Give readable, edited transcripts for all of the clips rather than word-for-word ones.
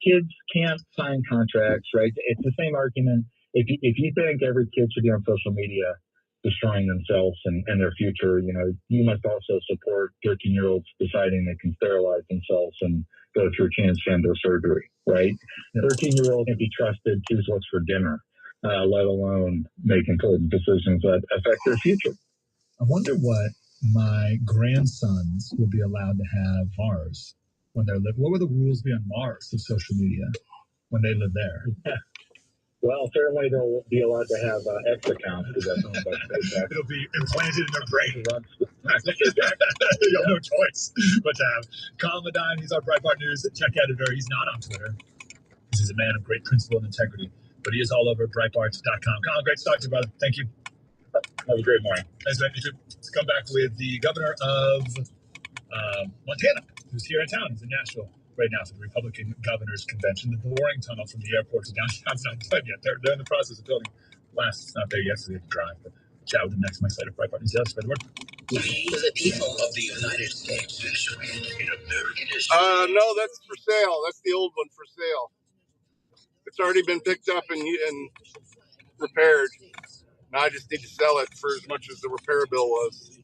kids can't sign contracts, right? It's the same argument. If you think every kid should be on social media destroying themselves and their future, you must also support 13-year-olds deciding they can sterilize themselves and go through transgender surgery, right? 13-year-olds can't be trusted to choose what's for dinner, let alone make important decisions that affect their future. I wonder what my grandsons will be allowed to have Mars when they're living. What will the rules be on Mars of social media when they live there? Yeah. Well, certainly they'll be allowed to have X accounts because that's owned by SpaceX. It'll be implanted in their brain. You have no choice but to have Colin Medine. He's our Breitbart News tech editor. He's not on Twitter. He's a man of great principle and integrity, but he is all over Breitbart.com. Colin, great to talk to you, brother. Thank you. Have a great morning. Thanks, man. You too. Let's come back with the governor of Montana, who's here in town. He's in Nashville right now for the Republican Governors Convention. The boring tunnel from the airport to downtown's not done yet. They're in the process of building. It's not there yet, so they have to drive. But chat with them next. My site of Breitbart News. Yeah, spread the word. We, the people of the United States, in American history. No, that's for sale. That's the old one for sale. It's already been picked up and repaired. Now I just need to sell it for as much as the repair bill was.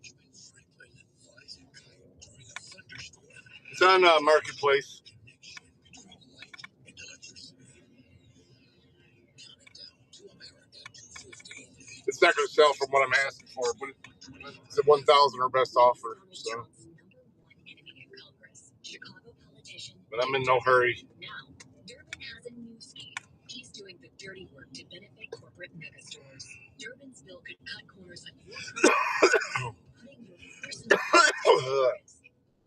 It's on Marketplace. It's not going to sell from what I'm asking for, but it's a 1,000 or best offer. So, but I'm in no hurry. Durbin has a new scheme. He's doing the dirty work to benefit corporate megastores. Durbin's bill could cut corners on your putting your personal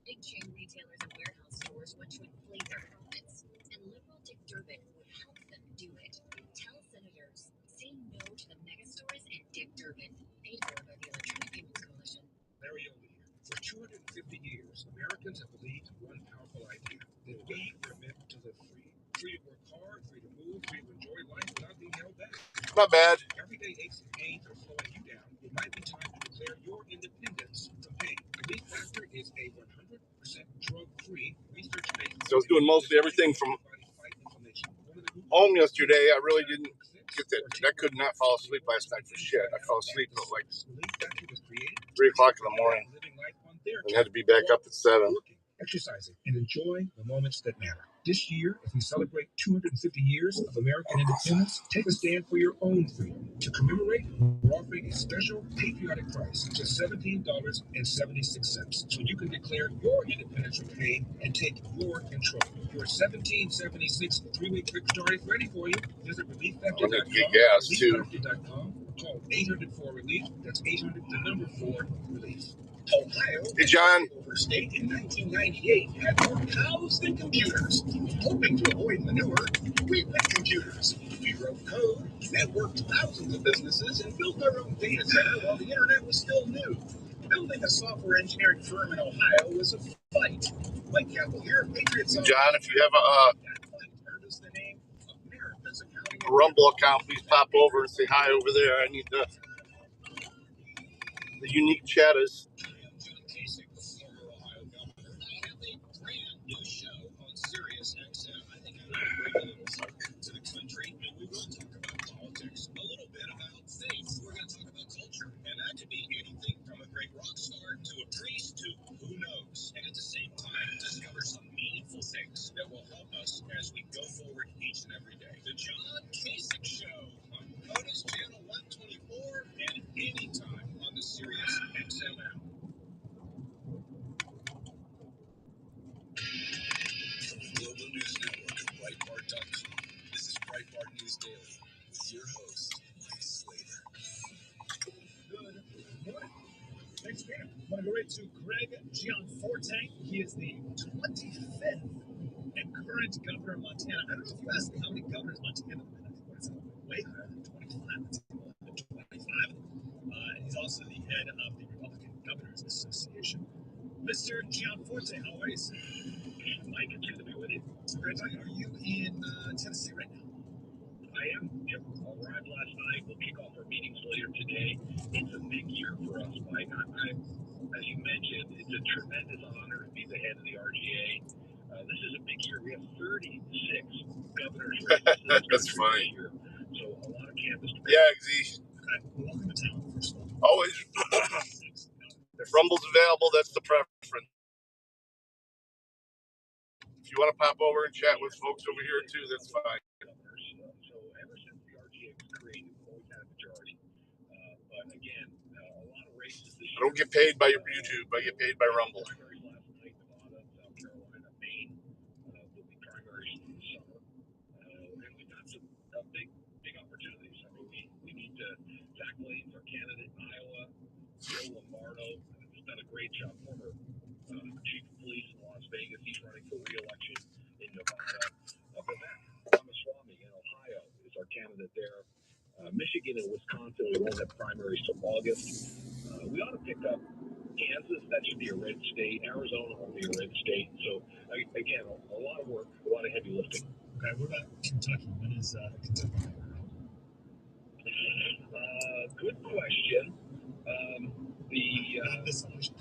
big chain retailers and warehouse stores want to inflate their profits, and liberal Dick Durbin would help them do it. Tell senators, say no to the megastores and Dick Durbin. Paid for by the Electronic Payments Coalition. Mario Lee. For 250 years, Americans have believed one powerful idea, that we were meant to live free. Free to work hard, free to move, free to enjoy life without being held back. Not bad. Everyday aches and pains are slowing you down. It might be time to declare your independence from pain. Relief Factor is a 100% drug-free, research-based... So I was doing mostly everything from home yesterday. I really didn't get that. I could not fall asleep last night for shit. I fell asleep at like 3 o'clock in the morning and had to be back up at 7. Exercising and enjoy the moments that matter. This year, as we celebrate 250 years of American independence, take a stand for your own freedom. To commemorate, we're offering a special patriotic price, just $17.76, so you can declare your independence from pain and take your control. Your 1776 3-week quick start is ready for you. Visit ReliefFactor.com. ReliefFactor.com. Call 800-4-RELIEF. That's 800-4-RELIEF. Ohio, hey John, overstate in 1998 had more cows than computers. Hoping to avoid manure, we went computers. We wrote code, networked thousands of businesses, and built our own data center while the internet was still new. Building a software engineering firm in Ohio was a fight. Mike Campbell here, Patriots. John, if you have a Rumble account, please pop over and say hi over there. I need the unique chatters. That will help us as we go forward each and every day. The John Kasich Show on POTUS Channel 124 and anytime on the Sirius XM app. From the Global News Network of Breitbart.com, this is Breitbart News Daily with your host, Mike Slater. Good morning. Thanks again. I'm going to go right to Greg Gianforte. He is the 25th and current governor of Montana. I don't know if you asked me how many governors Montana has been. I think it's way higher than 25. It's 25. And he's also the head of the Republican Governors Association. Mr. Gianforte, how are you, sir? Mike, it's good to be with you. Great talking. Are you in Tennessee right now? I am. Yep. Arrived last night. We'll kick off our meetings later today. It's a big year for us, Mike. As you mentioned, it's a tremendous honor to be the head of the RGA. This is a big year. We have 36 That's funny. So a lot of campus. Yeah, Welcome to town, first of all. always. If Rumble's available, that's the preference. If you want to pop over and chat with folks over here too, that's fine. So ever since the RTA was created, we've always had a majority. But again, a lot of races this I don't get paid by YouTube. I get paid by Rumble. primaries last night, Nevada, South Carolina, Maine. There'll be primaries in the summer. And we've got some big opportunities. I mean, we need to, Zach Lane's our candidate in Iowa. Joe Lombardo has done a great job. Former chief of police in Las Vegas. He's running for re-election in Nevada. Ramaswamy in Ohio is our candidate there. Michigan and Wisconsin, we won't have primaries till August. We ought to pick up Kansas. That should be a red state. Arizona will be a red state. So, again, a lot of work, a lot of heavy lifting. Okay, what about Kentucky? When is Kentucky? Good question. This election.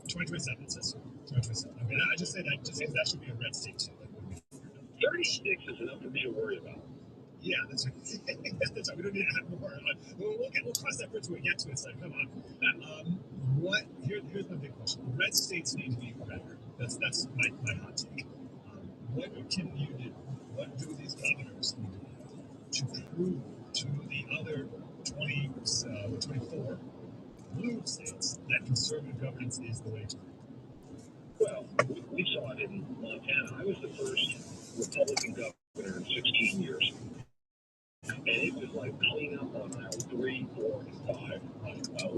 2027, it says. 2027. Okay, I just say that that should be a red state too. Like, 36 is enough for me to worry about. Yeah, that's right. That's right. We don't need to have more. We'll cross that bridge when we get to it. So come on. Here's my big question. Red states need to be better. That's my hot take. What can you do? What do these governors need to do to prove to the other 24 blue states that conservative governance is the way to go? Well, we saw it in Montana. I was the first Republican governor in 16 years. And it was like clean up on aisle 3, 4, and 5.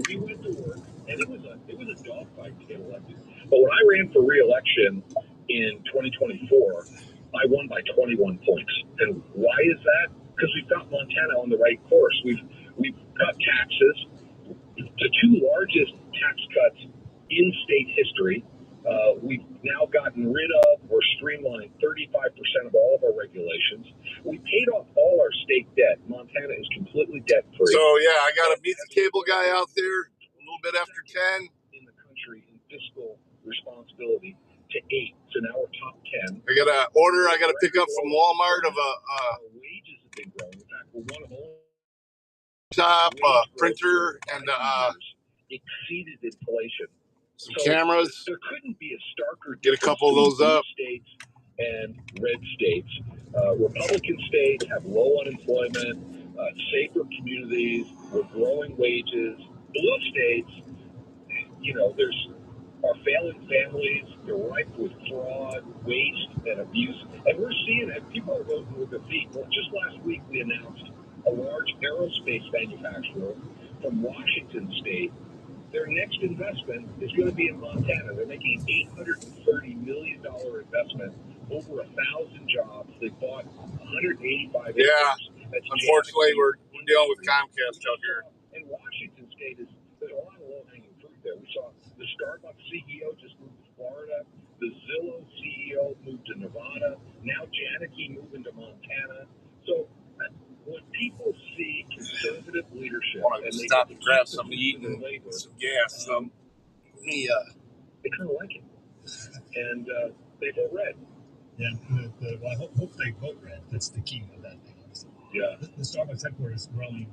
We went to work, and it was a dogfight to get elected. But when I ran for re-election in 2024, I won by 21 points. And why is that? Because we've got Montana on the right course. We've cut taxes. The two largest tax cuts in state history. We've now gotten rid of or streamlined 35% of all of our regulations. We paid off all our state debt. Montana is completely debt-free. So, yeah, I got to meet the cable guy out there a little bit after 10. In the country in fiscal responsibility to 8. So now we're top 10. I got to order. I got to pick up from Walmart of Our wages have been growing. In fact, we're one of only top printer and exceeded inflation. some cameras. There couldn't be a starker Get a couple of those up. States and red states. Republican states have low unemployment, safer communities, with growing wages. Blue states, there's our failing families. They're ripe with fraud, waste, and abuse. And we're seeing it. People are voting with their feet. Well, just last week, we announced a large aerospace manufacturer from Washington State. Their next investment is going to be in Montana. They're making an $830 million investment, over 1,000 jobs. They bought 185 acres. Yeah, unfortunately, we're dealing with Comcast out here. And Washington State there's a lot of low-hanging fruit there. We saw the Starbucks CEO just moved to Florida. The Zillow CEO moved to Nevada. Now Janicki moving to Montana. So when people see conservative leadership, I want to stop and grab something to eat and some gas. They kind of like it, and they vote red. Yeah, well, I hope they vote red. That's the key of that thing, obviously. Yeah. The Starbucks headquarters is growing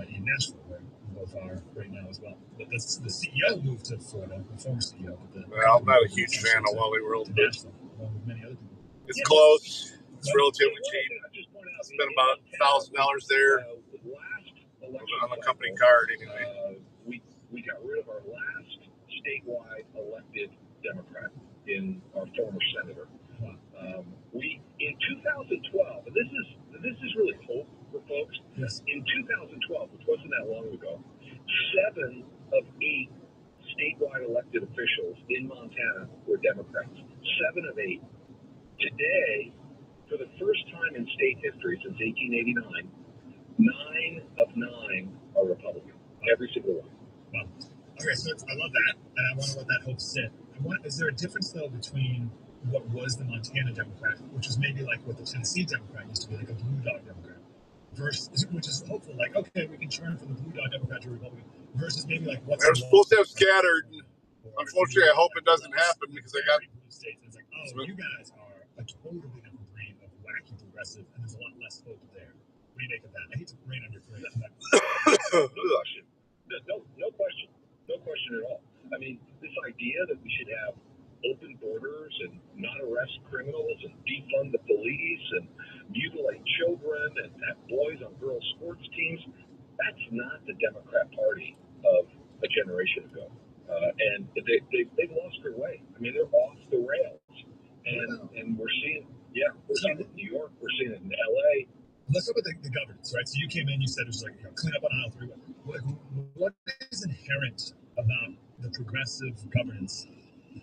in Nashville, where we both are right now as well. But the CEO moved to Florida, the former CEO. Well, I'm not a huge fan of Wally World, but Nashville, along with many other people. it's close. It's relatively cheap. Spent about $1,000 there on the company card anyway. We got rid of our last statewide elected Democrat in our former senator. We in 2012, and this is really hope for folks. Yes. In 2012, which wasn't that long ago, 7 of 8 statewide elected officials in Montana were Democrats. 7 of 8. Today, for the first time in state history since 1889, 9 of 9 are Republican. Every single one. Wow. Okay, so I love that, and I want to let that hope sit. Is there a difference, though, between what was the Montana Democrat, which was maybe like what the Tennessee Democrat used to be, like a blue dog Democrat, versus, which is hopeful, like, okay, we can turn from the blue dog Democrat to Republican, versus maybe like what's they're supposed to have scattered. Unfortunately, I hope it doesn't happen because I got blue states. It's like, oh, you guys are a totally different breed of wacky blue progressive, and there's a lot less hope there. What do you make of that? I hate to rain on your parade. No question. No question at all. I mean, this idea that we should have open borders and not arrest criminals and defund the police and mutilate children and have boys on girls' sports teams, that's not the Democrat Party of a generation ago. And they've lost their way. I mean, they're off the rails. And we're seeing it in New York, we're seeing it in LA. Let's talk about the governance, right? So you came in, you said it was like, clean up on aisle 3. What is inherent about the progressive governance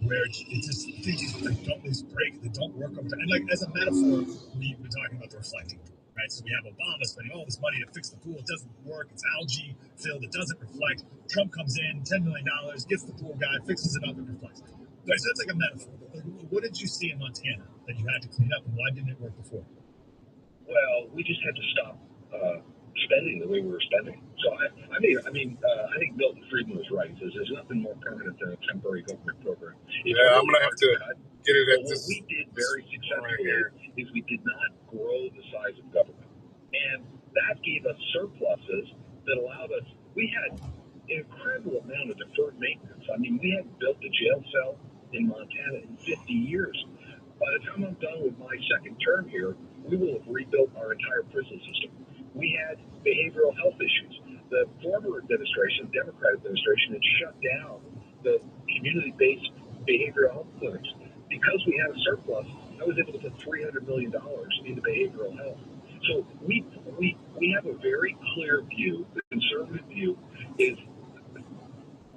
where it just things don't lose break, they don't work over time? And like as a metaphor, we've been talking about the reflecting pool, right? So we have Obama spending all this money to fix the pool. It doesn't work. It's algae filled. It doesn't reflect. Trump comes in, $10 million, gets the pool guy, fixes it up, and reflects. Right, so that's like a metaphor. Like, what did you see in Montana that you had to clean up, and why didn't it work before? Well, we just had to stop spending the way we were spending. So I think Milton Friedman was right. He says there's nothing more permanent than a temporary government program. I'm gonna have to get it at this. What we did very successfully is we did not grow the size of government, and that gave us surpluses that allowed us. We had an incredible amount of deferred maintenance. I mean, we hadn't built a jail cell in Montana in 50 years. By the time I'm done with my second term here, we will have rebuilt our entire prison system. We had behavioral health issues. The former administration, Democrat administration, had shut down the community-based behavioral health clinics. Because we had a surplus, I was able to put $300 million into behavioral health. So we have a very clear view. The conservative view is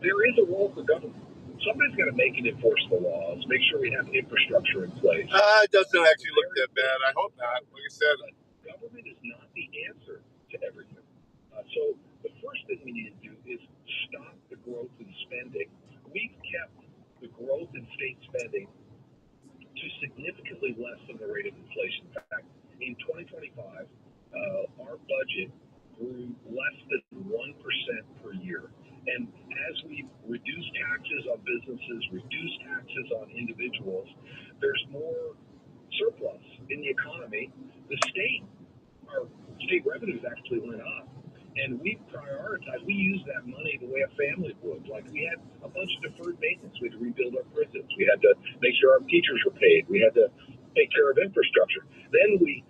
there is a role for government. Somebody's got to make and enforce the laws, make sure we have infrastructure in place. It doesn't actually look that bad. I hope not. Like I said, government is not the answer to everything. So the first thing we need to do is stop the growth in spending. We've kept the growth in state spending to significantly less than the rate of inflation. In fact, in 2025, our budget grew less than 1% per year. And as we reduce taxes on businesses, reduce taxes on individuals, there's more surplus in the economy. Our state revenues actually went up. And we prioritized, we used that money the way a family would. Like we had a bunch of deferred maintenance. We had to rebuild our prisons. We had to make sure our teachers were paid. We had to take care of infrastructure. Then we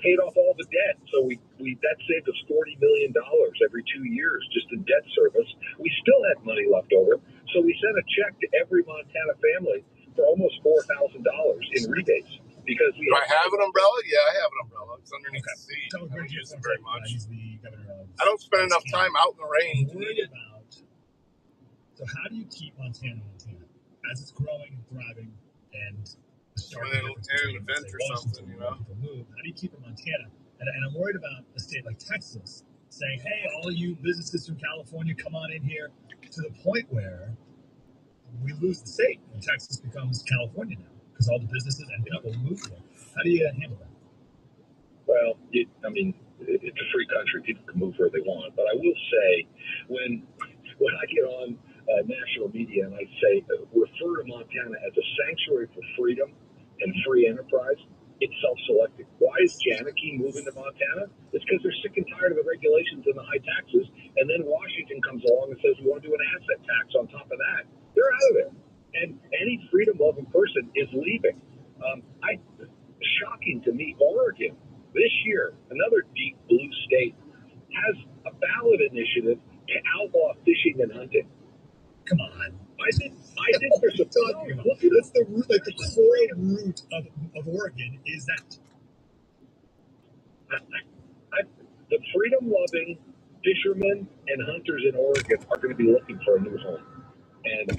paid off all the debt. So that saved us $40 million every 2 years just in debt service. We still had money left over. So we sent a check to every Montana family for almost $4,000 in rebates. Because do I have an umbrella? Yeah, I have an umbrella. It's underneath the seat. I don't use it very much. He's the governor of. I don't spend enough time out in the rain to need it. So how do you keep Montana as it's growing and thriving and an event or something, you know? People move. How do you keep it Montana? And I'm worried about a state like Texas saying, "Hey, all you businesses from California, come on in here," to the point where we lose the state and Texas becomes California now. Because all the businesses and people move there. How do you handle that? Well, it's a free country. People can move where they want. But I will say, when I get on national media and I say, refer to Montana as a sanctuary for freedom and free enterprise, it's self-selecting. Why is Janicki moving to Montana? It's because they're sick and tired of the regulations and the high taxes. And then Washington comes along and says, we want to do an asset tax on top of that. They're out of there. And any freedom-loving person is leaving. Shocking to me, Oregon, this year, another deep blue state, has a ballot initiative to outlaw fishing and hunting. Come on. I think there's a thought. That's the root, like the core root of Oregon is that. The freedom-loving fishermen and hunters in Oregon are going to be looking for a new home. And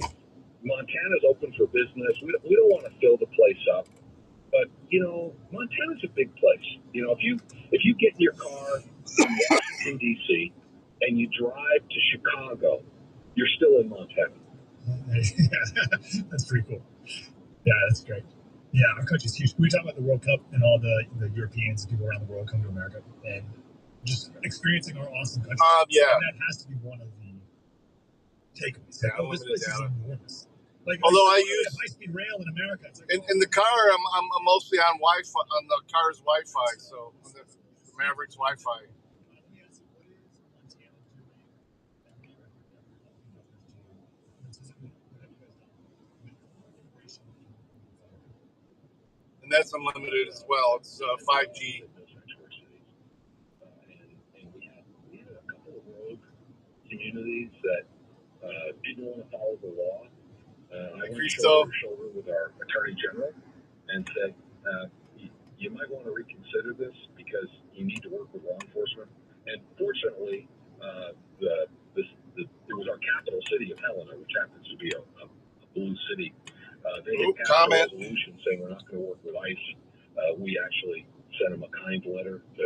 Montana's open for business. We don't want to fill the place up. But, Montana's a big place. If you get in your car from Washington, D.C., and you drive to Chicago, you're still in Montana. That's pretty cool. Yeah, that's great. Yeah, our country's huge. We talk about the World Cup and all the Europeans and people around the world come to America and just experiencing our awesome country. Yeah. And that has to be one of the takeaways. This place is enormous. Although I like use high-speed rail in America. It's like, in the car, I'm mostly on Wi-Fi, on the car's Wi-Fi, so the Maverick's Wi-Fi. And that's unlimited as well. It's 5G. And we had a couple of rogue communities that didn't want to follow the law. I went shoulder to shoulder with our Attorney General and said, you might want to reconsider this because you need to work with law enforcement. And fortunately, it was our capital city of Helena, which happens to be a blue city. They had passed a resolution saying we're not going to work with ICE. We actually sent them a kind letter to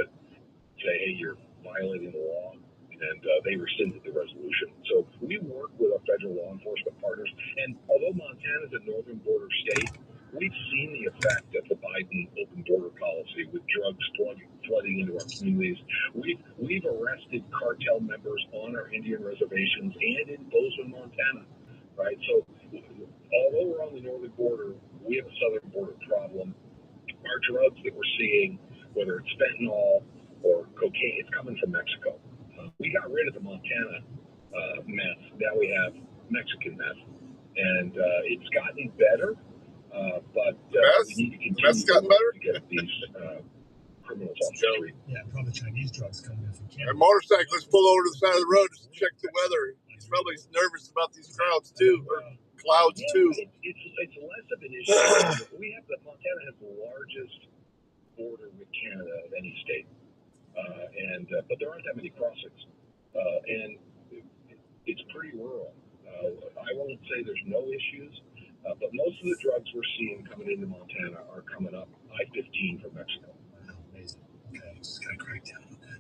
say, hey, you're violating the law. And they rescinded the resolution. So we work with our federal law enforcement partners. And although Montana is a northern border state, we've seen the effect of the Biden open border policy with drugs flooding into our communities. We've arrested cartel members on our Indian reservations and in Bozeman, Montana. Right. So although we're on the northern border, we have a southern border problem. Our drugs that we're seeing, whether it's fentanyl or cocaine, it's coming from Mexico. We got rid of the Montana meth. Now we have Mexican meth. And it's gotten better, but we need to continue to get these criminals off the street. Yeah, probably Chinese drugs coming in from Canada. A motorcyclist pulled over to the side of the road just to check the weather. He's probably nervous about these crowds too, or clouds too. It's less of an issue. Montana has the largest border with Canada of any state. But there aren't that many crossings, and it's pretty rural. I won't say there's no issues, but most of the drugs we're seeing coming into Montana are coming up I-15 from Mexico. Wow, amazing. Okay, just gotta crank down on that.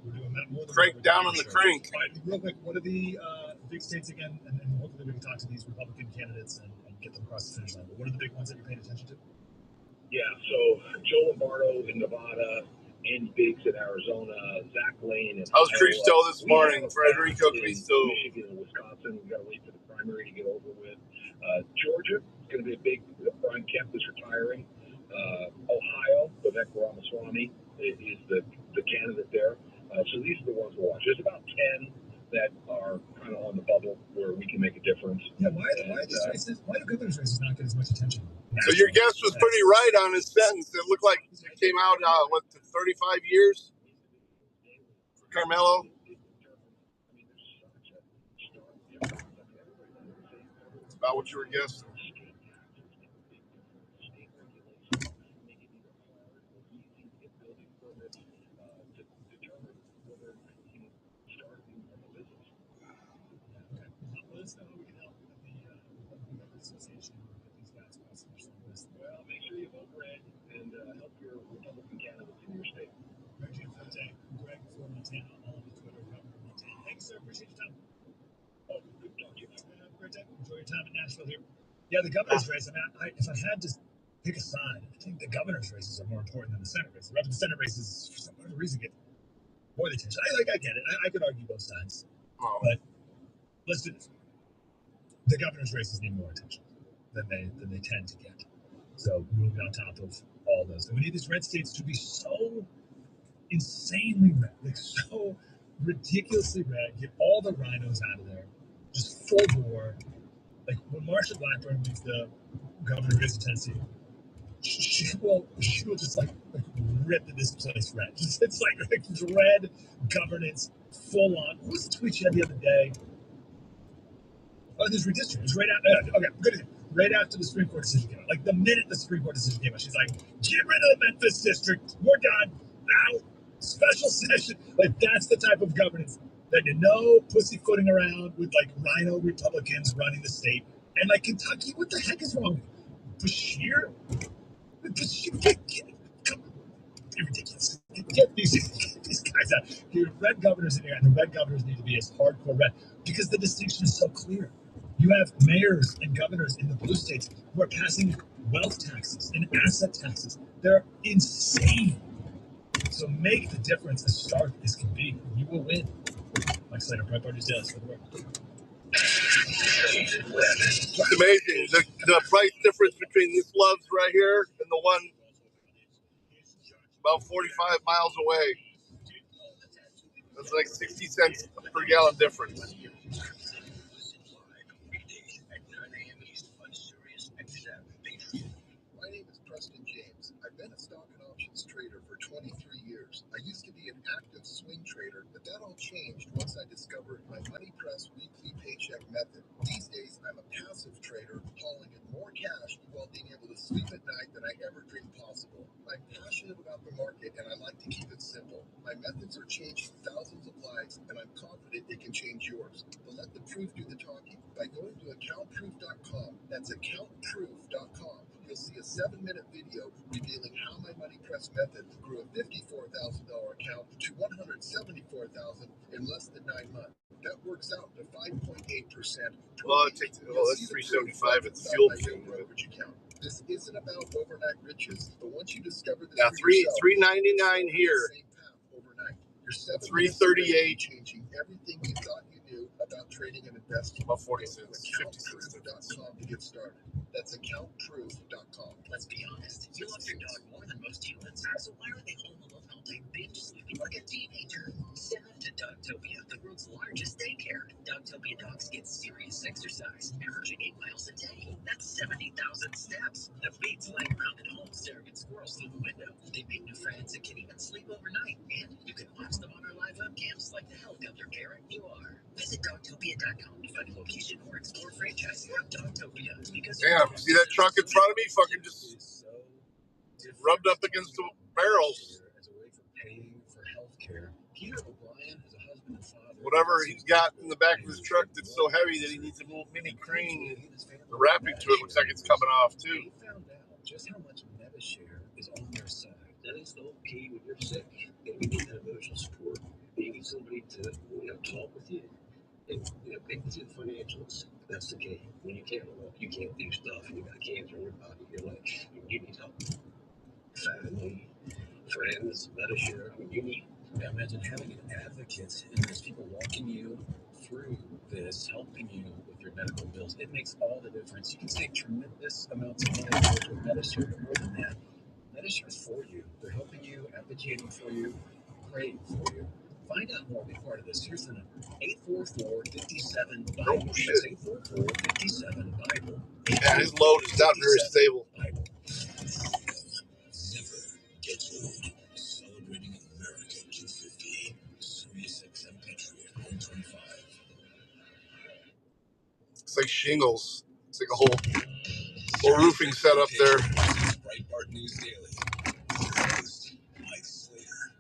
We're doing that more. Crank down on the crank. All right, real quick, what are the big states again? And hopefully we can talk to these Republican candidates and get them across the finish line. But what are the big ones that you're paying attention to? Yeah, so Joe Lombardo in Nevada, Andy Biggs in Arizona, Zach Lane in How's Iowa. Cristo this morning? Federico Cristo. Michigan and Wisconsin. We've got to wait for the primary to get over with. Georgia is going to be a big. Brian Kemp is retiring. Ohio, Vivek Ramaswamy is the candidate there. So these are the ones we'll watch. There's about 10 that are kind of on the bubble where we can make a difference. Yeah, why do governor's races not get as much attention? So your guess was pretty right on his sentence. It looked like it came out, 35 years for Carmelo? It's about what you were guessing. Well, make sure you vote red and help your Republican candidates in your state. Greg for Montana, all of the Twitter, Governor Montana. Thanks, sir. Appreciate your time. Oh, good to talk to you. Great time. Enjoy your time in Nashville here. Yeah, the governor's race. I mean, if I had to pick a side, I think the governor's races are more important than the Senate races. The Senate races, for some reason, get more attention. I get it. I could argue both sides. Oh. But let's do this. The governor's races need more attention than they tend to get. So we'll be on top of all those. And we need these red states to be so insanely red, like so ridiculously red. Get all the rhinos out of there. Just full bore. Like when Marsha Blackburn was the governor of Tennessee, she will just like rip this place red. It's like red governance, full on. What was the tweet she had the other day? Oh, this redistricting. It was right after. Okay, good. Right after the Supreme Court decision came out, like the minute the Supreme Court decision came out, she's like, "Get rid of the Memphis district. We're done now. Special session." Like that's the type of governance that pussyfooting around with like rhino Republicans running the state. And like Kentucky, what the heck is wrong with Bashir? Ridiculous. Get these guys out. Your red governors in here, and the red governors need to be as hardcore red because the distinction is so clear. You have mayors and governors in the blue states who are passing wealth taxes and asset taxes. They're insane. So make the difference as stark as can be. You will win. Mike Slater, Breitbart News Daily for the work. It's amazing. The price difference between this Love's right here and the one about 45 miles away. It's like 60 cents per gallon difference. My name is Preston James. I've been a stock and options trader for 23 years. I used to be an active swing trader, but that all changed once I discovered my money press weekly paycheck method. These days, I'm a passive trader, hauling in more cash while being able to sleep at night than I ever dreamed possible. I'm passionate about the market, and I like to keep it simple. My methods are changing thousands of lives, and I'm confident it can change yours. But let the proof do the talking. By going to accountproof.com, that's accountproof.com, you'll see a 7-minute video revealing how my money press method grew a $54,000 account to $174,000 in less than 9 months. That works out to 5.8%. Well, that's 375 at the fuel brokerage account. This isn't about overnight riches, but once you discover this, yeah, $399 here. Overnight, you're 338. Changing everything you thought you knew about trading and investing. About 40 cents, 50 cents. Accountproof.com to get started. That's accountproof.com. Let's be honest, you love your dog more than most humans, so why are they home alone all day binge sleeping like a teenager? Step up to Dogtopia, the world's largest daycare. Dogtopia dogs get serious exercise, averaging 8 miles a day. That's 70,000 steps. The feeds lying around at home staring at squirrels through the window. They make new friends and can even sleep overnight. And you can watch them on our live webcams like the helicopter parent you are. Visit Dogtopia.com to find a location or explore franchising of Dogtopia. Because Damn, see that truck in front of me? Fucking just rubbed up against the barrels. As a way for paying for healthcare, Peter O'Brien is a husband and father. Whatever he's got in the back of his truck that's so heavy that he needs a little mini crane. The wrapping to it looks like it's coming off too. They found out just how much MetaShare is on their side. That is the whole key when you're sick. And we need that emotional support. You need somebody to talk with you. And make the financials. That's the key. When you can't walk, you can't do stuff, and you got cancer in your body, you're like, you need help. Family, friends, MetaShare. I mean, you need. Imagine having an advocate and there's people walking you through this, helping you with your medical bills. It makes all the difference. You can save tremendous amounts of money with MetaShare, but more than that, MetaShare is for you. They're helping you, advocating for you, praying for you. Find out more, be part of this. Here's the number: 844-57-BIBLE. Oh, shit. That's 844-57-BIBLE. Yeah, his load is not very stable. Bible. Never gets old. Celebrating America 250. Sirius XM Patriot 125. It's like shingles. It's like a whole roofing setup there. Breitbart News Daily. Your host, Mike Slater.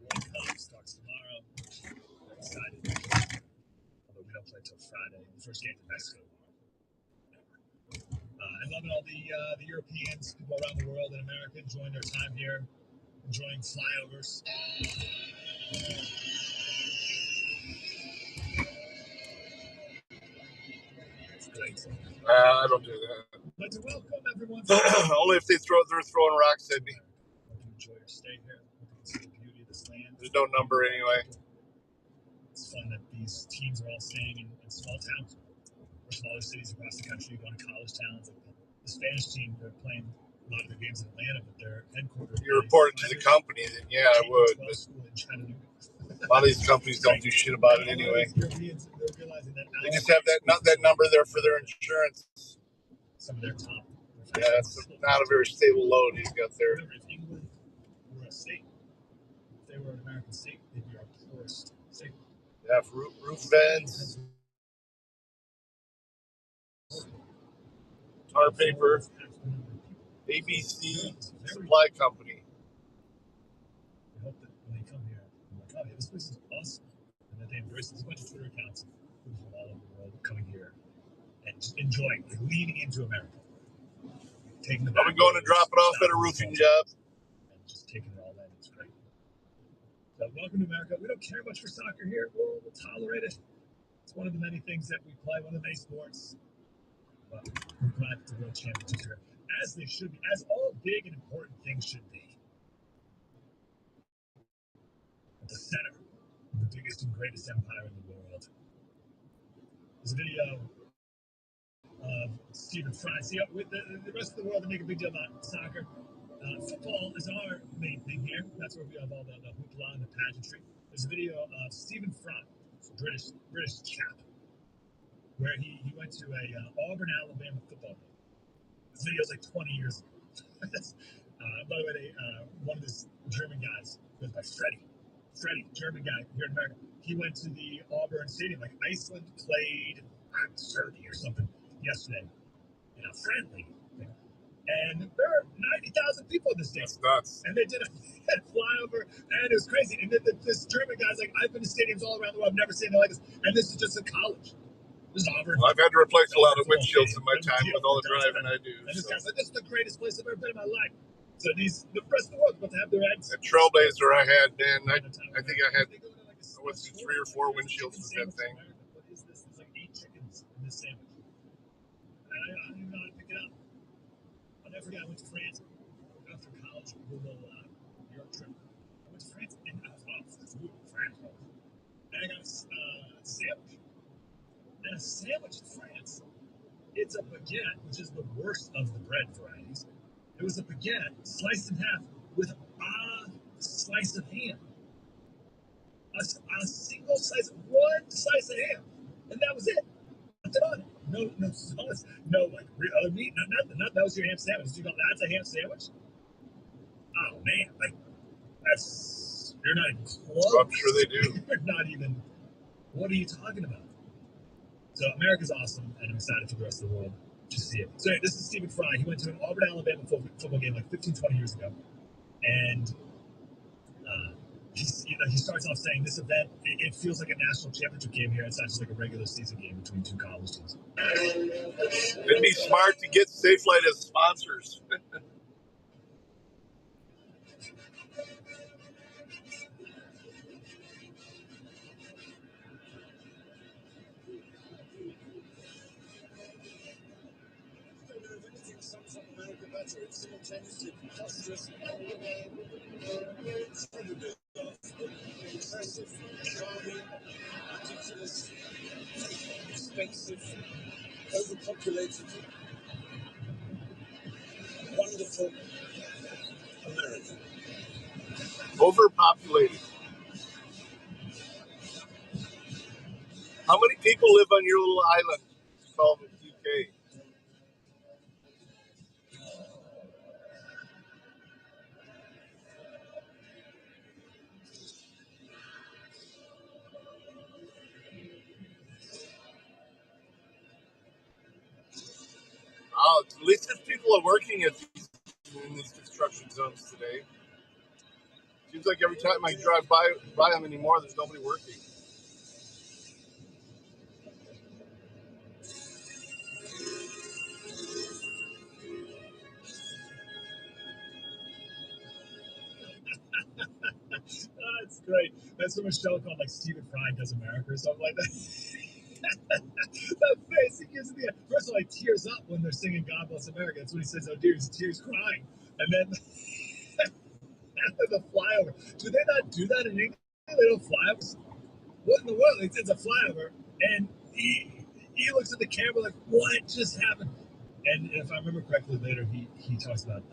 World Cup starts tomorrow. I'm excited. Although we don't play till Friday. The first game in Mexico. I'm loving all the Europeans, people around the world in America enjoying their time here, enjoying flyovers. It's great. I don't do that. I'd like to welcome everyone. Only if they're throwing rocks at me. Hope you enjoy your stay here. Hope you can see the beauty of this land. There's no number anyway. It's fun that these teams are all staying in small towns or smaller cities across the country, going to college towns. Like the Spanish team, they're playing a lot of their games in Atlanta, but they're headquartered. You report it to the company, then yeah, I would. But School in Chattanooga. a lot of these companies don't do shit about it anyway. Europeans, they're realizing that They just have that number there for their insurance. some of their top. Yeah, that's not a very stable load he's got there. Remember, if England were a state, if they were an American state, they'd be our poorest state. Yeah, roof vents, tar paper, ABC Supply Company. I hope that when they come here, I'm like, oh yeah, this place is awesome. And that they embrace this. There's a bunch of Twitter accounts of people from all over the world coming here and just enjoying, like leaning into America. Taking the I'll be going to drop it off at a roofing job. and just taking it all in. It's great. So welcome to America. We don't care much for soccer here. We'll tolerate it. It's one of the many things that we play, one of the many sports. But we're glad that the World Championships are here, as they should be, as all big and important things should be. At the center of the biggest and greatest empire in the world. There's a video of Stephen Fry. See, with the rest of the world, they make a big deal about soccer. Football is our main thing here. That's where we have all the hoopla and the pageantry. There's a video of Stephen Fry, British chap, where he went to a Auburn, Alabama football game. This video is like 20 years ago. By the way, one of these German guys goes by Freddie, German guy here in America. He went to the Auburn Stadium, like Iceland played Serbia or something yesterday in a friendly thing. And there were 90,000 people in the stadium. That's nuts. And they did a flyover, and it was crazy. And then this German guy's like, I've been to stadiums all around the world, I've never seen anything like this. And this is just a college. This is Auburn. Well, I've had to replace a lot of windshields in my time with all the driving I do. And this guy's like, this is the greatest place I've ever been in my life. So the rest of the world is about to have their eggs. That Trailblazer I had, man, I think I had, what's it, 3 or 4 windshields with that thing. What is this? There's like 8 chickens in this sandwich. I don't even know how to pick it up. I'll never forget, I went to France after college, a little Europe trip. I went to France, and I was off food in France. And I got a sandwich. And a sandwich in France, it's a baguette, which is the worst of the bread varieties. It was a baguette sliced in half with a slice of ham. A single slice, one slice of ham. And that was it. Nothing on it. No sauce, no like other meat, nothing. That was your ham sandwich. You go, that's a ham sandwich? Oh man, like you're not even close. I'm sure they do. You're not even, what are you talking about? So America's awesome, and I'm excited for the rest of the world to see it. So this is Stephen Fry. He went to an Auburn, Alabama football game like 15, 20 years ago. And he starts off saying this event, it feels like a national championship game here. It's not just like a regular season game between 2 college teams. It'd be smart to get Safelite as sponsors. It's simultaneously preposterous, impressive, charming, ridiculous, expensive, overpopulated, wonderful America. Overpopulated. How many people live on your little island called the UK? Oh, at least if people are working in these construction zones today. Seems like every time I drive by them anymore, there's nobody working. That's great. That's what Michelle called like Stephen Fry Does America or something like that. That face he gives me. First of all, he tears up when they're singing God Bless America. That's what he says, oh dear, he's tears crying. And then the flyover. Do they not do that in England? They don't flyovers? What in the world? It's a flyover. And he looks at the camera like, what just happened? And if I remember correctly, later he talks about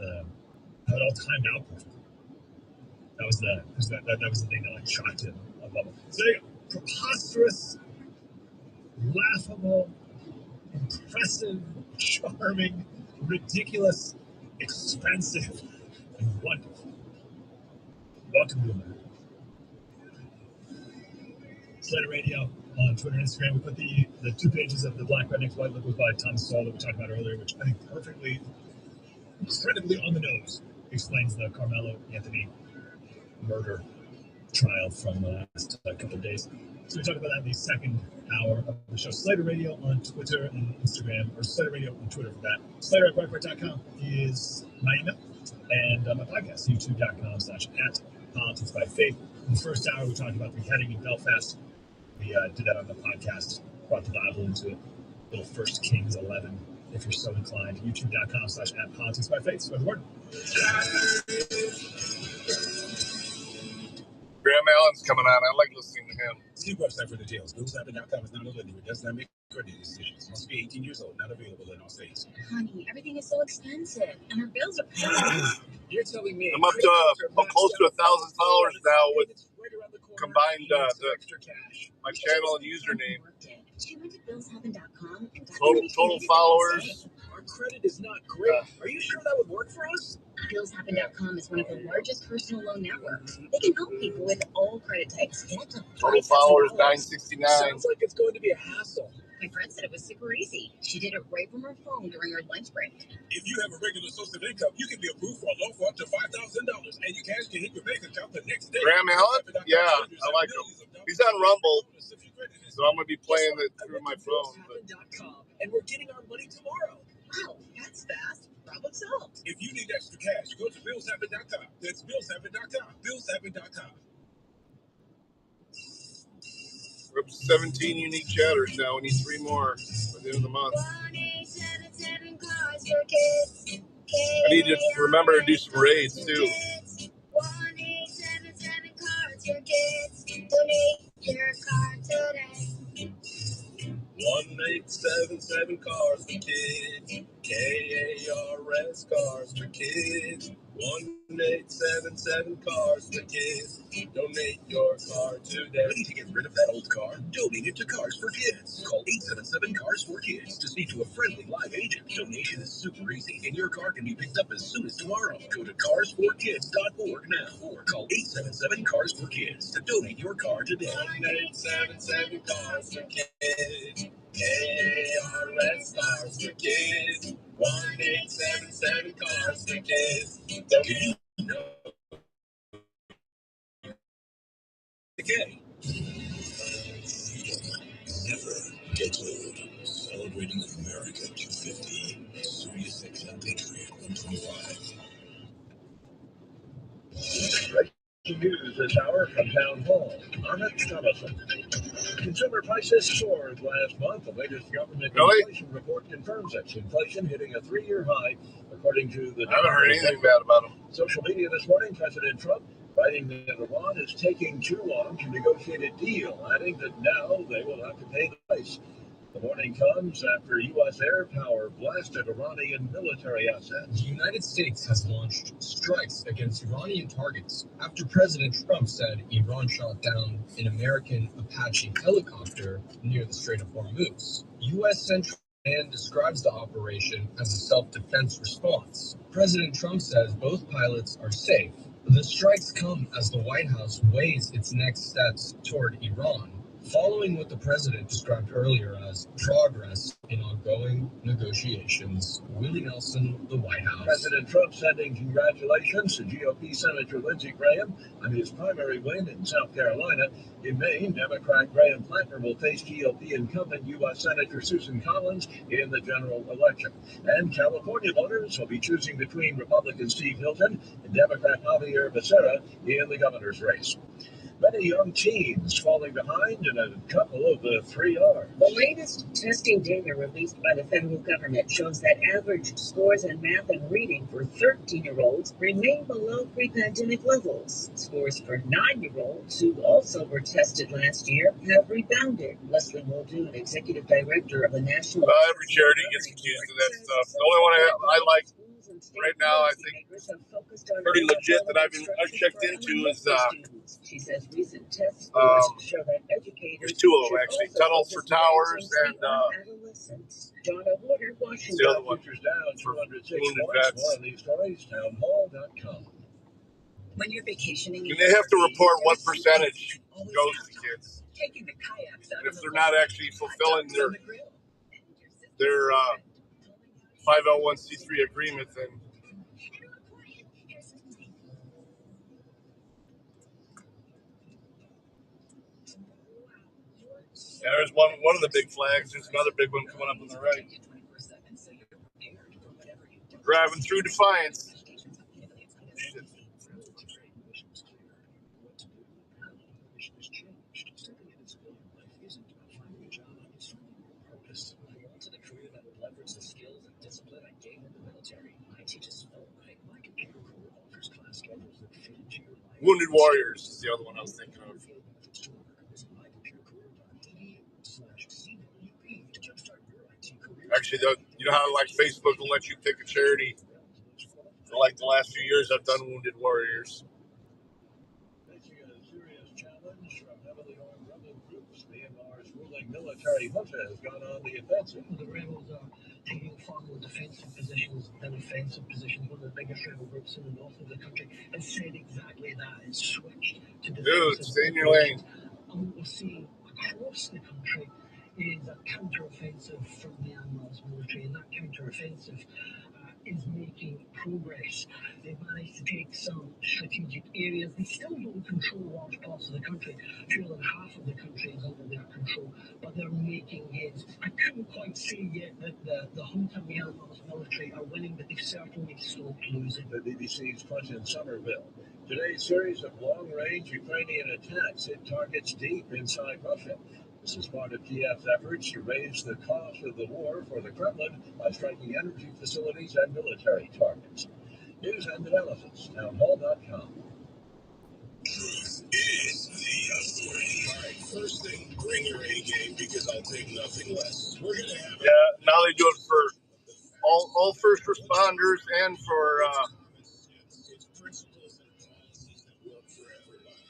how it all timed out perfectly. That was the thing that like shocked him above it. So there you go. Preposterous, laughable, impressive, charming, ridiculous, expensive, and wonderful. Welcome to America. Slater Radio on Twitter and Instagram. We put the 2 pages of the Black Rednecks White Liberals by Thomas Sowell that we talked about earlier, which I think perfectly, incredibly on the nose, explains the Carmelo Anthony murder trial from the last couple of days. So we talk about that in the second hour of the show. Slater Radio on Twitter and Instagram, or Slater Radio on Twitter for that. Slater at Breitbart.com is my email, and my podcast, youtube.com/@politicsbyfaith. In the first hour, we talked about the beheading in Belfast. We did that on the podcast, brought the Bible into it. Little 1 Kings 11, if you're so inclined. youtube.com/@politicsbyfaith. Spread the word. Graham Allen's coming on. I like listening to him. See website for details. News happening outcome is not a linear. Does not make Credit decisions. Must be 18 years old. Not available in all states. Honey, everything is so expensive, and our bills are paying. You're telling me I'm up to close to $1,000 now with combined my channel and username. She went to billshappen.com and got Total followers. Our credit is not great. Are you sure that would work for us? Billshappen.com is one of the largest personal loan networks. They can help people with all credit types get up to Total followers $5,000. 969. Sounds like it's going to be a hassle. My friend said it was super easy. She did it right from her phone during her lunch break. If you have a regular source of income, you can be approved for a loan for up to $5,000, and you cash can hit your bank account the next day. Graham Allen? Yeah, I like him. He's on Rumble, so I'm going to be playing it through my phone. And we're getting our money tomorrow. Wow, that's fast. Problem solved. If you need extra cash, go to billshappen.com. That's billshappen.com. Billshappen.com. We're up to 17 unique chatters now. We need 3 more by the end of the month. 1877 cars for kids. I need to remember to do some raids too. 1877 cars for kids. Donate your car today. 1877 cars for kids. KARS cars for kids. 1877 cars for kids. Donate your car today. Ready to get rid of that old car? Donate it to Cars for Kids. Call 877 Cars for Kids to speak to a friendly live agent. Donation is super easy, and your car can be picked up as soon as tomorrow. Go to carsforkids.org now, or call 877 Cars for Kids to donate your car today. 1877 Cars for Kids. KARS cars for kids. 1877 cars for kids. Do you know? Okay. Never get old. Celebrating America 250. Sirius XM Patriot 125. Breaking news this hour from Town Hall. Amit Thomason. Consumer prices soared last month. The latest government inflation report confirms it. Inflation hitting a 3-year high, according to the. I haven't heard anything bad about them. Social media this morning, President Trump writing that Iran is taking too long to negotiate a deal, adding that now they will have to pay the price. The warning comes after U.S. air power blasted Iranian military assets. The United States has launched strikes against Iranian targets after President Trump said Iran shot down an American Apache helicopter near the Strait of Hormuz. U.S. Central Command describes the operation as a self-defense response. President Trump says both pilots are safe. The strikes come as the White House weighs its next steps toward Iran, following what the president described earlier as progress in ongoing negotiations. Willie Nelson, the White House. President Trump sending congratulations to GOP Senator Lindsey Graham on his primary win in South Carolina. In Maine, Democrat Graham Plattner will face GOP incumbent U.S. Senator Susan Collins in the general election. And California voters will be choosing between Republican Steve Hilton and Democrat Javier Becerra in the governor's race. Many young teens falling behind in a couple of the 3 R's. The latest testing data released by the federal government shows that average scores in math and reading for 13-year-olds remain below pre-pandemic levels. Scores for 9-year-olds, who also were tested last year, have rebounded. Leslie Muldoon, executive director of the National... Every charity gets accused of that stuff. The only one I like right now, I think, pretty legit that I've checked into is... She says recent test scores show that educators... There's 2 of them, actually. Tunnels for Towers and... Donna Water, Washington. The other one Futures down for 206 wounded points. vets. More on these stories, townhall.com. When you're vacationing, And they have to report what percentage goes to kids. taking the kayaks out And if of they're the not lake, actually fulfilling hot dogs on the grill. their 501c3 agreement, then there's one of the big flags. There's another big one coming up on the right. Driving through Defiance. Shit. Wounded Warriors is the other one I was thinking of. Actually, you know how like Facebook will let you pick a charity? For like the last few years, I've done Wounded Warriors. Facing a serious challenge from heavily armed rebel groups, Myanmar's ruling military junta has gone on the offensive. The rebels are taking far more defensive positions than offensive positions. One of the biggest rebel groups in the north of the country has said exactly that. It's switched to defensive. Dude, stay in your lane. And what we're seeing across the country is a counter-offensive from Myanmar's military, and that counter-offensive is making progress. They've managed to take some strategic areas. They still don't control large parts of the country. Fewer than half of the country is under their control, but they're making heads. I couldn't quite say yet that the junta Myanmar's military are winning, but they've certainly stopped losing. The BBC's Clinton Somerville. Today's series of long-range Ukrainian attacks hit targets deep inside Russia. This is part of Kiev's efforts to raise the cost of the war for the Kremlin by striking energy facilities and military targets. News and analysis, townhall.com. Truth is the authority. All right, first thing, bring your A game because I'll take nothing less. We're going to have now they do it for all first responders and for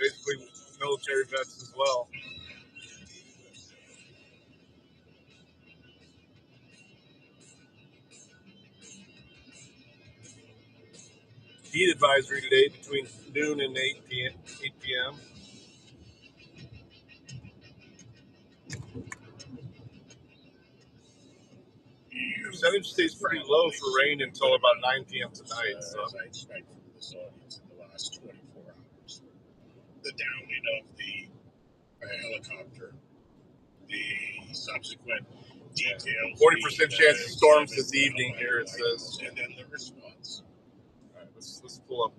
basically military vets as well. Heat advisory today between noon and 8 p.m. The percentage stays pretty low for rain until about 9 p.m. tonight. So. As I expect from this audience in the last 24 hours. The downing of the helicopter, the subsequent details. 40% chance of storms this evening here, it says. And then the response. All right, let's pull up.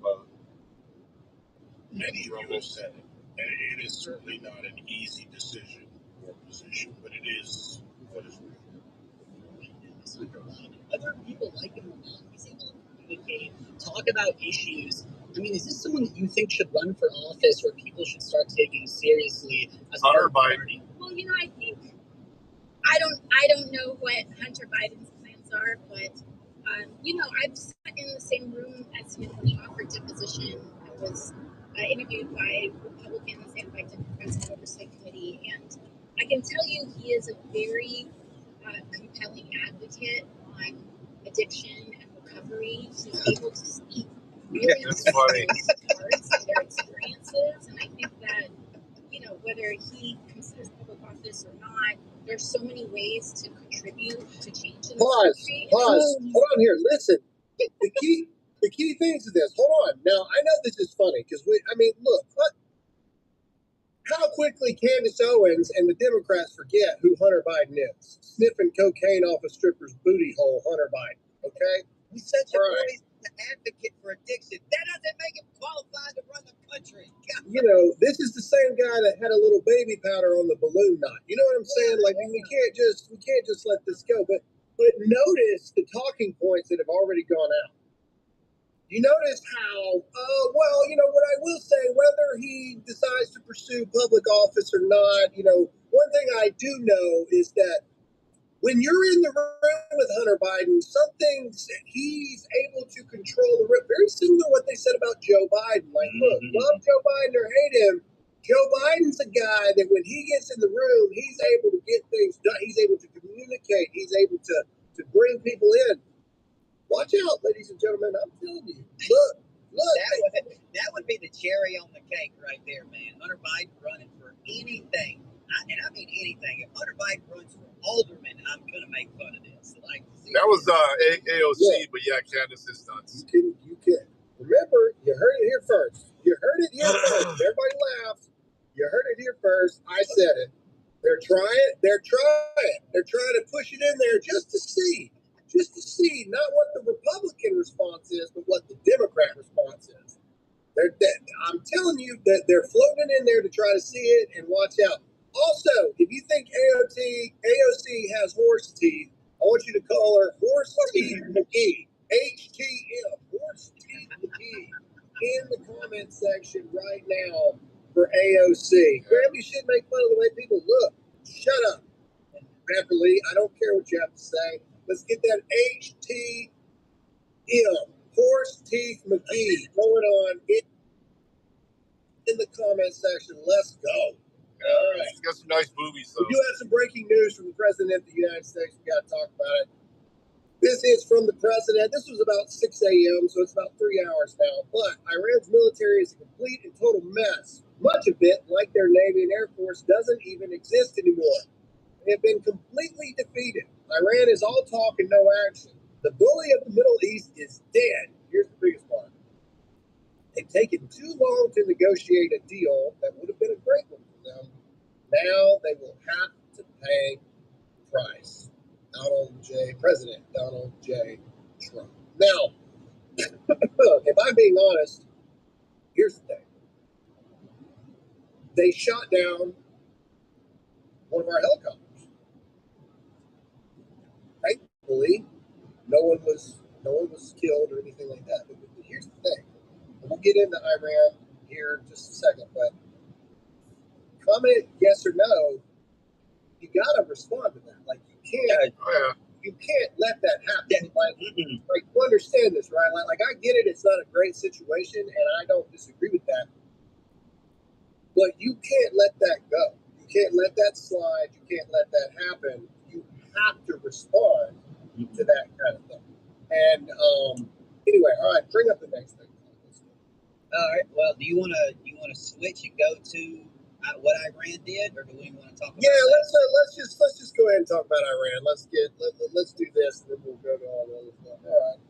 Many of you have said it, and it is certainly not an easy decision or position, but it is what is real. Whether people like him or not, he's able to communicate, talk about issues. I mean, is this someone that you think should run for office, or people should start taking seriously as Hunter Biden? Well, I think I don't know what Hunter Biden's plans are, but I've sat in the same room as him when he offered deposition. I was interviewed by Republicans and by Democrats in the Oversight Committee, and I can tell you he is a very compelling advocate on addiction and recovery. He's able to speak really That's funny. parts of their experiences, and I think that whether he considers public office or not, there's so many ways to contribute to change in the country. Pause. Hold on here. Listen. The key things to this. Hold on. Now I know this is funny because look. How quickly Candace Owens and the Democrats forget who Hunter Biden is. Sniffing cocaine off a stripper's booty hole, Hunter Biden. Okay? He's such a voice, an advocate for addiction. That doesn't make him qualified to run the country. God. This is the same guy that had a little baby powder on the balloon knot. You know what I'm saying? Like we can't just let this go. But notice the talking points that have already gone out. You notice how, what I will say, whether he decides to pursue public office or not, one thing I do know is that when you're in the room with Hunter Biden, some things he's able to control the room. Very similar to what they said about Joe Biden. Like, look, love Joe Biden or hate him, Joe Biden's a guy that when he gets in the room, he's able to get things done. He's able to communicate. He's able to bring people in. Watch out, ladies and gentlemen. I'm telling you. Look. That would be the cherry on the cake right there, man. Hunter Biden running for anything. And I mean anything. If Hunter Biden runs for alderman, I'm going to make fun of this. That was AOC, but yeah, Candace is nuts. You can. Remember, you heard it here first. Everybody laughs. You heard it here first. I said it. They're trying. They're trying to push it in there just to see not what the Republican response is, but what the Democrat response is. I'm telling you that they're floating in there to try to see it, and watch out. Also, if you think AOC has horse teeth, I want you to call her Horse Teeth McGee. HTM, Horse Teeth McGee, in the comment section right now for AOC. Graham, you should make fun of the way people look. Shut up. Beverly, I don't care what you have to say. Let's get that HTM, Horse Teeth McGee, going on it in the comment section. Let's go. All right. He's got some nice movies, though. We do have some breaking news from the President of the United States. We got to talk about it. This is from the President. This was about 6 a.m., so it's about 3 hours now. But Iran's military is a complete and total mess. Much of it, like their Navy and Air Force, doesn't even exist anymore. They have been completely defeated. Iran is all talk and no action. The bully of the Middle East is dead. Here's the biggest part. They've taken too long to negotiate a deal that would have been a great one for them. Now they will have to pay the price. President Donald J. Trump. Now, if I'm being honest, here's the thing. They shot down one of our helicopters. Thankfully, no one was killed or anything like that. But here's the thing. And we'll get into Iran here in just a second, but comment yes or no, you gotta respond to that. Like you can't let that happen. Like you understand this, right? Like I get it, it's not a great situation, and I don't disagree with that. But you can't let that go. You can't let that slide. You can't let that happen. You have to respond to that kind of thing. And anyway, all right, bring up the next thing. All right. Well, do you want to switch and go to what Iran did, or do we want to talk about? Yeah, let's just go ahead and talk about Iran. Let's do this, and then we'll go to all the other stuff. All right.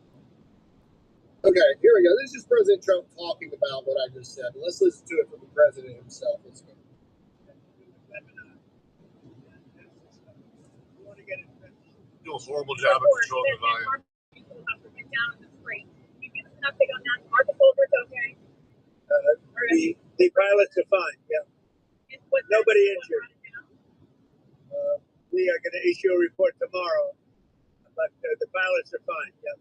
Okay, here we go. This is President Trump talking about what I just said. Let's listen to it from the president himself. Let's go. Do a horrible job of controlling the volume. The pilots are fine. Yeah. Nobody injured. We are going to issue a report tomorrow, but the pilots are fine. Yeah.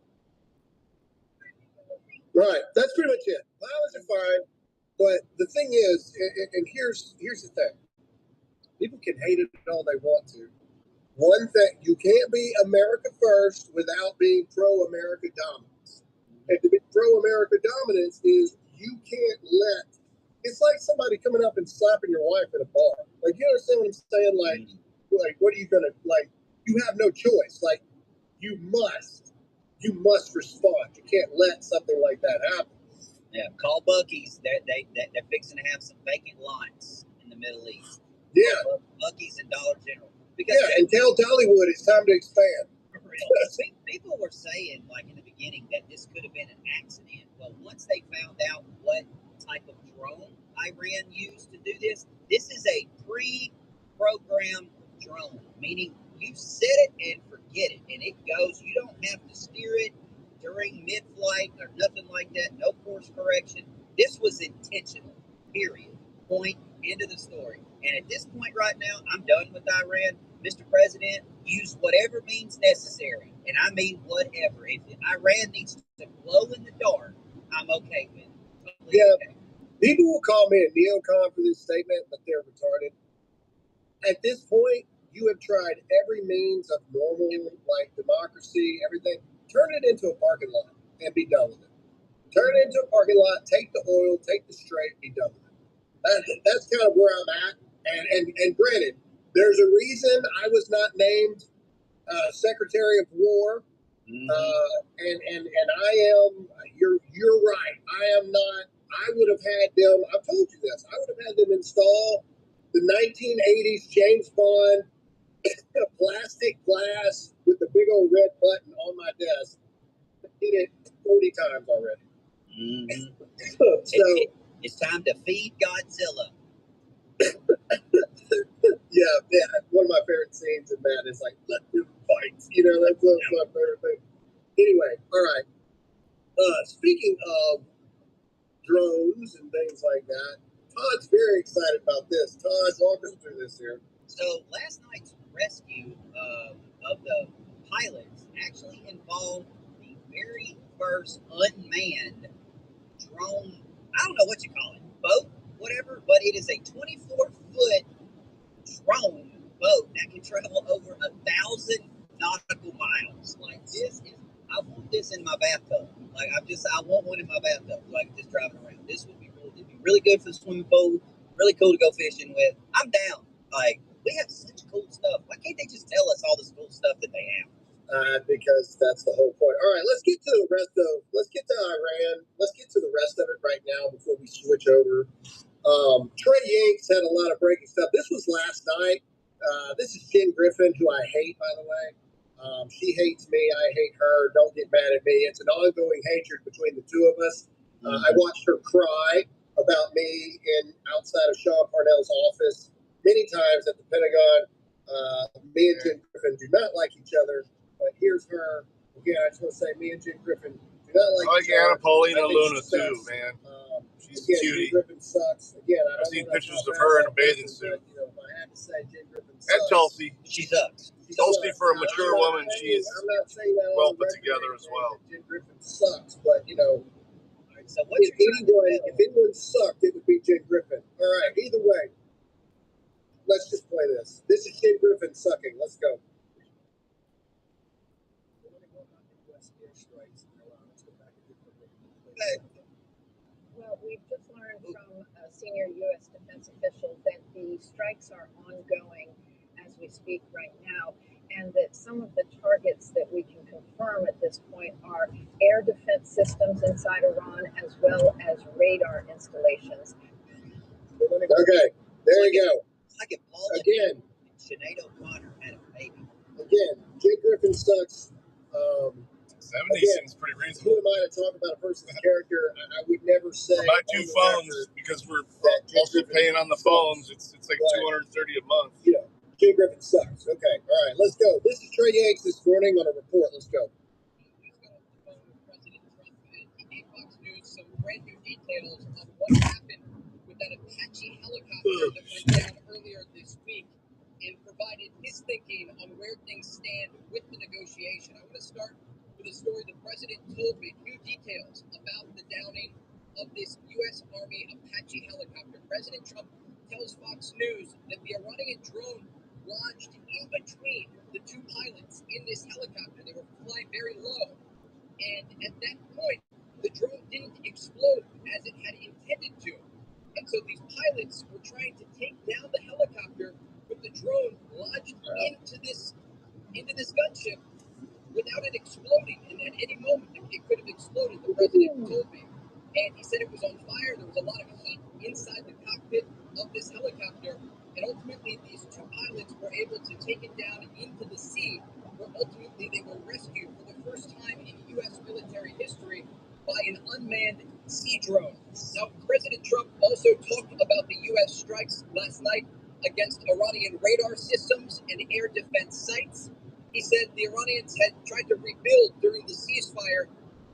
Right. That's pretty much it. Pilots are fine, but the thing is, and here's the thing: people can hate it all they want to. One thing, you can't be America first without being pro-America dominance. And to be pro-America dominance is you can't let. It's like somebody coming up and slapping your wife at a bar. Like, you understand what I'm saying? Like, what are you gonna like? You have no choice. Like, you must respond. You can't let something like that happen. Yeah, call Buc-ee's. They're fixing to have some vacant lots in the Middle East. Yeah, Buc-ee's and Dollar General. Because and tell Dollywood it's time to expand. People were saying, like in the beginning, that this could have been an accident. Well, once they found out what type of drone Iran used to do this is a pre-programmed drone, meaning you set it and forget it, and it goes. You don't have to steer it during mid-flight or nothing like that. No course correction. This was intentional. Period. Point. End of the story. And at this point right now, I'm done with Iran. Mr. President, use whatever means necessary. And I mean whatever. If Iran needs to glow in the dark, I'm okay with it. Totally okay. People will call me a neocon for this statement, but they're retarded. At this point, you have tried every means of normal, like democracy, everything. Turn it into a parking lot and be done with it. Turn it into a parking lot, take the oil, take the straight, be done with it. That's kind of where I'm at. And granted, there's a reason I was not named Secretary of War. And I am. You're right. I am not. I would have had them. I've told you this. I would have had them install the 1980s James Bond plastic glass with the big old red button on my desk. I did it 40 times already. So it's time to feed Godzilla. Yeah. One of my favorite scenes in that is like, let them fight. You know, that's my favorite thing. Anyway, all right. Speaking of drones and things like that, Todd's very excited about this. Todd, walk us through this here. So last night's rescue of the pilots actually involved the very first unmanned drone. I don't know what you call it, boat, whatever, but it is a 24-foot drone boat that can travel over 1,000 nautical miles. Like this is, I want this in my bathtub. Like I want one in my bathtub so I can just drive it around. This would be really good for the swimming pool. Really cool to go fishing with. I'm down. Like we have such cool stuff. Why can't they just tell us all this cool stuff that they have? Because that's the whole point. All right, let's get to Iran. Let's get to the rest of it right now before we switch over. Trey Yanks had a lot of breaking stuff. This was last night. This is Jen Griffin, who I hate, by the way. She hates me. I hate her. Don't get mad at me. It's an ongoing hatred between the two of us. I watched her cry about me outside of Sean Parnell's office many times at the Pentagon. Me and Jen Griffin do not like each other. But here's her. Again, I just want to say, me and Jen Griffin do not like each other. Anna Paulina Luna too, man. She's a cutie. Jen Griffin sucks. Again, I've seen pictures of her in a bathing suit. But, if I had to say, Jen Griffin sucks. And Chelsea. She sucks. Chelsea, for a mature woman, she's I'm not saying that well put together as well. Jen Griffin sucks, but so if anyone sucked, it would be Jen Griffin. All right. Either way, let's just play this. This is Jen Griffin sucking. Let's go. Well, we've just learned from a senior U.S. defense official that the strikes are ongoing as we speak right now, and that some of the targets that we can confirm at this point are air defense systems inside Iran as well as radar installations. Okay, there you go. Like Paul again, Sinead O'Connor had a baby. Again, Jen Griffin sucks. 70 seems pretty reasonable. Who am I to talk about a person's character? I would never say. For my two phones, because we're also paying on the phones, it's like $230 a month. Yeah, Jen Griffin sucks. Okay, all right, let's go. This is Trey Yanks this morning on a report. Let's go. President Trump, and he gave Fox News some brand new details of what happened with that Apache helicopter that went down earlier this week, and provided his thinking on where things stand with the negotiation. I want to start with a story the president told me, new details about the downing of this U.S. Army Apache helicopter. President Trump tells Fox News that the Iranian drone lodged in between the two pilots in this helicopter. They were flying very low, and at that point, the drone didn't explode as it had intended to. And so these pilots were trying to take down the helicopter, but the drone lodged into this gunship without it exploding. And at any moment, it could have exploded, the president told me. And he said it was on fire. There was a lot of heat inside the cockpit of this helicopter. And ultimately, these two pilots were able to take it down into the sea, where ultimately they were rescued for the first time in U.S. military history by an unmanned sea drone. Now, President Trump also talked about the U.S. strikes last night against Iranian radar systems and air defense sites. He said the Iranians had tried to rebuild during the ceasefire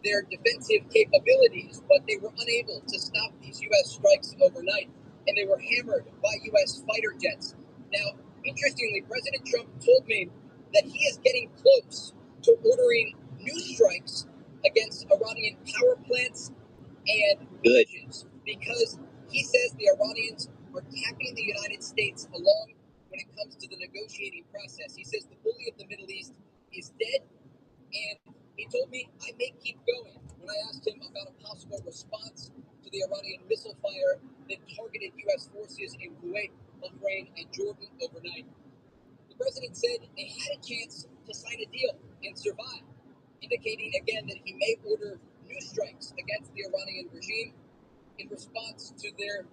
their defensive capabilities, but they were unable to stop these U.S. strikes overnight, and they were hammered by U.S. fighter jets. Now, interestingly, President Trump told me that he is getting close to ordering new strikes against Iranian power plants and villages, because he says the Iranians are tapping the United States along when it comes to the negotiating process. He says the bully of the Middle East is dead, and he told me I may keep going when I asked him about a possible response to the Iranian missile fire that targeted U.S. forces in Kuwait, Bahrain, and Jordan overnight. The president said they had a chance to sign a deal and survive, indicating again that he may order new strikes against the Iranian regime in response to their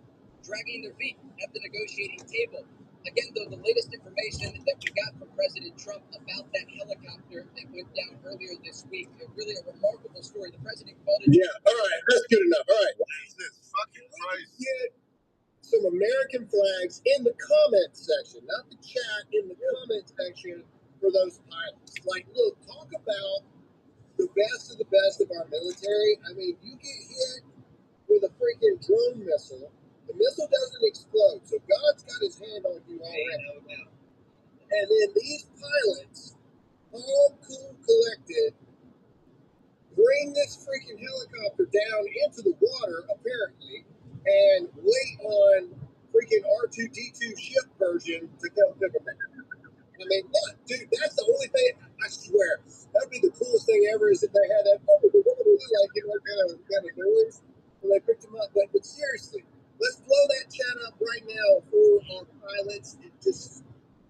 dragging their feet at the negotiating table. Again, though, the latest information that we got from President Trump about that helicopter that went down earlier this week, really a remarkable story. The president called it. Yeah, all right, that's good enough. All right. Jesus fucking Christ. Get some American flags in the comment section, not the chat, in the comment section for those pilots. Like, look, talk about the best of our military. I mean, you get hit with a freaking drone missile. The missile doesn't explode, so God's got his hand on you already. And then these pilots, all cool, collected, bring this freaking helicopter down into the water, apparently, and wait on freaking R2-D2 ship version to come pick them up. I mean, dude, that's the only thing, I swear, seriously, let's blow that chat up right now for our pilots and just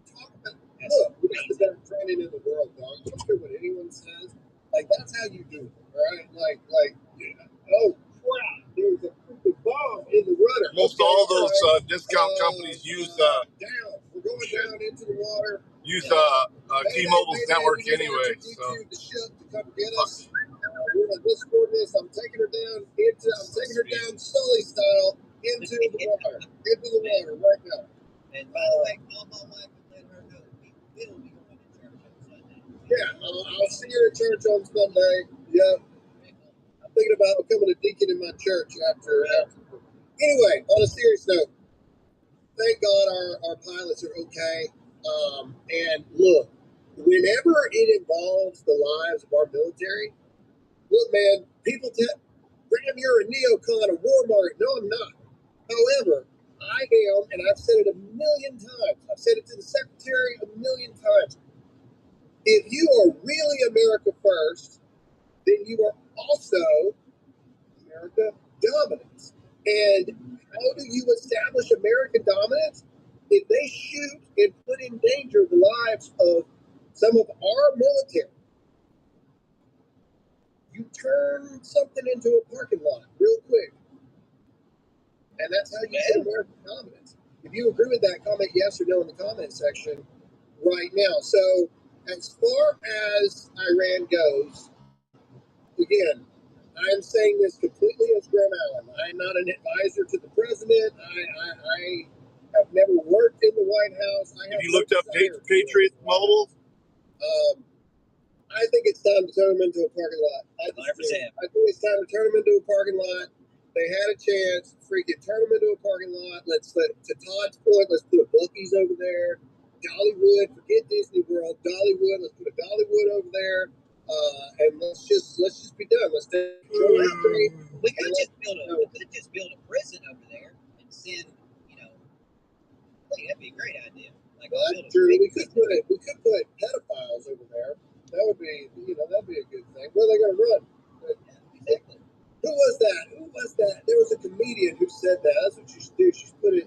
talk about. Look, we got the best training in the world, dog. I don't care what anyone says. Like, that's how you do it, all right? Oh crap, there's a freaking bomb in the rudder. Most all those discount companies use down. We're going down into the water. T-Mobile's network anyway. So the ship to come get us. We're gonna discord this. I'm taking her down Sully style into the water right now. And by the way, call my wife and let her know we will be going to church on Sunday. Yeah, I'll see you at church on Sunday. Yep. I'm thinking about becoming a deacon in my church after. Anyway, on a serious note, thank God our pilots are okay. And look, whenever it involves the lives of our military, look, man, people tell Graham, you're a neocon, a warmonger. No, I'm not. However, I am, and I've said it a million times. I've said it to the secretary a million times. If you are really America first, then you are also America dominance. And how do you establish American dominance? If they shoot and put in danger the lives of some of our military, you turn something into a parking lot real quick. And that's how you get American dominance. If you agree with that, comment yes or no in the comment section right now. So as far as Iran goes, again, I am saying this completely as Graham Allen. I am not an advisor to the president. I have never worked in the White House. Have you looked up Patriot Mobile? I think it's time to turn them into a parking lot. I think it's time to turn them into a parking lot. They had a chance. Freaking turn them into a parking lot. To Todd's point, let's put a Buc-ee's over there. Dollywood, forget Disney World. Dollywood, let's put a Dollywood over there. And let's just be done. Let's take We could just build a prison over there and send, that'd be a great idea. Well, that's true. We could put pedophiles over there. That would be, that'd be a good thing. Where are they going to run? Exactly. Who was that? There was a comedian who said that. That's what you should do. She's put a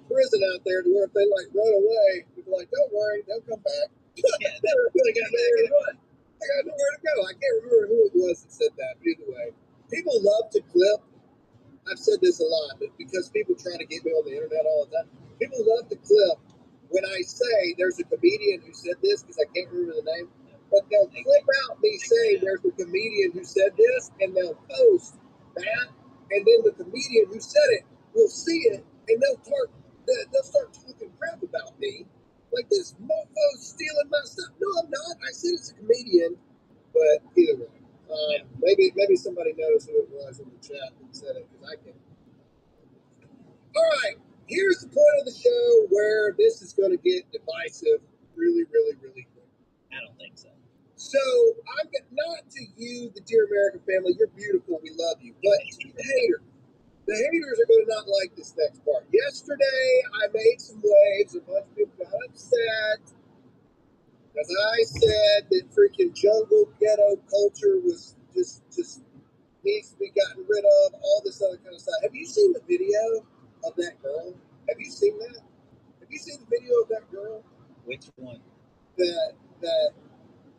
prison out there to where if they run away, people are like, don't worry, they'll come back. Yeah, they got nowhere to run. They got nowhere to go. I can't remember who it was that said that. But either way, people love to clip. I've said this a lot, but because people try to get me on the internet all the time, people love to clip when I say there's a comedian who said this, because I can't remember the name, but they'll clip out me saying there's a comedian who said this, and they'll post that, and then the comedian who said it will see it, and they'll start talking crap about me, like this mofo's stealing my stuff. No, I'm not. I said it's a comedian, but either way. Maybe somebody knows who it was in the chat that said it, because I can't. All right, here's the point of the show where this is going to get divisive really, really, really quick. I don't think so. So, I'm not to you, the dear American family, you're beautiful, we love you, but to the haters. The haters are going to not like this next part. Yesterday, I made some waves, a bunch of people got upset, because I said that freaking jungle ghetto culture was just needs to be gotten rid of, all this other kind of stuff. Have you seen the video of that girl? Have you seen that? Have you seen the video of that girl? Which one?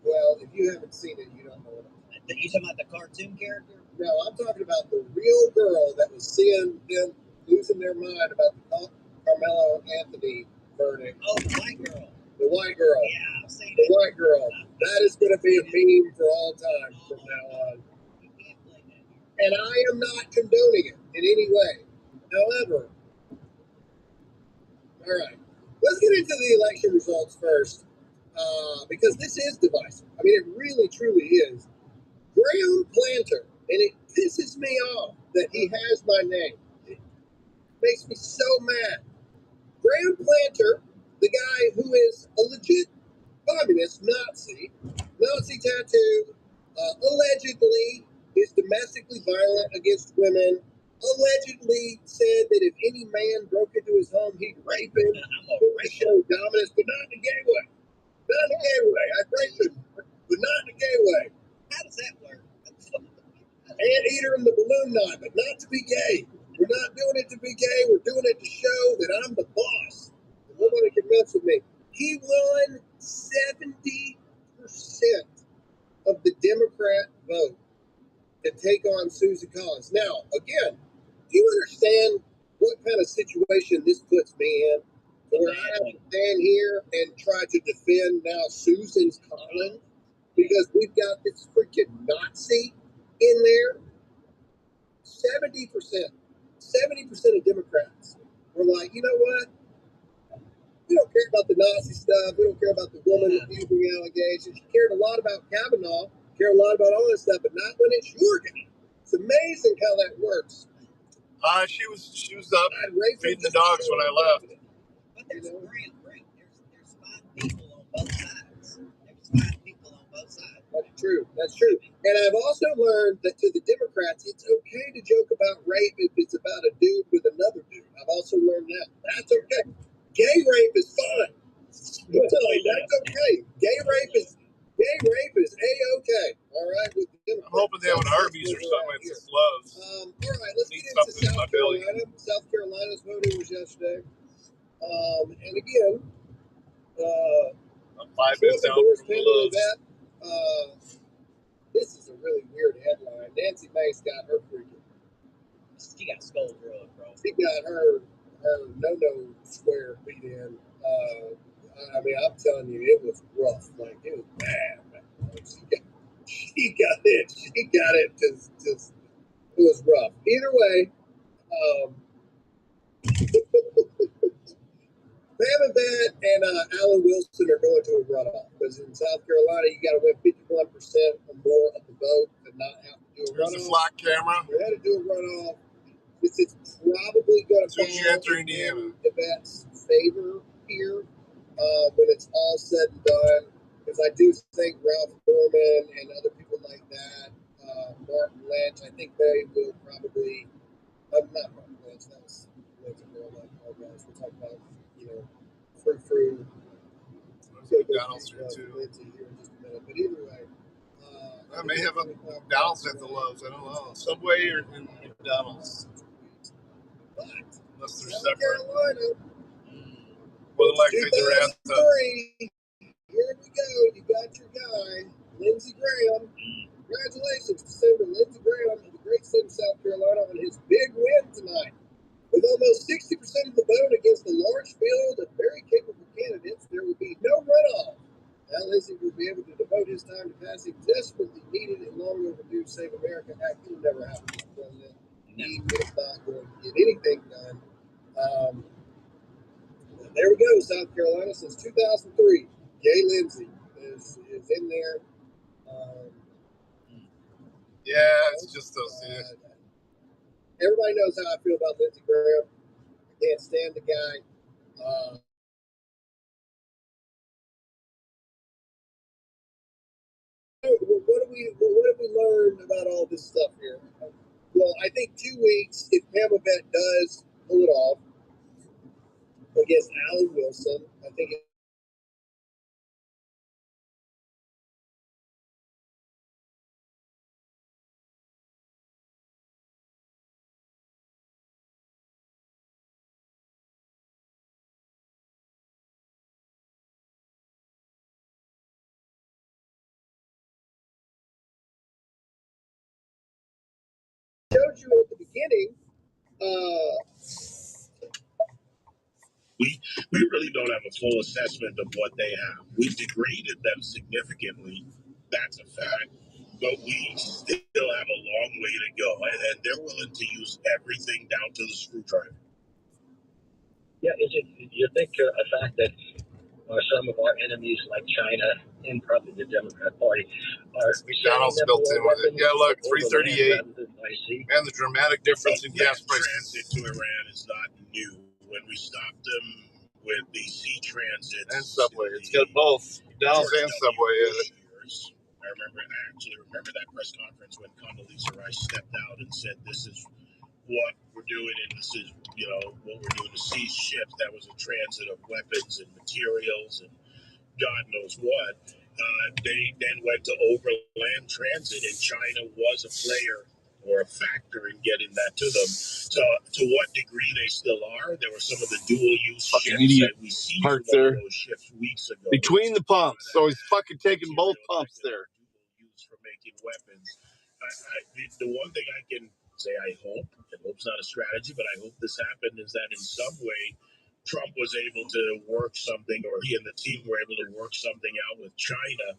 Well, if you haven't seen it, you don't know what I'm talking about. You talking about the cartoon character? No, I'm talking about the real girl that was seeing them losing their mind about the Carmelo Anthony verdict. Oh, the white girl. The white girl. Yeah, I've seen the it. white girl. That is going to be a meme for all time from now on. You can't play that. And I am not condoning it in any way. However, all right, let's get into the election results first, because this is divisive. I mean, it really, truly is. Graham Planter, and it pisses me off that he has my name. It makes me so mad. Graham Planter, the guy who is a legit communist Nazi tattoo, allegedly is domestically violent against women, allegedly said that if any man broke into his home, he'd rape him to show dominance, but not in a gay way. Not in a gay way. I'd rape him, but not in a gay way. How does that work? Anteater and the balloon knot, but not to be gay. We're not doing it to be gay. We're doing it to show that I'm the boss. And nobody can mess with me. He won 70% of the Democrat vote to take on Susan Collins. Now, again, do you understand what kind of situation this puts me in? Where I have to stand here and try to defend now Susan Collins because we've got this freaking Nazi in there. 70% of Democrats were like, you know what? We don't care about the Nazi stuff. We don't care about the woman abusing allegations. She cared a lot about Kavanaugh, cared a lot about all this stuff, but not when it's your guy. It's amazing how that works. She was up feeding the dogs when I left. But there's great. There's fine people on both sides. There's fine people on both sides. That's true. That's true. And I've also learned that to the Democrats, it's okay to joke about rape if it's about a dude with another dude. I've also learned that. That's okay. Gay rape is fine. That's okay. Gay rape is A-okay. All right. With the Democrats. I'm hoping they have an Arby's or something with the gloves. All right. Let's get into South Carolina. South Carolina's voting was yesterday. And again, I'm 5 minutes down from the gloves. This is a really weird headline. Nancy Mace got her freaking. She got skull drug, bro. She got her no square beat in. I mean, I'm telling you, it was rough. Like, it was bad. She got it. Just it was rough. Either way, Pam Yvette and Alan Wilson are going to a runoff because in South Carolina, you got to win 51% or more of the vote to not have to do a runoff. There's a flat camera. You had to do a runoff. This is probably going to fall in Yvette's favor here when it's all said and done. Because I do think Ralph Norman and other people like that, Martin Lynch, I think they will probably. Not Martin Lynch. That was our guys. We're talking about frou. McDonald's here too. Lindsay here in just a minute. But either way. I may have a McDonald's at the Lowe's. I don't know. Subway or McDonald's. Unless they're separate. Carolina. Well, like they're at the. Here we go. You got your guy, Lindsey Graham. Congratulations to Senator Lindsey Graham of the great state of South Carolina on his big win tonight. With almost 60% of the vote against a large field of very capable candidates, there will be no runoff. Now Lindsey will be able to devote his time to passing desperately needed and long overdue Save America Act. It'll never happen, Mr. President. He is not going to get anything done. There we go, South Carolina. Since 2003, Gay Lindsey is in there. It's just those. Everybody knows how I feel about Lindsey Graham. I can't stand the guy. What have we learned about all this stuff here? Well, I think 2 weeks, if Pam Yvette does pull it off against Alan Wilson, I think showed you at the beginning. We really don't have a full assessment of what they have. We've degraded them significantly. That's a fact. But we still have a long way to go. And they're willing to use everything down to the screwdriver. Yeah, you think a fact that some of our enemies like China and probably the Democrat Party are McDonald's built in with it. Yeah, look, 338. And the dramatic difference in gas prices. Transit to Iran is not new. When we stopped them with the sea transit and subway, it's got both McDonald's and subway in it. I remember that press conference when Condoleezza Rice stepped out and said, "This is what we're doing, and this is what we're doing to seize ships." That was a transit of weapons and materials and God knows what. They then went to overland transit, and China was a player or a factor in getting that to them. So to what degree they still are, there were some of the dual use Fucking ships idiot. that we see Parked one there of those ships weeks ago. between the pumps. So he's fucking taking both pumps there. Dual use for making weapons. The one thing I can say, I hope, and hope's not a strategy, but I hope this happened, is that in some way Trump was able to work something, or he and the team were able to work something out with China.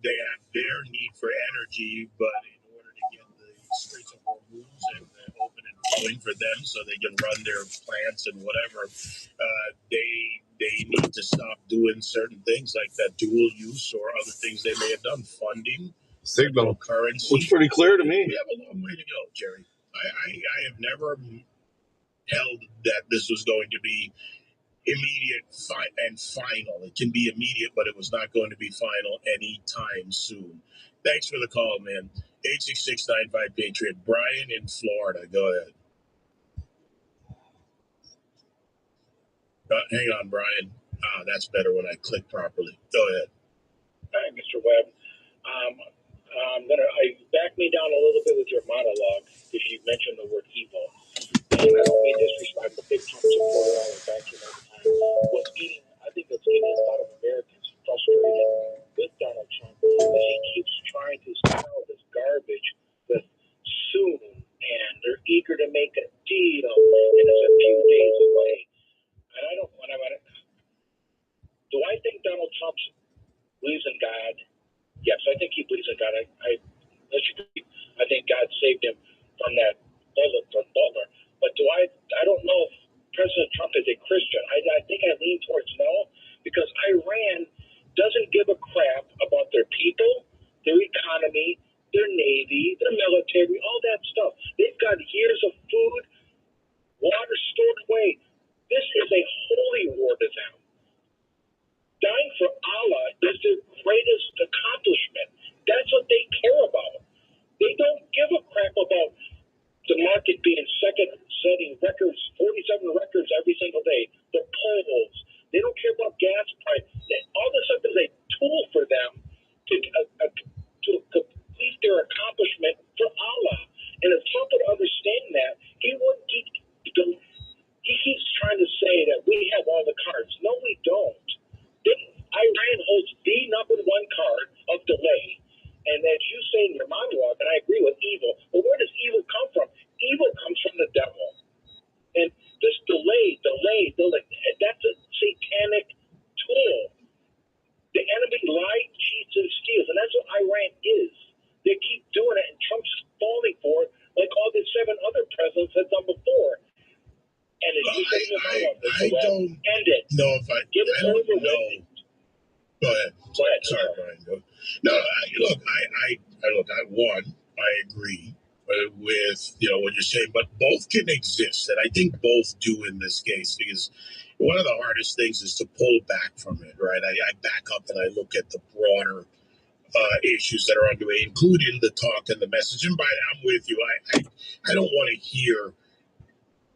They have their need for energy, but in order to get the Straits of Hormuz and open and flowing for them so they can run their plants and whatever, they need to stop doing certain things like that dual use or other things they may have done, funding, Signal. currency. Looks pretty clear to me. We have a long way to go, Jerry. I have never held that this was going to be immediate and final. It can be immediate, but it was not going to be final anytime soon. Thanks for the call, man. 866-95-PATRIOT. Brian in Florida. Go ahead. Hang on, Brian. That's better when I click properly. Go ahead. Hi, Mr. Webb. Back me down a little bit with your monologue if you mentioned the word evil. And I don't mean disrespect, the big Trump supporter all the back all the time. I think what's getting a lot of Americans frustrated with Donald Trump is he keeps trying to sell this garbage with soon, and they're eager to make a deal, and it's a few days away. And I don't want to. Do I think Donald Trump believes in God? Yes, I think he believes in God. I think God saved him from that bullet from Butler. But I don't know if President Trump is a Christian. I think I lean towards no, because Iran doesn't give a crap about their people, their economy, their navy, their military, all that stuff. They've got years of food, water stored away. This is a holy war to them. Dying for Allah is their greatest accomplishment. That's what they care about. They don't give a crap about the market being second, setting records, 47 records every single day, the polls. They don't care about gas price. All this stuff is a tool for them to complete their accomplishment for Allah. And if Trump would understand that, he wouldn't he keeps trying to say that we have all the cards. No, we don't. Iran holds the number one card of delay. And as you say in your monologue, and I agree with evil, but where does evil come from? Evil comes from the devil. And this delay, that's a satanic tool. The enemy lies, cheats, and steals. And that's what Iran is. They keep doing it, and Trump's falling for it, like all the 7 other presidents have done before. And as you say in your monologue, end it. No, if I don't know. Go ahead. Sorry, Brian. No, I agree with what you're saying, but both can exist, and I think both do in this case, because one of the hardest things is to pull back from it, right? I back up and I look at the broader issues that are underway, including the talk and the message. And Brian, I'm with you. I don't want to hear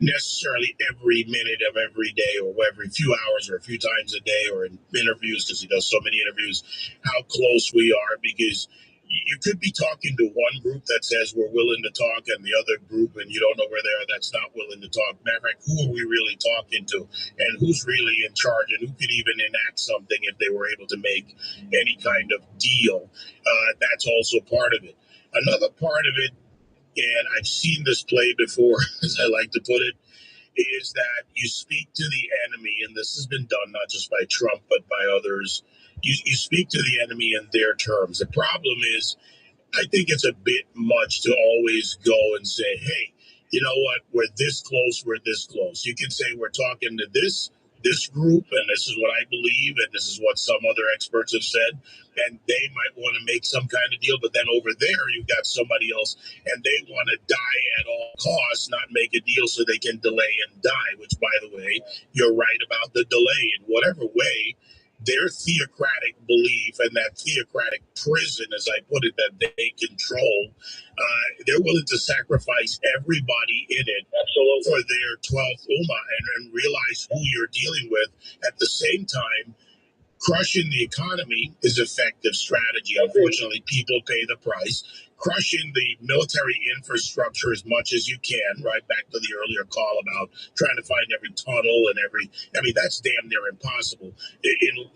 necessarily every minute of every day or every few hours or a few times a day or in interviews, because he does so many interviews, how close we are, because you could be talking to one group that says we're willing to talk and the other group, and you don't know where they are, that's not willing to talk. Matter of fact, who are we really talking to, and who's really in charge, and who could even enact something if they were able to make any kind of deal? That's also part of it. Another part of it, and I've seen this play before, as I like to put it, is that you speak to the enemy, and this has been done not just by Trump, but by others. You speak to the enemy in their terms. The problem is, I think it's a bit much to always go and say, hey, you know what, we're this close, we're this close. You can say we're talking to this group, and this is what I believe, and this is what some other experts have said, and they might want to make some kind of deal, but then over there you've got somebody else, and they want to die at all costs, not make a deal so they can delay and die, which, by the way, you're right about the delay. In whatever way, their theocratic belief and that theocratic prison, as I put it, that they control, they're willing to sacrifice everybody in it for their 12th Ummah and realize who you're dealing with. At the same time, crushing the economy is effective strategy. Unfortunately, people pay the price. crushing the military infrastructure as much as you can, right? Back to the earlier call about trying to find every tunnel and that's damn near impossible.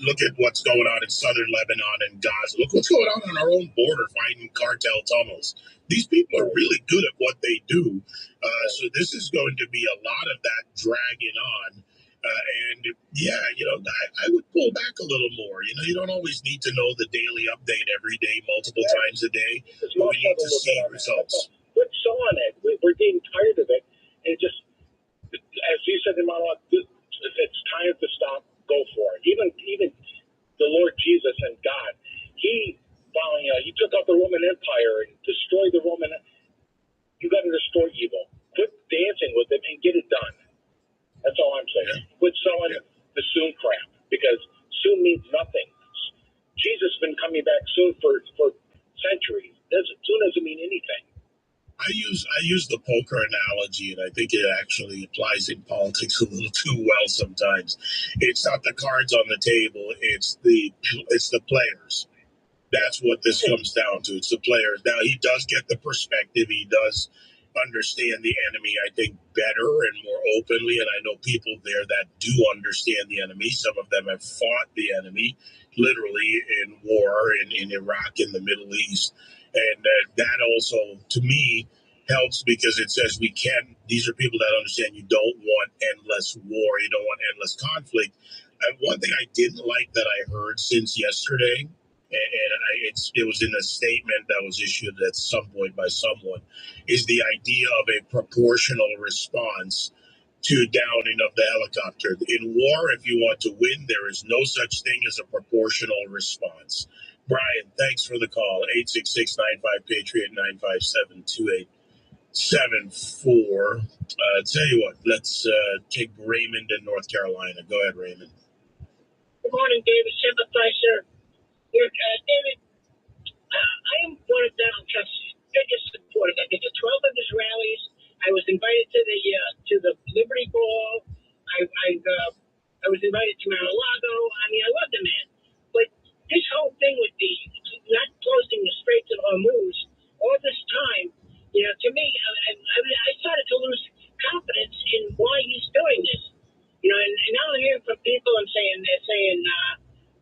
Look at what's going on in southern Lebanon and Gaza. Look what's going on our own border, finding cartel tunnels. These people are really good at what they do. So this is going to be a lot of that dragging on. I would pull back a little more. You don't always need to know the daily update every day, multiple times a day. But we need to see results. Quit sawing it. We're getting tired of it. And just, as you said in monologue, it's time to stop. Go for it. Even the Lord Jesus and God, he took out the Roman Empire and destroyed the Roman. You got to destroy evil. Quit dancing with it and get it done. That's all I'm saying. Yeah. Quit selling the soon crap, because soon means nothing. Jesus has been coming back soon for centuries. Soon doesn't mean anything. I use the poker analogy, and I think it actually applies in politics a little too well sometimes. It's not the cards on the table; it's the players. That's what this comes down to. It's the players. Now, he does get the perspective. He does understand the enemy, I think, better and more openly. And I know people there that do understand the enemy. Some of them have fought the enemy, literally, in war in Iraq, in the Middle East. And that also, to me, helps, because it says these are people that understand you don't want endless war. You don't want endless conflict. And one thing I didn't like that I heard since yesterday, it was in a statement that was issued at some point by someone, is the idea of a proportional response to downing of the helicopter. In war, if you want to win, there is no such thing as a proportional response. Brian, thanks for the call. 866-95-PATRIOT, 957-2874. Tell you what, let's take Raymond in North Carolina. Go ahead, Raymond. Good morning, David. Sympathizer. David, I am one of Donald Trump's biggest supporters. I think the 12 of his rallies. I was invited to the Liberty Ball. I was invited to Mar-a-Lago. I mean, I love the man. But this whole thing with the not closing the Straits of Hormuz all this time, to me, I started to lose confidence in why he's doing this. And now I'm hearing from people and they're saying,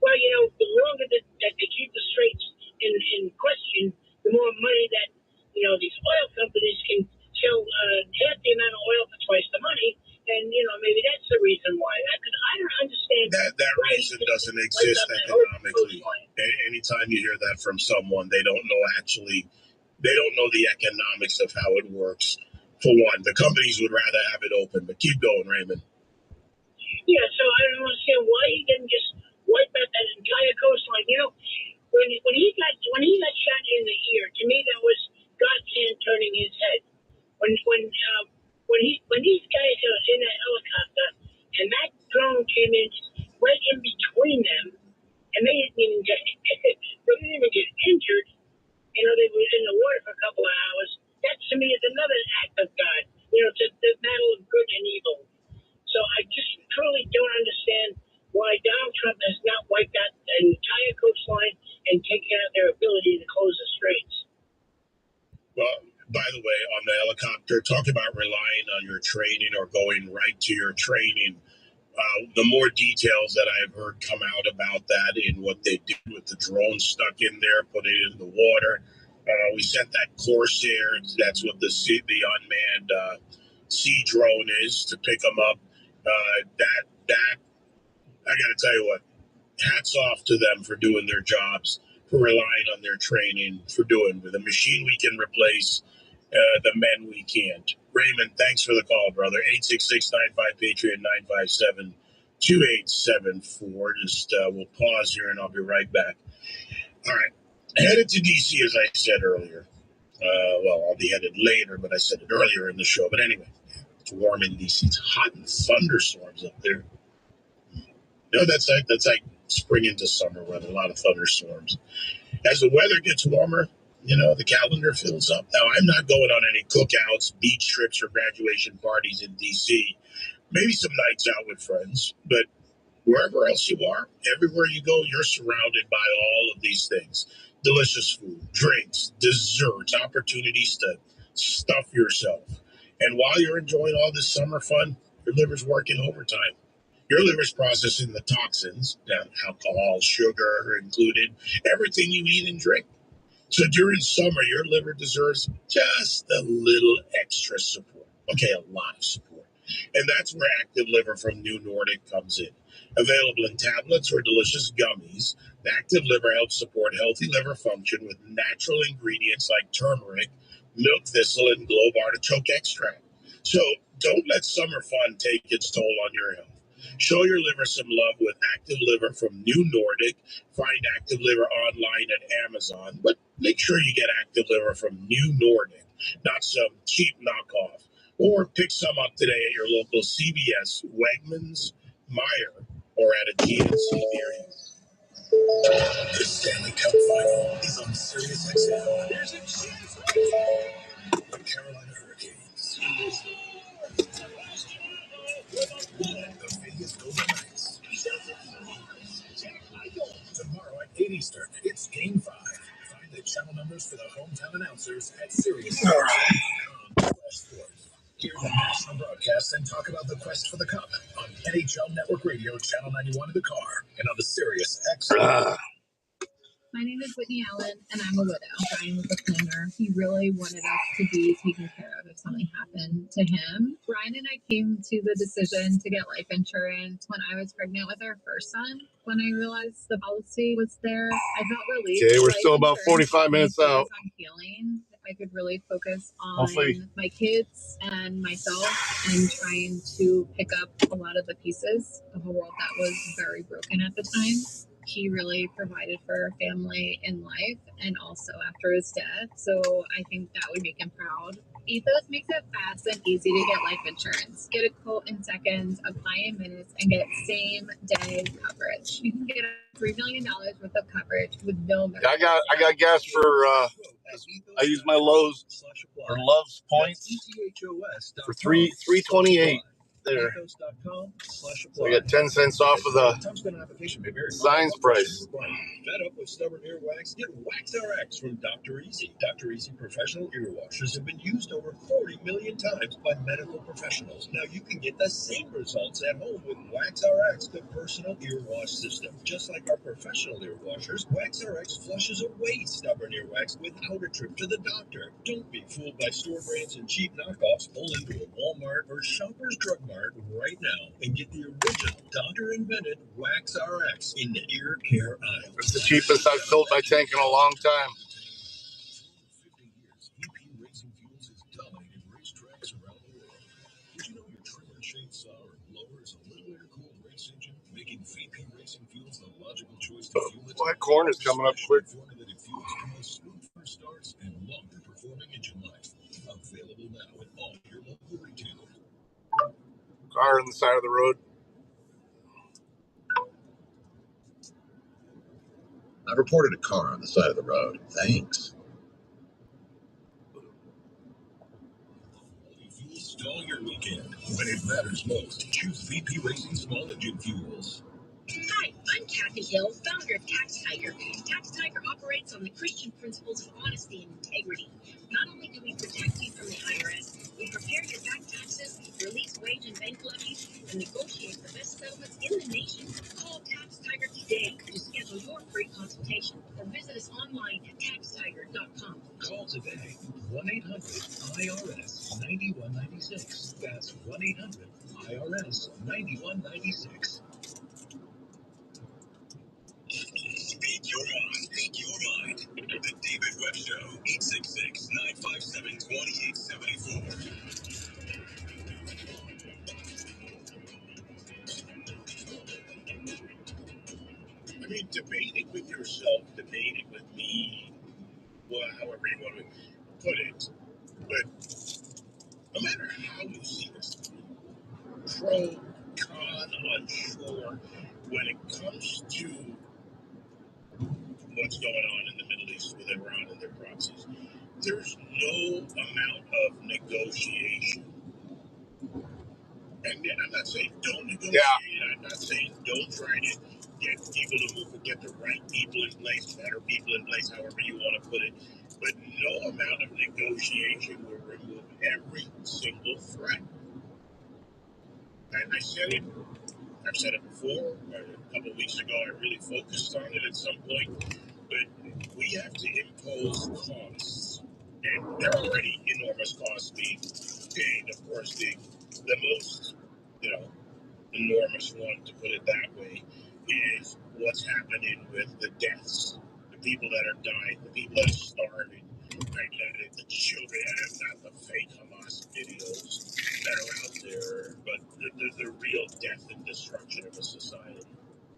the longer that they keep the Straits in question, the more money that, these oil companies can sell half the amount of oil for twice the money. And, maybe that's the reason why. I don't understand. That reason doesn't exist economically. Anytime you hear that from someone, they don't know the economics of how it works. For one, the companies would rather have it open. But keep going, Raymond. Yeah, so I don't understand why he didn't just wipe out that entire coastline. When he got shot in the ear, to me that was God's hand turning his head. When these guys were in that helicopter and that drone came in right in between them, and they didn't even get injured. They were in the water for a couple of hours. That to me is another act of God. To the battle of good and evil. So I just truly don't understand why Donald Trump has not wiped out an entire coastline and taken out their ability to close the straits. Well, by the way, on the helicopter, talk about relying on your training or going right to your training. The more details that I've heard come out about that in what they did with the drone stuck in there, put it in the water. We sent that Corsair. That's what the unmanned sea drone is, to pick them up. That I got to tell you what, hats off to them for doing their jobs, for relying on their training, for doing with a machine we can replace, the men we can't. Raymond, thanks for the call, brother. 866-95-PATRIOT, 957-2874. Just we'll pause here and I'll be right back. All right. Headed to D.C., as I said earlier. I'll be headed later, but I said it earlier in the show. But anyway, it's warm in D.C. It's hot and thunderstorms up there. That's like spring into summer weather, a lot of thunderstorms. As the weather gets warmer, the calendar fills up. Now, I'm not going on any cookouts, beach trips, or graduation parties in D.C. Maybe some nights out with friends, but Wherever else you are, everywhere you go, you're surrounded by all of these things. Delicious food, drinks, desserts, opportunities to stuff yourself. And while you're enjoying all this summer fun, your liver's working overtime. Your liver's processing the toxins, alcohol, sugar included, everything you eat and drink. So during summer, your liver deserves just a little extra support. Okay, a lot of support. And that's where Active Liver from New Nordic comes in. Available in tablets or delicious gummies, Active Liver helps support healthy liver function with natural ingredients like turmeric, milk thistle, and globe artichoke extract. So don't let summer fun take its toll on your health. Show your liver some love with Active Liver from New Nordic. Find Active Liver online at Amazon, but make sure you get Active Liver from New Nordic, not some cheap knockoff. Or pick some up today at your local CVS, Wegmans, Meijer, or at a GNC near you. The Stanley Cup Final is on Sirius XM. There's a chance. The Carolina Hurricanes. The Vegas Golden Knights. Tomorrow at 8 Eastern, it's Game 5. Find the channel numbers for the hometown announcers at SiriusXM.com/sports. Hear the national broadcast and talk about the quest for the cup on NHL Network Radio, Channel 91 in the car, and on the Sirius XM. My name is Whitney Allen, and I'm a widow. Brian was a planner. He really wanted us to be taken care of if something happened to him. Brian and I came to the decision to get life insurance when I was pregnant with our first son. When I realized the policy was there, I felt relieved. Okay, we're still about 45 minutes out. On healing. I could really focus on my kids and myself and trying to pick up a lot of the pieces of a world that was very broken at the time. He really provided for our family in life and also after his death. So I think that would make him proud. Ethos makes it fast and easy to get life insurance. Get a quote in seconds, apply in minutes, and get same-day coverage. You can get $3 million worth of coverage with no medical. I got gas for I use my Lowe's or Love's points for $3.28 there. So I got 10 cents off of the Signs price. Fed up with stubborn earwax? Get Wax RX from Dr. Easy. Dr. Easy professional ear washers have been used over 40 million times by medical professionals. Now you can get the same results at home with Wax RX, the personal ear wash system. Just like our professional ear washers, Wax RX flushes away stubborn earwax without a trip to the doctor. Don't be fooled by store brands and cheap knockoffs. Pull into a Walmart or Shoppers Drug Mart right now and get the original doctor-invented Wax RX in the ear care aisle. It's the cheapest I've filled my tank in a long time. 50 years, VP Racing Fuels has dominated racetracks around the world. Did you know your trimmer, chainsaw, or blower is a little air-cooled race engine, making VP Racing Fuels the logical choice to fuel it? Black corn is coming up quick. Formulated fuels promote smooth first starts and longer performing engine life. Available now at all your local retailers. Car on the side of the road. I've reported a car on the side of the road. Thanks. Stall your weekend when it matters most. Choose VP Racing Small Engine Fuels. Hi, I'm Kathy Hill, founder of Tax Tiger. Tax Tiger operates on the Christian principles of honesty and integrity. Not only do we protect you from the IRS, we prepare your back taxes, release wage and bank levies, and negotiate the best settlements in the nation. Call Tax Tiger today to schedule your free consultation or visit us online at taxtiger.com. Call today. 1-800-IRS-9196. That's 1-800-IRS-9196. Speak your mind. Speak your mind. The David Webb Show. 866-957-2874. I mean, debate it with yourself, debate it with me, well, however you want to put it. But no matter how you see this, pro, con, unsure, when it comes to what's going on in the Middle East with Iran and their proxies, there's no amount of negotiation. And I'm not saying don't negotiate. not saying don't try to get people to move, get the right people in place, better people in place, however you want to put it. But no amount of negotiation will remove every single threat. And I said it, I've said it before. A couple of weeks ago, I really focused on it at some point. But we have to impose costs. And there are already enormous costs being paid. Of course, the most, enormous one, to put it that way, is what's happening with the deaths, the people that are dying, the people that are starving, right? The children, not the fake Hamas videos that are out there, but the real death and destruction of a society.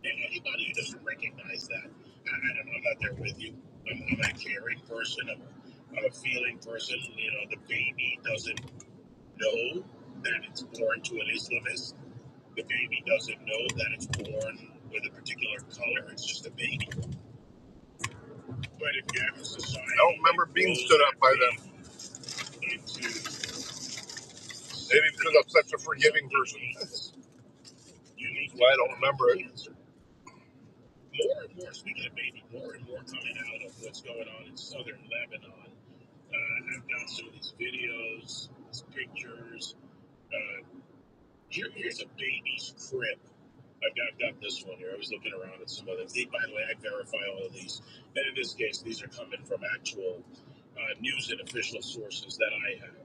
And anybody who doesn't recognize that, I don't know, I'm not there with you. I'm a caring person. I'm a feeling person. The baby doesn't know that it's born to an Islamist. The baby doesn't know that it's born with a particular color. It's just a baby. But if you have a society, I don't remember being stood up by them. Maybe because I'm such a forgiving person. That's why I don't remember it. More and more, speaking of baby, more and more coming out of what's going on in southern Lebanon. I've got some of these videos, these pictures. Here's a baby's crib. I've got this one here. I was looking around at some others. By the way, I verify all of these. And in this case, these are coming from actual news and official sources that I have.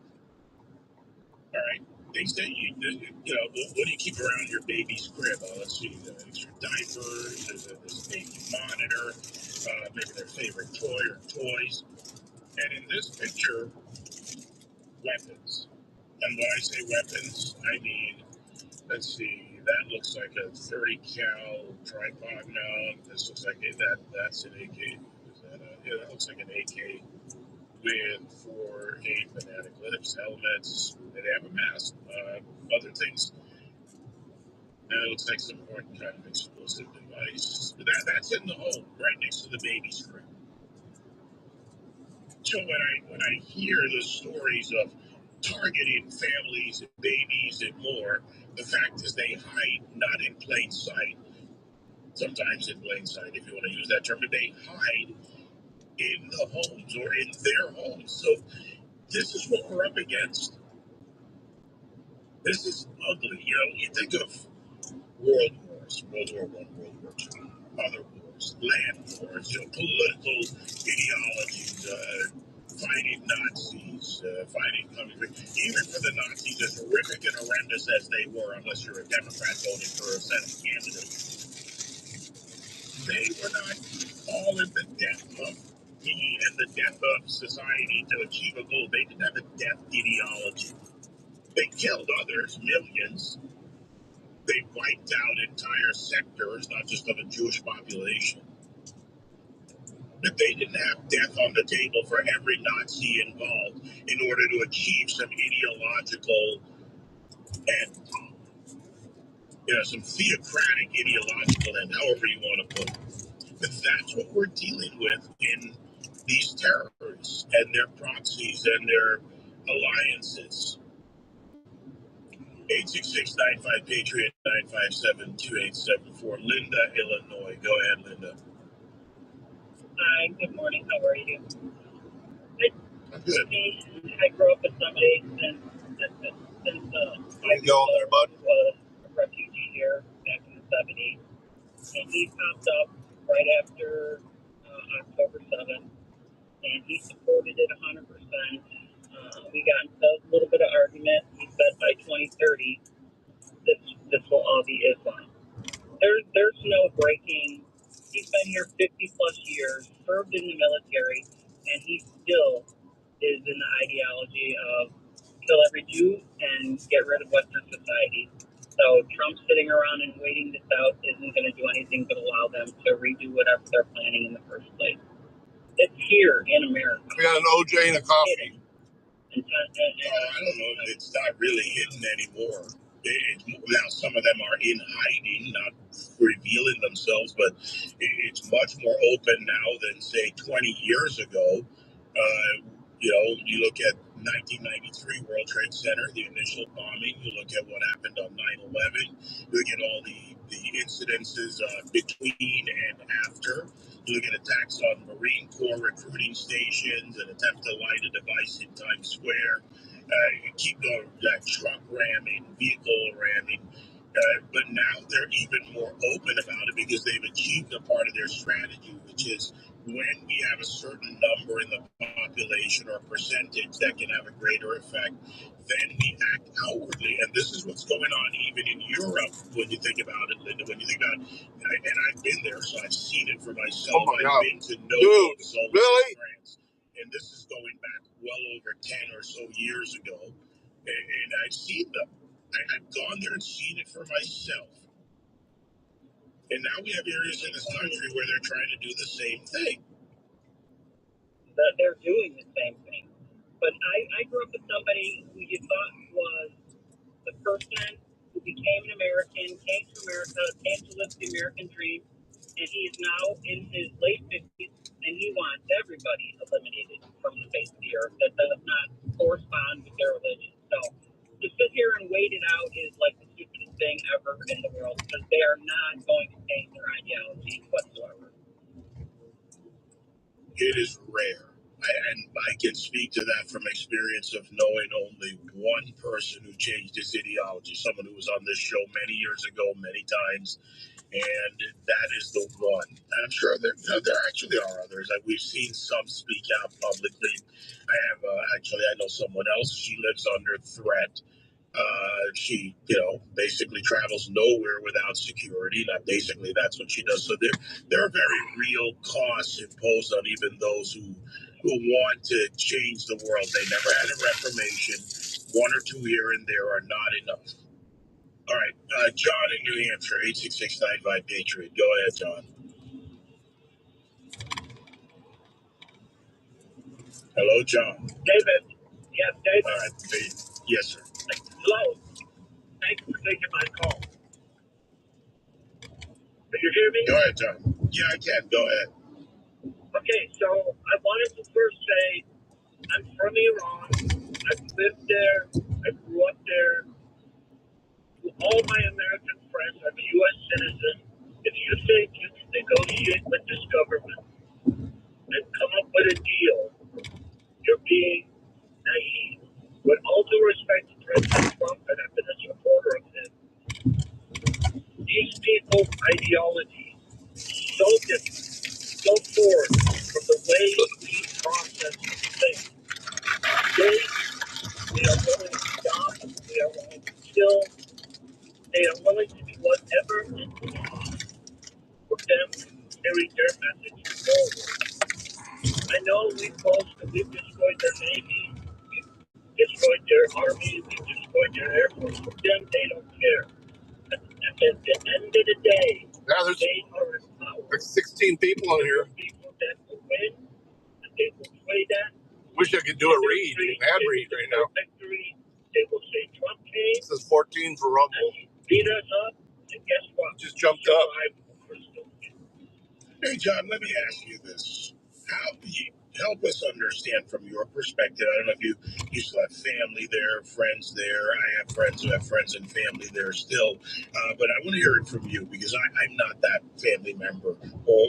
All right. They say, what do you keep around your baby's crib? Let's see. There's your diapers. There's a baby monitor. Maybe their favorite toy or toys. And in this picture, weapons. And when I say weapons, I mean, let's see, that looks like a 30 cal tripod mount. This looks like that's an AK. That looks like an AK with 4-8 analytics helmets. They have a mask. Other things. And it looks like some important kind of explosive device. That's in the home, right next to the baby's crib. So when I hear the stories of targeting families and babies and more, the fact is they hide not in plain sight. Sometimes in plain sight, if you want to use that term, but they hide in the homes or in their homes. So this is what we're up against. This is ugly. You think of world wars, World War I, World War II, other wars, land wars, political ideologies, fighting Nazis, fighting communists. Even for the Nazis, as horrific and horrendous as they were, unless you're a Democrat voting for a Senate candidate, they were not all in the death of me and the death of society to achieve a goal. They didn't have a death ideology. They killed others, millions. They wiped out entire sectors, not just of a Jewish population. But they didn't have death on the table for every Nazi involved in order to achieve some ideological and, some theocratic ideological end, however you want to put it. But that's what we're dealing with in these terrorists and their proxies and their alliances. 866-95-PATRIOT, 957-2874. Linda, Illinois. Go ahead, Linda. Hi, good morning. How are you? I'm good. I grew up with somebody since How you going there, bud? Was a refugee here back in the 70s, and he popped up right after October 7th, and he supported it 100%. We got into a little bit of argument. He said by 2030, this will all be Islam. There's no breaking. He's been here 50 plus years, served in the military, and he still is in the ideology of kill every Jew and get rid of Western society. So Trump sitting around and waiting this out isn't going to do anything but allow them to redo whatever they're planning in the first place. It's here in America. We got an OJ and a coffee. I don't know. It's not really hidden anymore. Now, some of them are in hiding, not revealing themselves, but it's much more open now than, say, 20 years ago. You look at 1993 World Trade Center, the initial bombing. You look at what happened on 9/11. You look at all the incidences between and after. You look at attacks on Marine Corps recruiting stations, an attempt to light a device in Times Square. You keep going, truck ramming, vehicle ramming. But now they're even more open about it because they've achieved a part of their strategy, which is when we have a certain number in the population or percentage that can have a greater effect, then we act outwardly. And this is what's going on even in Europe when you think about it, Linda. When you think about it, and I've been there, so I've seen it for myself. Oh my God. I've been to no zones really? in France. And this is going back well over 10 or so years ago. And I've seen them. I've gone there and seen it for myself. And now we have areas in this country where they're trying to do the same thing. That they're doing the same thing. But I grew up with somebody who you thought was the person who became an American, came to America, came to live the American dream, and he is now in his late 50s, and he wants everybody eliminated from the face of the earth that does not correspond with their religion. So to sit here and wait it out is like the stupidest thing ever in the world, because they are not going to change their ideology whatsoever. It is rare. And I can speak to that from experience of knowing only one person who changed his ideology, someone who was on this show many years ago, many times, and that is the one. And I'm sure there actually are others. We've seen some speak out publicly. I have I know someone else. She lives under threat. She, basically travels nowhere without security. Not basically, that's what she does. So there are very real costs imposed on even those who want to change the world. They never had a reformation. One or two here and there are not enough. All right, John in New Hampshire, 86695 Patriot. Go ahead, John. Hello, John. David. Yes, David. All right, yes, sir. Hello. Thank you for taking my call. Can you hear me? Go ahead, John. Yeah, I can. Go ahead. Okay, so I wanted to first say I'm from Iran. I've lived there. I grew up there. To all my American friends, I'm a U.S. citizen. If you think you can negotiate with this government and come up with a deal, you're being naive. With all due respect to President Trump, and I've been a supporter of him, these people's ideology is so different, so foreign from the way we process things. They are willing to stop, they are willing to kill, they are willing to do whatever it takes for them to carry their message forward. I know we've destroyed their navy, we've destroyed their army, we've destroyed their air force. For them, they don't care. At the end of the day, they are in power. There's 16 people in here. People that will win, and they will play that. Wish I could do a read, an ad read right now. Victory. They will say Trump came. This is 14 for Rumble. And he beat us up, and guess what? Just jumped up. Hey, John, let me ask you this. How do you help us understand from your perspective? I don't know if you still have family there, friends there. I have friends who have friends and family there still. But I want to hear it from you because I'm not that family member or,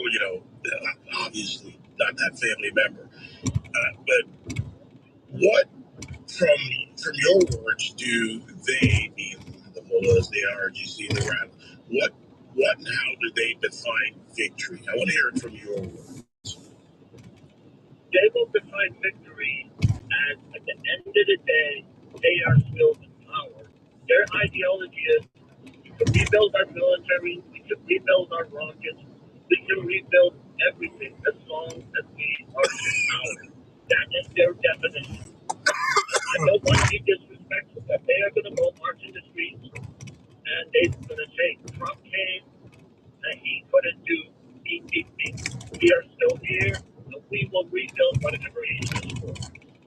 obviously not that family member. But what, from your words, do they mean, the mullahs, the RGC, the RAB, what and how do they define victory? I want to hear it from your words. They will define victory as, at the end of the day, they are still in power. Their ideology is we can rebuild our military, we can rebuild our rockets, we can rebuild everything as long as we are in power. That is their definition. I don't want to be disrespectful, but they are going to go march in the streets and they're going to say Trump came and he couldn't do beep. We are still here and we will rebuild whatever he has for.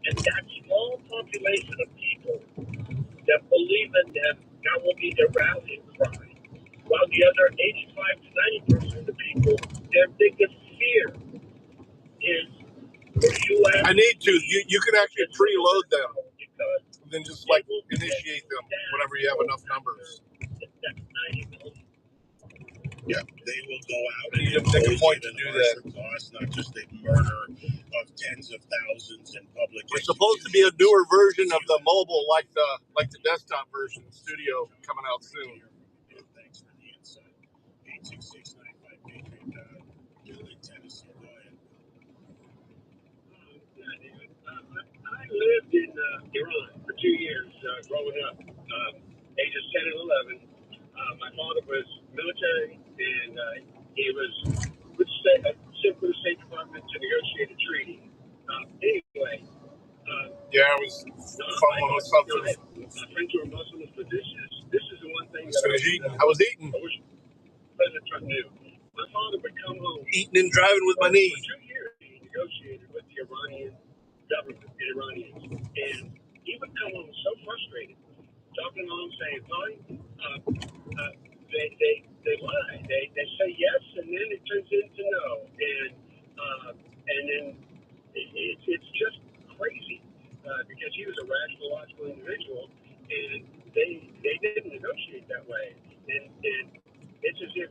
And that small population of people that believe in them, that will be their rallying cry. While the other 85 to 90% of the people, their biggest fear is for U.S. I need to. You can actually preload them and then just initiate them whenever you have enough numbers. Yeah, they will go out We and need to make a impose point to even do harsher that. costs, not just a murder of tens of thousands in public We're supposed to be a newer version of the mobile, like the desktop version. Studio coming out soon. Thanks for the insight. 866-95-PATRIOT. Julie, Tennessee, go ahead. Yeah, David. I lived in Iran for 2 years growing up, ages 10 and 11. My father was military, and he was with sent for the State Department to negotiate a treaty. Anyway, Yeah, I was following with something. my friends who are Muslims, but this is the one thing I was eating. I wish President Trump knew. My father would come home. Eating and driving with my knee. For 2 years, he negotiated with the Iranian government, the Iranians, and he would come home so frustrated, talking to them, saying, "Fine, they lie. They say yes, and then it turns into no, and then it's just crazy because he was a rational, logical individual, and they didn't negotiate that way, and it's as if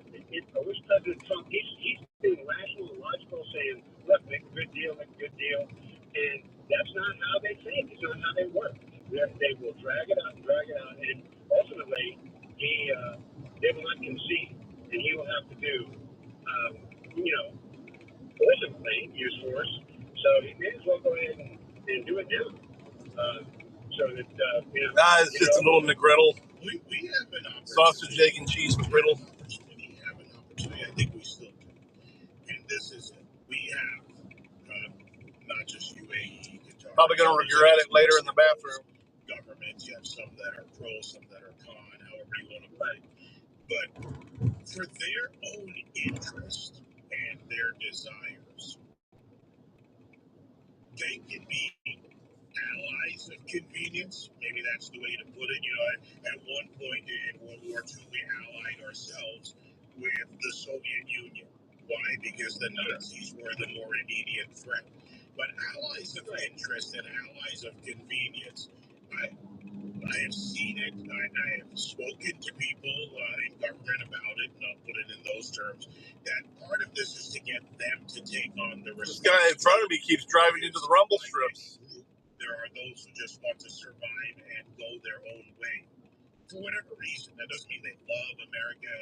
I wish President Trump he's being rational and logical, saying, look, make a good deal, and that's not how they think. It's not how they work. They will drag it out, and ultimately they will not concede, and he will have to do, ultimately use force. So he may as well go ahead and do it now. So that It's just a little McGriddle. We have an opportunity. Sausage, egg, and cheese McGriddle. We have an opportunity. I think we still do. And this is it. We have not just UAE. Qatar, Probably going to regret it later in the bathroom. Governments, you have some that are pro, some that are con, however you want to put it. But for their own interest and their desires, they can be allies of convenience. Maybe that's the way to put it. At one point in World War II, we allied ourselves with the Soviet Union. Why? Because the Nazis were the more immediate threat. But allies of interest and allies of convenience, I have seen it. I have spoken to people in government about it, and I'll put it in those terms, that part of this is to get them to take on the This guy in front of me keeps driving into the rumble strips. There are those who just want to survive and go their own way. For whatever reason. That doesn't mean they love America.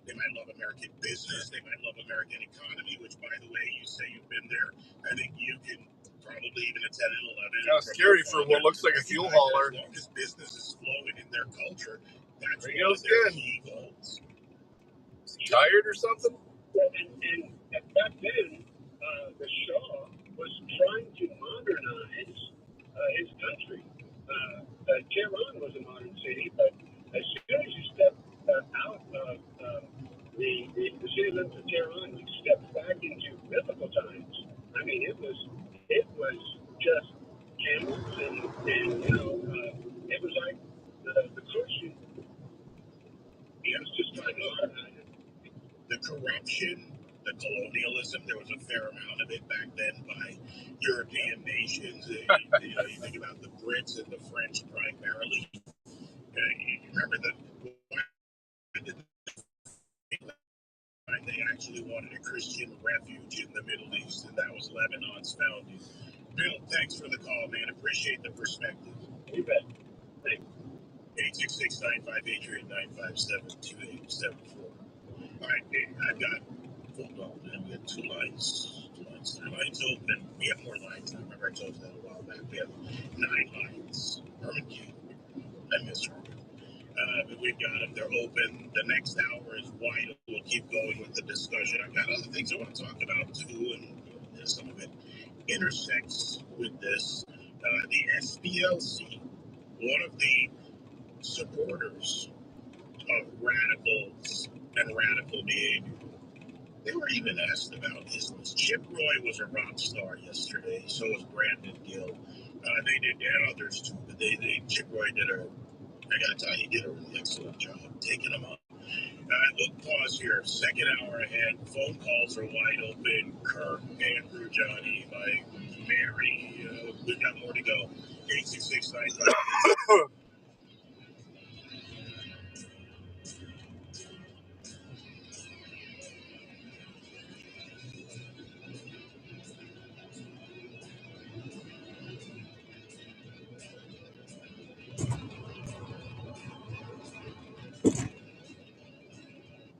They might love American business. They might love American economy, which, by the way, you say you've been there. I think you can probably, even at 10 and 11. Kind of scary for what looks like a fuel hauler. As long as business is flowing in their culture, that's there he one goes of their again. key goals. Is he tired or something? And back then, the Shah was trying to modernize his country. Tehran was a modern city, but as soon as you step out of the city limits of Tehran, you step back into biblical times. I mean, it was just camels and it was like the Christian. It was just trying to modernize it. The corruption, the colonialism, there was a fair amount of it back then by European nations. You think about the Brits and the French primarily. You remember they actually wanted a Christian refuge in the Middle East, and that was Lebanon's founding. Bill, thanks for the call, man. Appreciate the perspective. You bet. Thanks. 866-958-957-2874. All right, I've got, hold on, man. We have two lines, 3 lines open. We have more lines. I remember I told you that a while back. We have 9 lines. Herman King. I miss Herman. We've got them. They're open. The next hour is wide. We'll keep going with the discussion. I've got other things I want to talk about too, and some of it intersects with this. The SPLC, one of the supporters of radicals and radical behavior. They were even asked about Islam's. Chip Roy was a rock star yesterday. So was Brandon Gill. They did, and others too. But Chip Roy I gotta tell you, he did a really excellent job taking them up. We'll pause here. Second hour ahead. Phone calls are wide open. Kirk, Andrew, Johnny, Mike, Mary. We've got more to go. 866-958.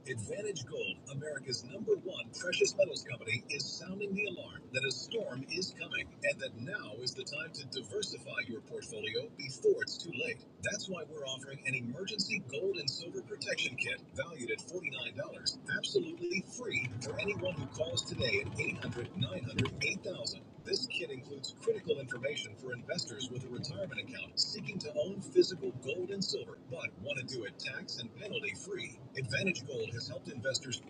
Advantage Gold, America's #1 precious metals company, is sounding the alarm that a storm is coming and that now is the time to diversify your portfolio before it's too late. That's why we're offering an emergency gold and silver protection kit valued at $49, absolutely free for anyone who calls today at 800-900-8000. This kit includes critical information for investors with a retirement account seeking to own physical gold and silver, but want to do it tax and penalty free. Advantage Gold has helped investors.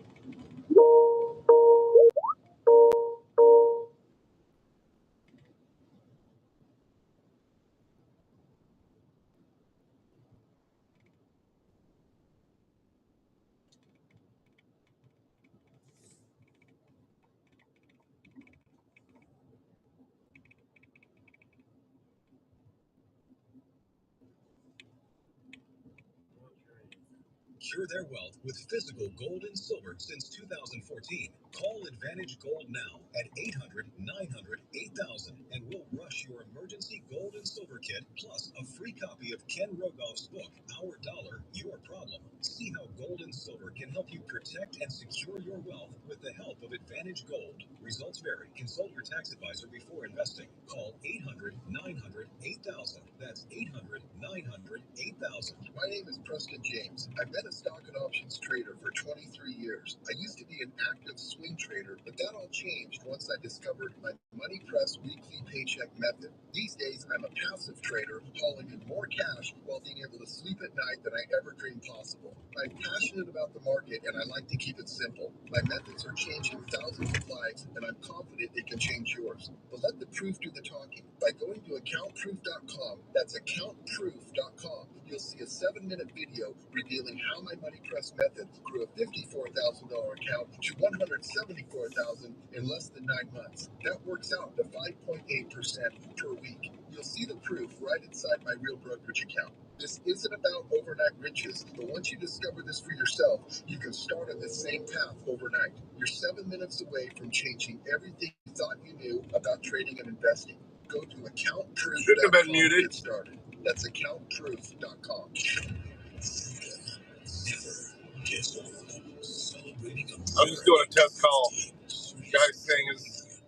Cure their wealth with physical gold and silver since 2014. Call Advantage Gold now at 800-900-8000 and we'll rush your emergency gold and silver kit plus a free copy of Ken Rogoff's book, Our Dollar, Your Problem. See how gold and silver can help you protect and secure your wealth with the help of Advantage Gold. Results vary. Consult your tax advisor before investing. Call 800-900-8000. That's 800-900-8000. My name is Preston James. I've been a stock and options trader for 23 years. I used to be an active swing trader, but that all changed once I discovered my Money Press weekly paycheck method. These days, I'm a passive trader, hauling in more cash while being able to sleep at night than I ever dreamed possible. I'm passionate about the market and I like to keep it simple. My methods are changing thousands of lives and I'm confident they can change yours. But let the proof do the talking. By going to accountproof.com, that's accountproof.com, you'll see a 7-minute video revealing how my Money Press method grew a $54,000 account to $174,000 in less than 9 months. That works out to 5.8% per week. You'll see the proof right inside my real brokerage account. This isn't about overnight riches, but once you discover this for yourself, you can start on the same path overnight. You're 7 minutes away from changing everything you thought you knew about trading and investing. Go to accountproof.com Shouldn't have been muted. to get started. That's accountproof.com. I'm just doing a test call. Guy's saying is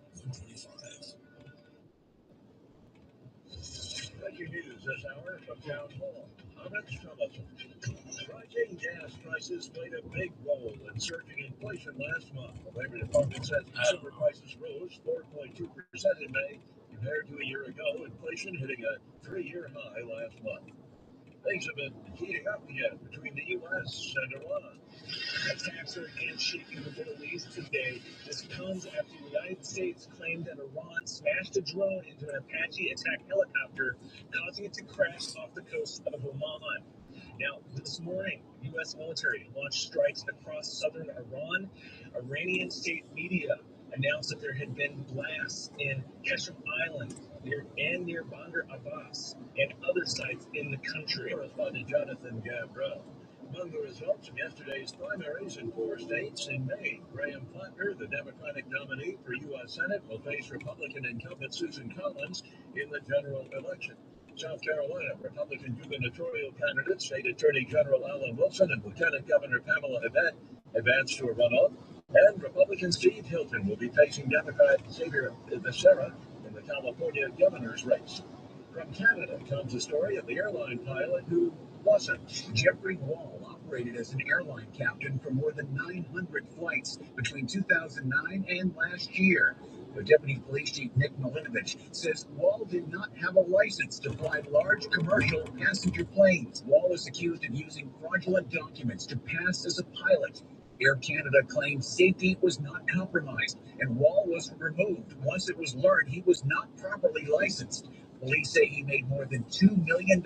Breaking news this hour from Town Hall. Rising gas prices played a big role in surging inflation last month. The Labor Department says consumer prices rose 4.2% in May compared to a year ago. Inflation hitting a 3-year high last month. Things have been heating up again between the U.S. and Iran. Attacks are again shaking the Middle East today. This comes after the United States claimed that Iran smashed a drone into an Apache attack helicopter, causing it to crash off the coast of Oman. Now, this morning, U.S. military launched strikes across southern Iran. Iranian state media announced that there had been blasts in Qasem Island near Bandar Abbas and other sites in the country. Correspondent Jonathan Gabriel. Among the results of yesterday's primaries in 4 states in May, Graham Plattner, the Democratic nominee for U.S. Senate, will face Republican incumbent Susan Collins in the general election. South Carolina, Republican gubernatorial candidate, State Attorney General Alan Wilson and Lieutenant Governor Pamela Abbott advance to a runoff. And Republican Steve Hilton will be facing Democrat Xavier Becerra in the California governor's race. From Canada comes a story of the airline pilot who wasn't. Jeffrey Wall operated as an airline captain for more than 900 flights between 2009 and last year. The Deputy Police Chief Nick Milinovich says Wall did not have a license to fly large commercial passenger planes. Wall is accused of using fraudulent documents to pass as a pilot. Air Canada claims safety was not compromised, and Wall was removed once it was learned he was not properly licensed. Police say he made more than $2 million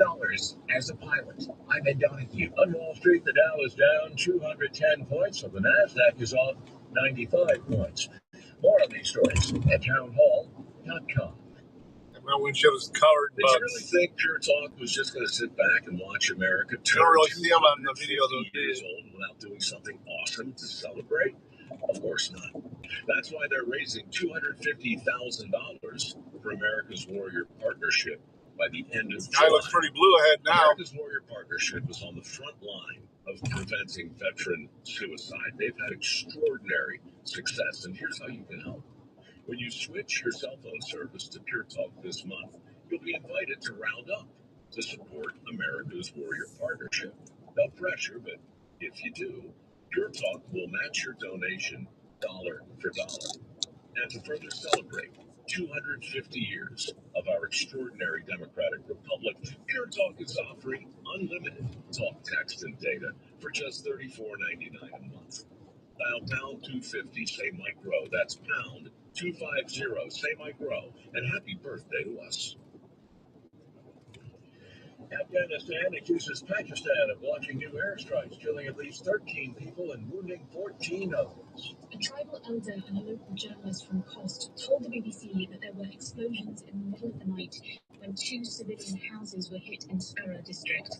as a pilot. I'm Ed Donahue. On Wall Street, the Dow is down 210 points, so the NASDAQ is off 95 points. More on these stories at townhall.com. my windshield is covered. Did you really think Pure Talk was just going to sit back and watch America turn I don't really see them on the video those years old without doing something awesome to celebrate? Of course not. That's why they're raising $250,000 for America's Warrior Partnership by the end of July. Guy looks pretty blue ahead now. America's Warrior Partnership is on the front line of preventing veteran suicide. They've had extraordinary success, and here's how you can help. When you switch your cell phone service to Pure Talk this month, you'll be invited to round up to support America's Warrior Partnership. No pressure, but if you do, Pure Talk will match your donation dollar for dollar. And to further celebrate 250 years of our extraordinary democratic republic, Pure Talk is offering unlimited talk, text, and data for just $34.99 a month. Dial pound 250, say Mike Grow. That's pound 250, say Mike Grow. And happy birthday to us. Afghanistan accuses Pakistan of launching new airstrikes, killing at least 13 people and wounding 14 others. A tribal elder and a local journalist from Khost told the BBC that there were explosions in the middle of the night when 2 civilian houses were hit in Spera district.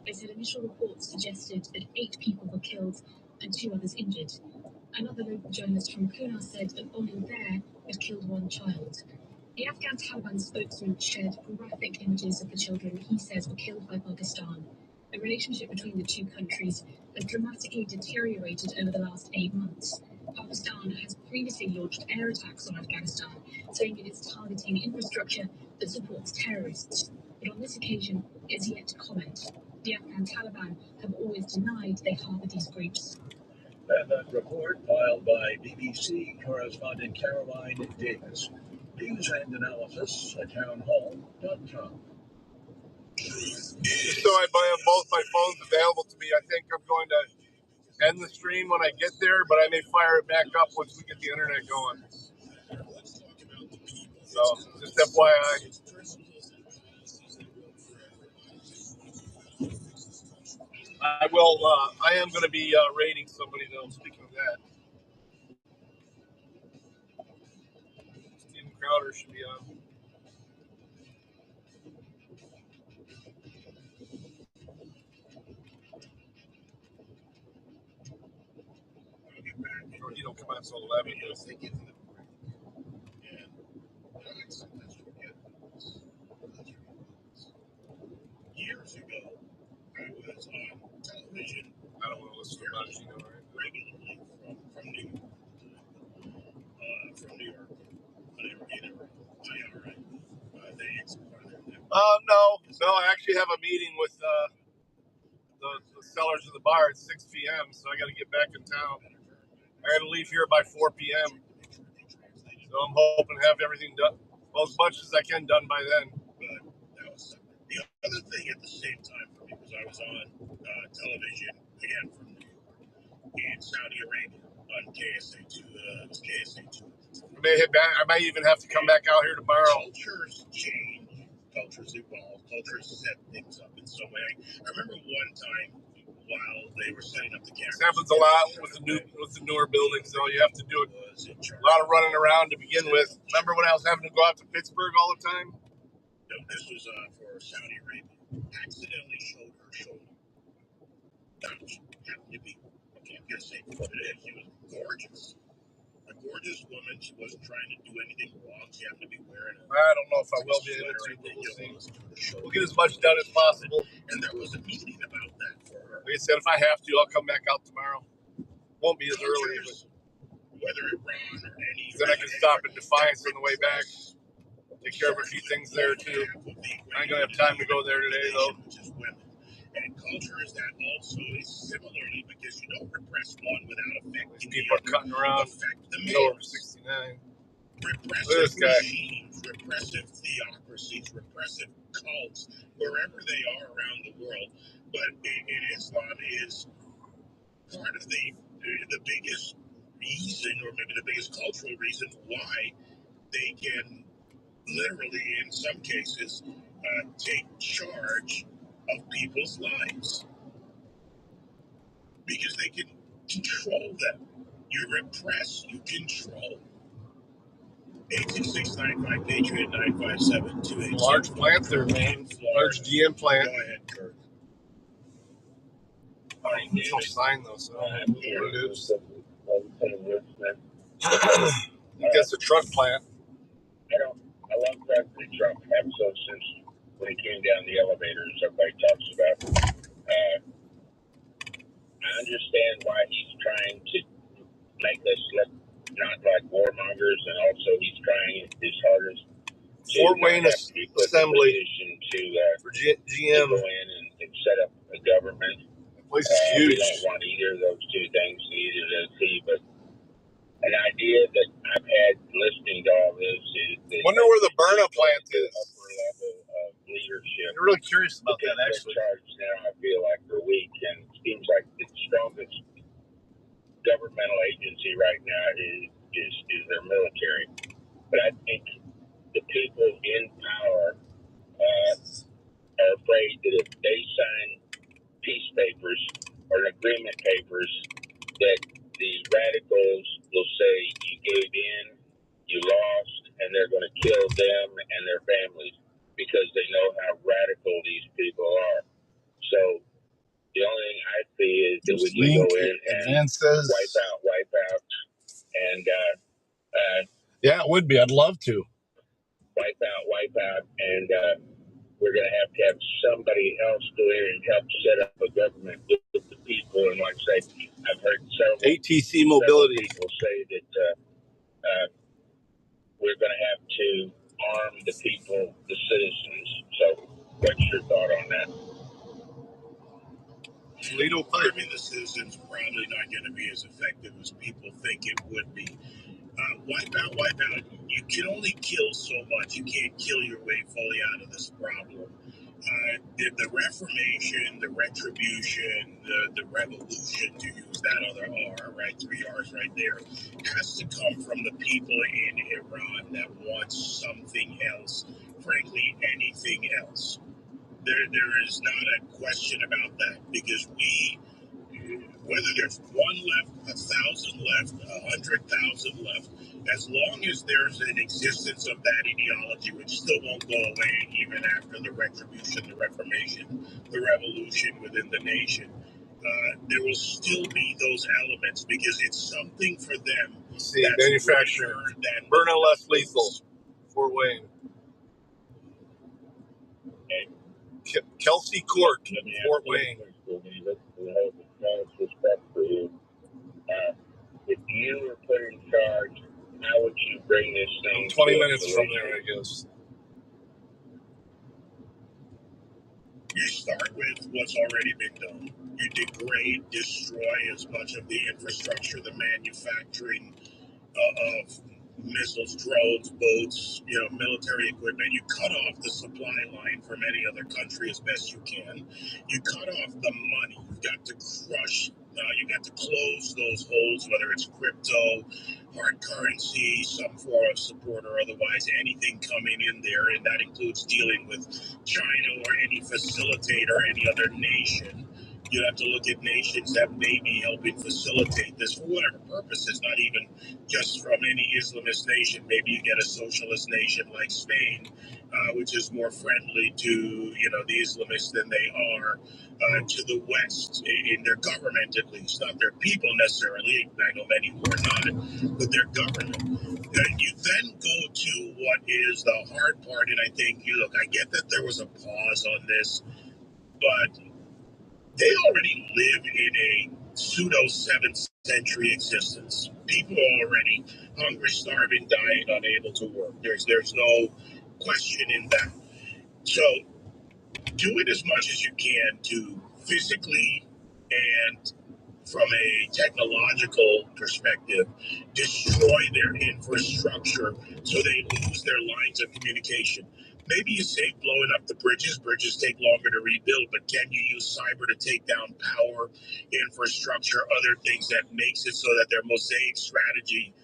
They said initial reports suggested that 8 people were killed and 2 others injured. Another local journalist from Pune said that bombing there had killed 1 child. The Afghan Taliban spokesman shared graphic images of the children he says were killed by Pakistan. The relationship between the 2 countries has dramatically deteriorated over the last 8 months. Pakistan has previously launched air attacks on Afghanistan, saying it is targeting infrastructure that supports terrorists. But on this occasion, it has yet to comment. The Afghan Taliban have always denied they harbour these groups. And that report filed by BBC correspondent Caroline Davis. News and analysis at townhall.com. So I have both my phones available to me. I think I'm going to end the stream when I get there, but I may fire it back up once we get the internet going. So just FYI. I will. I am going to be rating somebody though. Speaking of that, Steven Crowder should be on. Or he don't come out until 11. Years ago, I was on television. I don't want to listen to much, you know, right? Regularly from New York. No. I actually have a meeting with the sellers of the bar at 6 p.m. So I got to get back in town. I got to leave here by 4 p.m. So I'm hoping to have everything done, well, as much as I can done by then. But that was the other thing at the same time for me was I was on television again from New York in Saudi Arabia on KSA2. It was KSA2. I may even have to come back out here tomorrow. Cultures change, cultures evolve, cultures set things up in some way. I remember one time while they were setting up the cameras. This happens a lot with the newer buildings, though. You have to do it. A lot of running around to begin with. Remember when I was having to go out to Pittsburgh all the time? No, this was for Saudi Arabia. Accidentally showed her shoulder. That happened to be, I can't just say what it is. She was gorgeous. A gorgeous woman. She wasn't trying to do anything wrong. She happened to be wearing I don't know if I will be able to. We'll get as much done as possible. And there was a meeting about that for her. Like I said, if I have to, I'll come back out tomorrow. Won't be as early, but whether Iran or any. Then I can stop in Defiance on the way back. Take care of a few things there too. I ain't gonna have time to go there today though. And culture is that also is similarly because you don't repress one without affecting people are cutting around. Over 69. Repressive regimes, repressive theocracies, repressive cults, wherever they are around the world. But in Islam is part of the biggest reason, or maybe the biggest cultural reason why they can literally, in some cases, take charge of people's lives. Because they can control them. You repress, you control. 82695 Patriot 957 Large plant there, man. Large GM plant. Go ahead, Kirk. There's no sign though, so I don't know what it is. I think that's a truck plant. I love President Trump ever since when he came down the elevators. Everybody talks about I understand why he's trying to make us look not like warmongers, and also he's trying his hardest to Fort Wayne Assembly to for GM. go in and set up a government. That place is huge. We don't want either of those two things, neither does he, but an idea that I've had listening to all this is that wonder where the Berna plant is. Upper level of leadership. I'm really curious about that, actually. Charge now, I feel like, for weak, and it seems like the strongest governmental agency right now is their military. But I think the people in power are afraid that if they sign peace papers or agreement papers, that the radicals will say you gave in, you lost, and they're going to kill them and their families because they know how radical these people are. So the only thing I see is that we can go in and wipe out, and yeah, it would be. I'd love to wipe out, and we're going to have somebody else go in and help set up a government with the people. And like I say, I've heard ATC mobility people say that we're going to have to arm the people, the citizens. So what's your thought on that? Arming the citizens probably not going to be as effective as people think it would be. Wipe out. You can only kill so much. You can't kill your way fully out of this problem. The reformation, the retribution, the revolution, to use that other R, right? 3 R's right there, has to come from the people in Iran that want something else. Frankly, anything else. There is not a question about that, because whether there's 1 left, 1,000 left, 100,000 left, as long as there's an existence of that ideology, which still won't go away even after the retribution, the reformation, the revolution within the nation, there will still be those elements, because it's something for them. See, manufacturer, Berna less lethal, Fort Wayne. Kelsey Court, Fort Wayne. If you were put in charge, how would you bring this thing? 20 minutes from there, I guess. You start with what's already been done. You degrade, destroy as much of the infrastructure, the manufacturing of missiles, drones, boats, military equipment. You cut off the supply line from any other country as best you can. You cut off the money. You've got to crush. You got to close those holes, whether it's crypto, hard currency, some form of support, or otherwise anything coming in there, and that includes dealing with China or any facilitator, any other nation. You have to look at nations that may be helping facilitate this for whatever purposes, not even just from any Islamist nation. Maybe you get a socialist nation like Spain, which is more friendly to the Islamists than they are to the West, in their government at least, not their people necessarily. I know many who are not, but their government. You then go to what is the hard part, and I think, I get that there was a pause on this, but they already live in a pseudo 7th century existence. People are already hungry, starving, dying, unable to work. There's no question in that. So do it as much as you can to physically and from a technological perspective, destroy their infrastructure so they lose their lines of communication. Maybe you say blowing up the bridges. Bridges take longer to rebuild, but can you use cyber to take down power, infrastructure, other things that makes it so that their mosaic strategy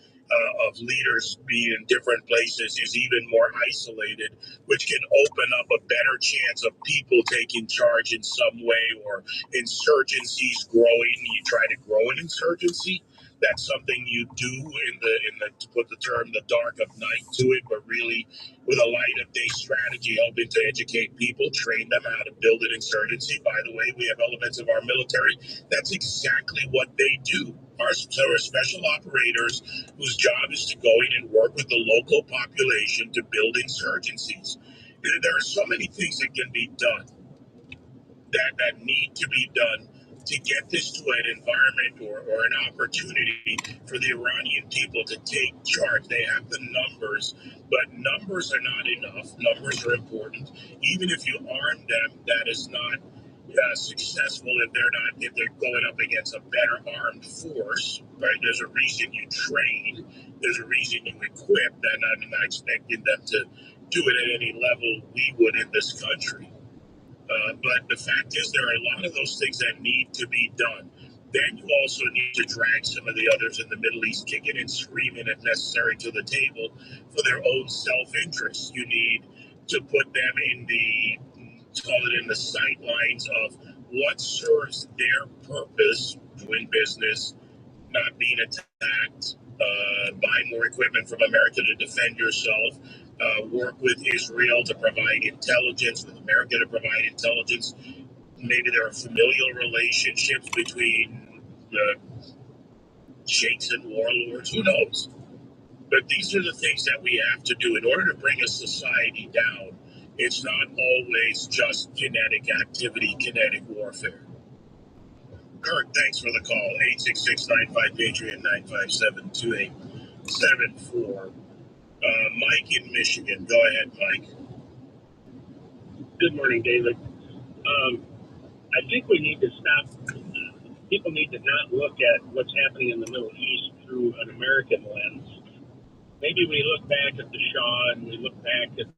of leaders being in different places is even more isolated, which can open up a better chance of people taking charge in some way, or insurgencies growing. You try to grow an insurgency. That's something you do in the to put the term the dark of night to it, but really with a light of day strategy, helping to educate people, train them how to build an insurgency. By the way, we have elements of our military. That's exactly what they do. Our special operators whose job is to go in and work with the local population to build insurgencies. There are so many things that can be done that need to be done to get this to an environment or an opportunity for the Iranian people to take charge. They have the numbers, but numbers are not enough. Numbers are important. Even if you arm them, that is not successful if they're going up against a better armed force, right? There's a reason you train. There's a reason you equip. And I'm not expecting them to do it at any level we would in this country. But the fact is, there are a lot of those things that need to be done. Then you also need to drag some of the others in the Middle East, kicking and screaming if necessary, to the table for their own self-interest. You need to put them in the sightlines of what serves their purpose, doing business, not being attacked, buy more equipment from America to defend yourself, work with Israel to provide intelligence, with America to provide intelligence. Maybe there are familial relationships between sheikhs and warlords, who knows? But these are the things that we have to do in order to bring a society down. It's not always just kinetic activity, kinetic warfare. Kurt, thanks for the call. 866-95-PATRIOT, 957-2874. Mike in Michigan. Go ahead, Mike. Good morning, David. I think we need to stop. People need to not look at what's happening in the Middle East through an American lens. Maybe we look back at the Shah and we look back at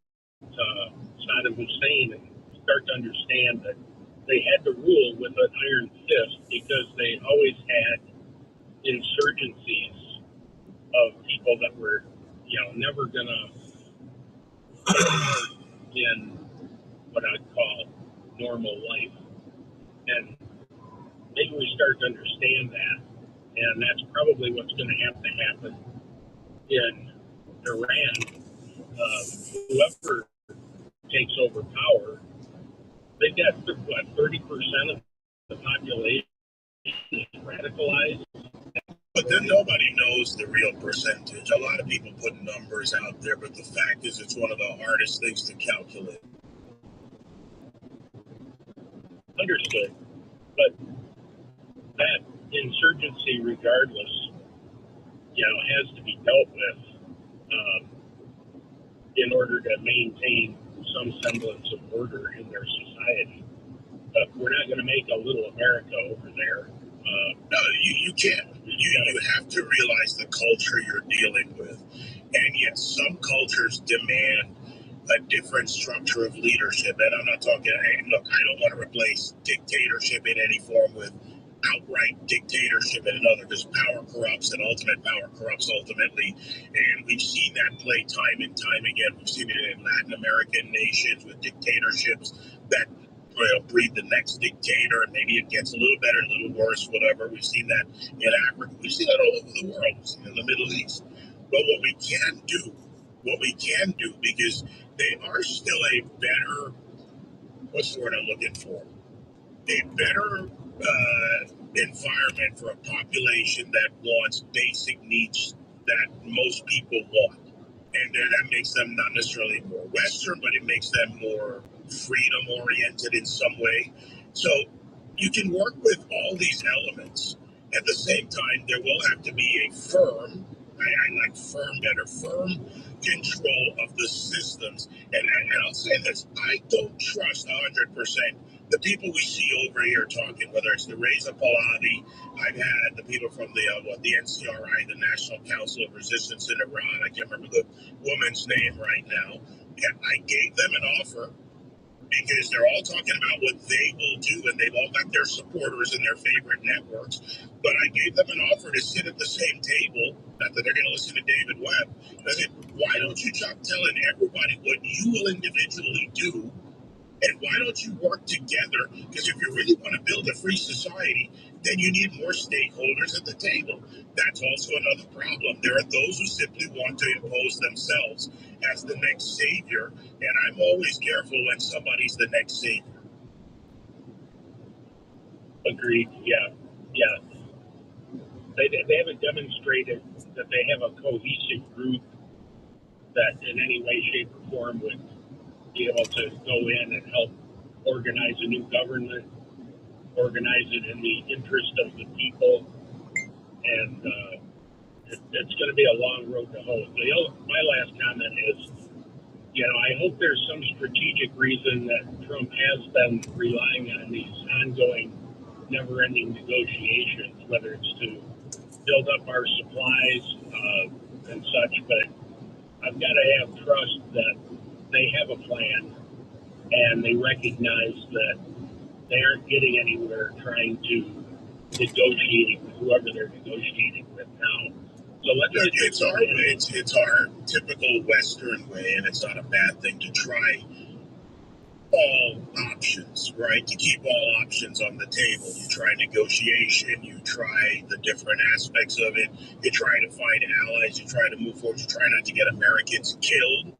Saddam Hussein and start to understand that they had to rule with an iron fist because they always had insurgencies of people that were, never going to in what I'd call normal life. And maybe we start to understand that. And that's probably what's going to have to happen in Iran. Whoever takes over power, they've got, 30% of the population is radicalized. But then nobody knows the real percentage. A lot of people put numbers out there, but the fact is it's one of the hardest things to calculate. Understood. But that insurgency, regardless, has to be dealt with in order to maintain some semblance of order in their society. But we're not going to make a little America over there. No, you can't. You have to realize the culture you're dealing with. And yes, some cultures demand a different structure of leadership. And I'm not talking, look, I don't want to replace dictatorship in any form with outright dictatorship in another, because power corrupts and ultimate power corrupts ultimately. And we've seen that play time and time again. We've seen it in Latin American nations with dictatorships that breed the next dictator, and maybe it gets a little better, a little worse, whatever. We've seen that in Africa. We've seen that all over the world. We've seen it in the Middle East. But what we can do, because they are still a better, what's the word I'm looking for? A better environment for a population that wants basic needs that most people want. And that makes them not necessarily more Western, but it makes them more freedom-oriented in some way. So you can work with all these elements. At the same time, there will have to be a firm, I like firm better, firm control of the systems. And I'll say this, I don't trust 100% the people we see over here talking, whether it's the Reza Pahlavi, I've had the people from the NCRI, the National Council of Resistance in Iran, I can't remember the woman's name right now, and I gave them an offer because they're all talking about what they will do, and they've all got their supporters and their favorite networks, but I gave them an offer to sit at the same table, not that they're going to listen to David Webb. I said, why don't you stop telling everybody what you will individually do, and why don't you work together? Because if you really want to build a free society, then you need more stakeholders at the table. That's also another problem. There are those who simply want to impose themselves as the next savior, and I'm always careful when somebody's the next savior. Agreed. Yeah. They haven't demonstrated that they have a cohesive group that in any way, shape, or form would be able to go in and help organize a new government. organize it in the interest of the people, and it's going to be a long road to hoe. My last comment is, I hope there's some strategic reason that Trump has been relying on these ongoing, never-ending negotiations, whether it's to build up our supplies and such, but I've got to have trust that they have a plan and they recognize that they aren't getting anywhere trying to negotiate with whoever they're negotiating with now. So it's our typical Western way, and it's not a bad thing to try all options, right? To keep all options on the table. You try negotiation, you try the different aspects of it, you try to find allies, you try to move forward, you try not to get Americans killed,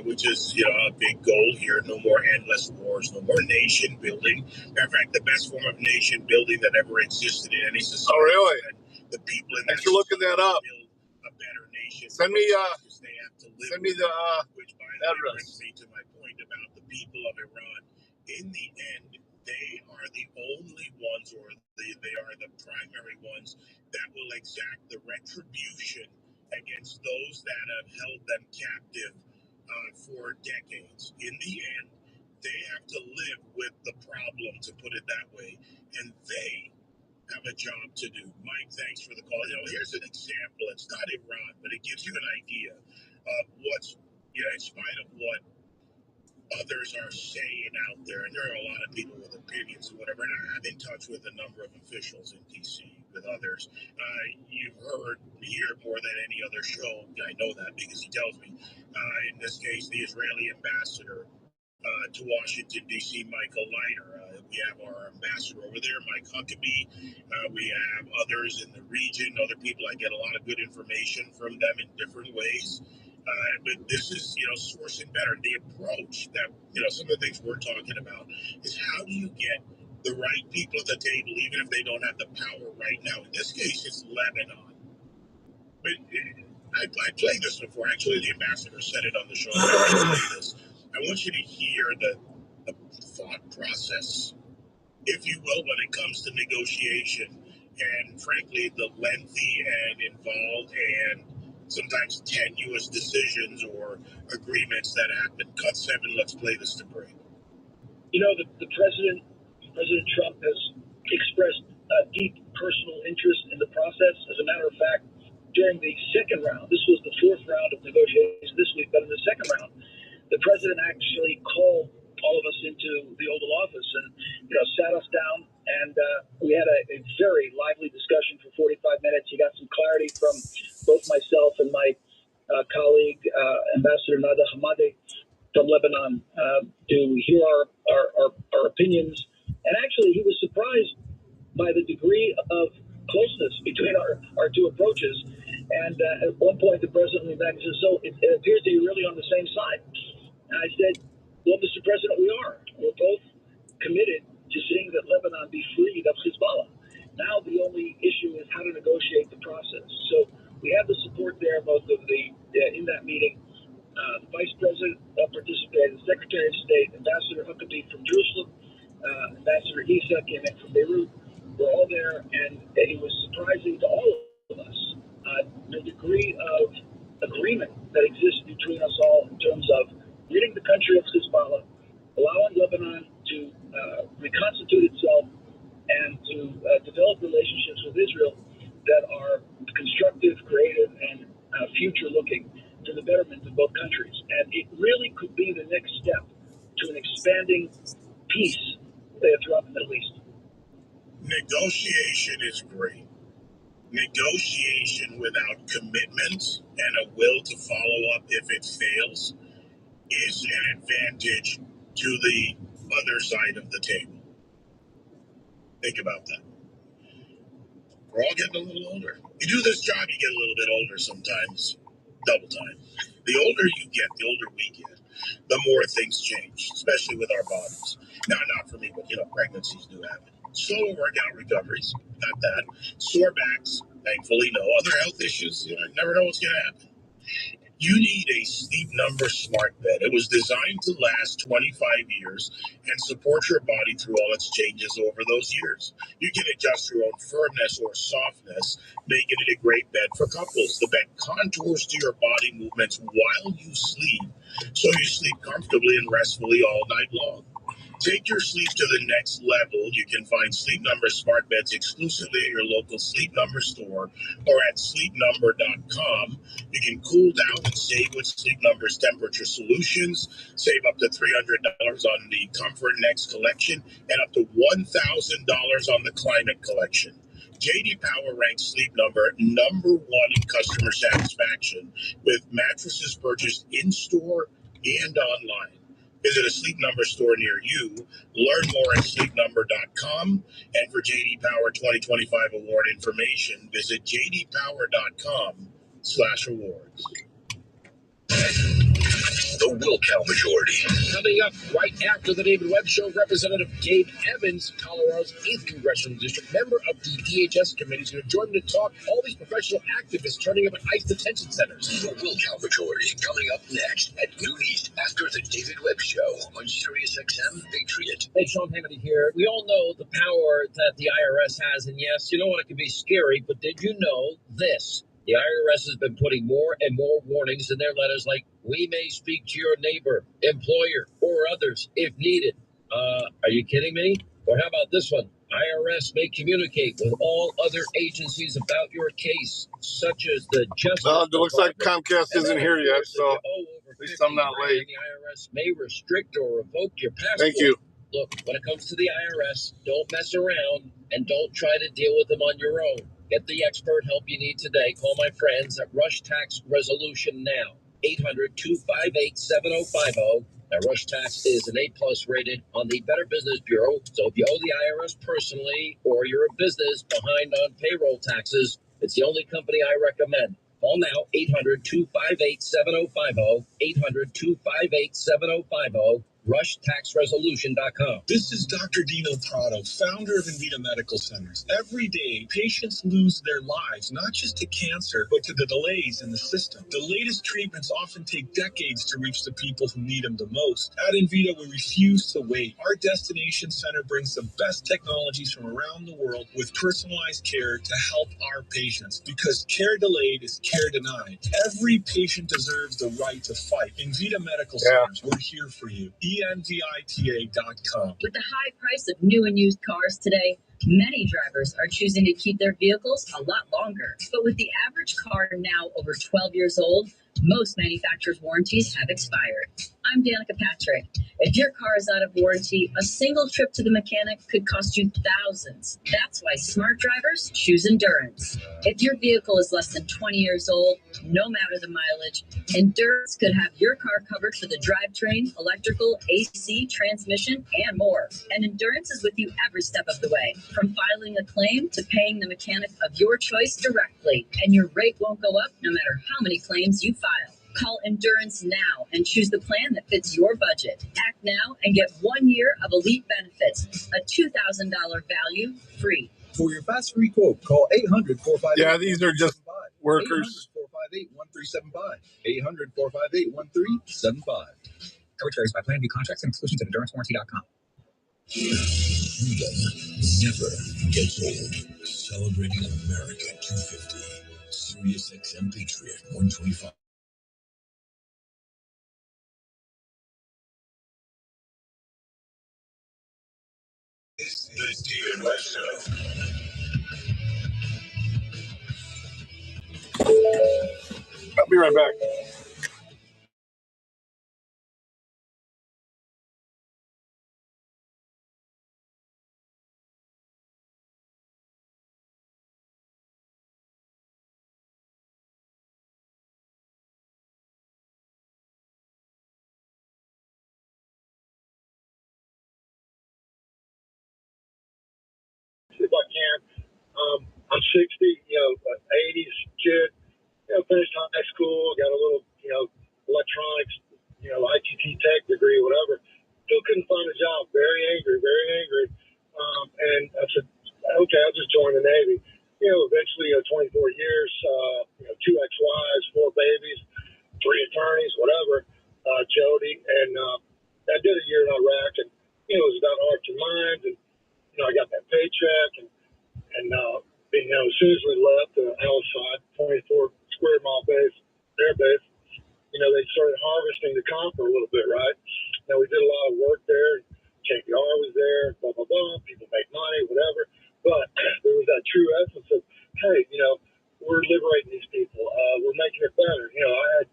which is, a big goal here. No more endless wars, no more nation building. Matter of fact, the best form of nation building that ever existed in any society. Oh, really? The people in Thanks for looking that up. Build a better nation. Send me the which by the way address. brings me to my point about the people of Iran. In the end, they are the only ones, or they are the primary ones that will exact the retribution against those that have held them captive for decades. In the end, they have to live with the problem, to put it that way, and they have a job to do. Mike, thanks for the call. Here's an example. It's not Iran, but it gives you an idea of what's, in spite of what others are saying out there, and there are a lot of people with opinions and whatever, and I'm in touch with a number of officials in D.C., with others. You've heard here more than any other show. I know that because he tells me. In this case, the Israeli ambassador to Washington, D.C., Michael Leiter. We have our ambassador over there, Mike Huckabee. We have others in the region, other people. I get a lot of good information from them in different ways. But this is, sourcing better. The approach that, some of the things we're talking about is how do you get the right people at the table, even if they don't have the power right now. In this case, it's Lebanon. But I played this before. Actually, the ambassador said it on the show. I want you to hear the thought process, if you will, when it comes to negotiation, and frankly, the lengthy and involved and sometimes tenuous decisions or agreements that happen. Cut 7, let's play this to break. The President Trump has expressed deep personal interest in the process. As a matter of fact, during the second round, this was the fourth round of negotiations this week, but in the second round, the president actually called all of us into the Oval Office and, sat us down, and we had a very lively discussion for 45 minutes. He got some clarity from both myself and my colleague, Ambassador Nada Hamadi from Lebanon, to hear our opinions. And actually, he was surprised by the degree of closeness between our two approaches. And at one point, the president leaned back and said, "So it appears that you're really on the same side." And I said, "Well, Mr. President, we are. We're both committed to seeing that Lebanon be freed of Hezbollah. Now the only issue is how to negotiate the process." So we have the support there, both of in that meeting. The Vice President participated, the Secretary of State, Ambassador Huckabee from Jerusalem, Ambassador Issa came in from Beirut. We're all there, and it was surprising to all of us the degree of agreement that exists between us all in terms of ridding the country of Hezbollah, allowing Lebanon to reconstitute itself, and to develop relationships with Israel that are constructive, creative, and future-looking to the betterment of both countries. And it really could be the next step to an expanding peace throughout the Middle East. Negotiation is great. Negotiation without commitment and a will to follow up if it fails is an advantage to the other side of the table. Think about that. We're all getting a little older. You do this job, you get a little bit older sometimes. Double time. The older you get, the older we get, the more things change, especially with our bodies. Now, not for me, but pregnancies do happen. Slow workout recoveries, not that. Sore backs, thankfully no. Other health issues, you never know what's going to happen. You need a Sleep Number smart bed. It was designed to last 25 years and support your body through all its changes over those years. You can adjust your own firmness or softness, making it a great bed for couples. The bed contours to your body movements while you sleep, so you sleep comfortably and restfully all night long. Take your sleep to the next level. You can find Sleep Number smart beds exclusively at your local Sleep Number store or at sleepnumber.com. You can cool down and save with Sleep Number's temperature solutions. Save up to $300 on the Comfort Next collection and up to $1,000 on the Climate collection. JD Power ranks Sleep Number #1 in customer satisfaction with mattresses purchased in-store and online. Visit a Sleep Number store near you. Learn more at sleepnumber.com. And for JD Power 2025 award information, visit jdpower.com/awards. The Will Count Majority. Coming up right after the David Webb Show, Representative Gabe Evans, Colorado's 8th Congressional District, member of the DHS committee, is going to join me to talk all these professional activists turning up at ICE detention centers. The Will Count Majority coming up next at noon East after the David Webb Show on SiriusXM Patriot. Hey, Sean Hannity here. We all know the power that the IRS has, and yes, you know what, it can be scary, but did you know this? The IRS has been putting more and more warnings in their letters like, we may speak to your neighbor, employer, or others if needed. Are you kidding me? Or how about this one? IRS may communicate with all other agencies about your case, such as the Justice It looks like Department. Comcast And isn't then, here of yet, course, if so you owe over at least I'm not $50,000, late. the IRS may restrict or revoke your passport. Thank you. Look, when it comes to the IRS, don't mess around and don't try to deal with them on your own. Get the expert help you need today. Call my friends at Rush Tax Resolution now. 800-258-7050. Now, Rush Tax is an A+ rated on the Better Business Bureau. So if you owe the IRS personally or you're a business behind on payroll taxes, it's the only company I recommend. Call now, 800-258-7050. 800-258-7050. RushTaxResolution.com. This is Dr. Dino Prado, founder of Invita Medical Centers. Every day, patients lose their lives, not just to cancer, but to the delays in the system. The latest treatments often take decades to reach the people who need them the most. At Invita, we refuse to wait. Our destination center brings the best technologies from around the world with personalized care to help our patients. Because care delayed is care denied. Every patient deserves the right to fight. Invita Medical Centers, we're here for you. inVita.com. With the high price of new and used cars today, many drivers are choosing to keep their vehicles a lot longer. But with the average car now over 12 years old, most manufacturers' warranties have expired. I'm Danica Patrick. If your car is out of warranty, a single trip to the mechanic could cost you thousands. That's why smart drivers choose Endurance. If your vehicle is less than 20 years old, no matter the mileage, Endurance could have your car covered for the drivetrain, electrical, AC, transmission, and more. And Endurance is with you every step of the way, from filing a claim to paying the mechanic of your choice directly. And your rate won't go up no matter how many claims you file. Call Endurance now and choose the plan that fits your budget. Act now and get 1 year of elite benefits, a $2,000 value free. For your fast free quote, call 800-458. Yeah, these are just workers. 800-458-1375. 800-458-1375. Coverage varies by plan, view contracts, and exclusions at EnduranceWarranty.com. Freedom never gets old. Celebrating America 250. SiriusXM Patriot 125. The David Webb Show. I'll be right back. If I can. I'm 60, 80s kid, finished high school, got a little, electronics, ITT tech degree, whatever. Still couldn't find a job. Very angry, very angry. And I said, okay, I'll just join the Navy. Eventually, 24 years, 2 ex-wives, 4 babies, 3 as soon as we left Alside, 24 square mile base, air base, they started harvesting the copper a little bit, right? Now, we did a lot of work there. KPR was there, blah, blah, blah. People make money, whatever. But there was that true essence of, hey, we're liberating these people. We're making it better. I had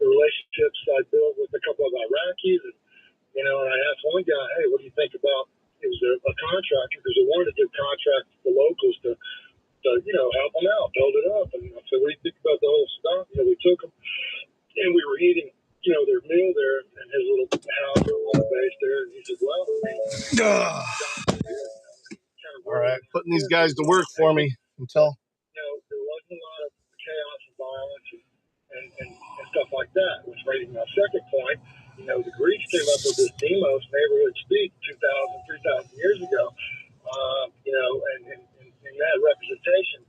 the relationships I built with a couple of Iraqis, and I asked one guy, hey, what do you think about, it was a contractor, because they wanted to give contracts to locals to help them out, build it up. And I said, what do you think about the whole stuff? We took them, and we were eating, their meal there in his little house on the base there. And he said, well, all right, putting these guys to work for me until. There wasn't a lot of chaos and violence and stuff like that, which raised my second point. The Greeks came up with this demos neighborhood speak 2,000, 3,000 years ago, and that representation.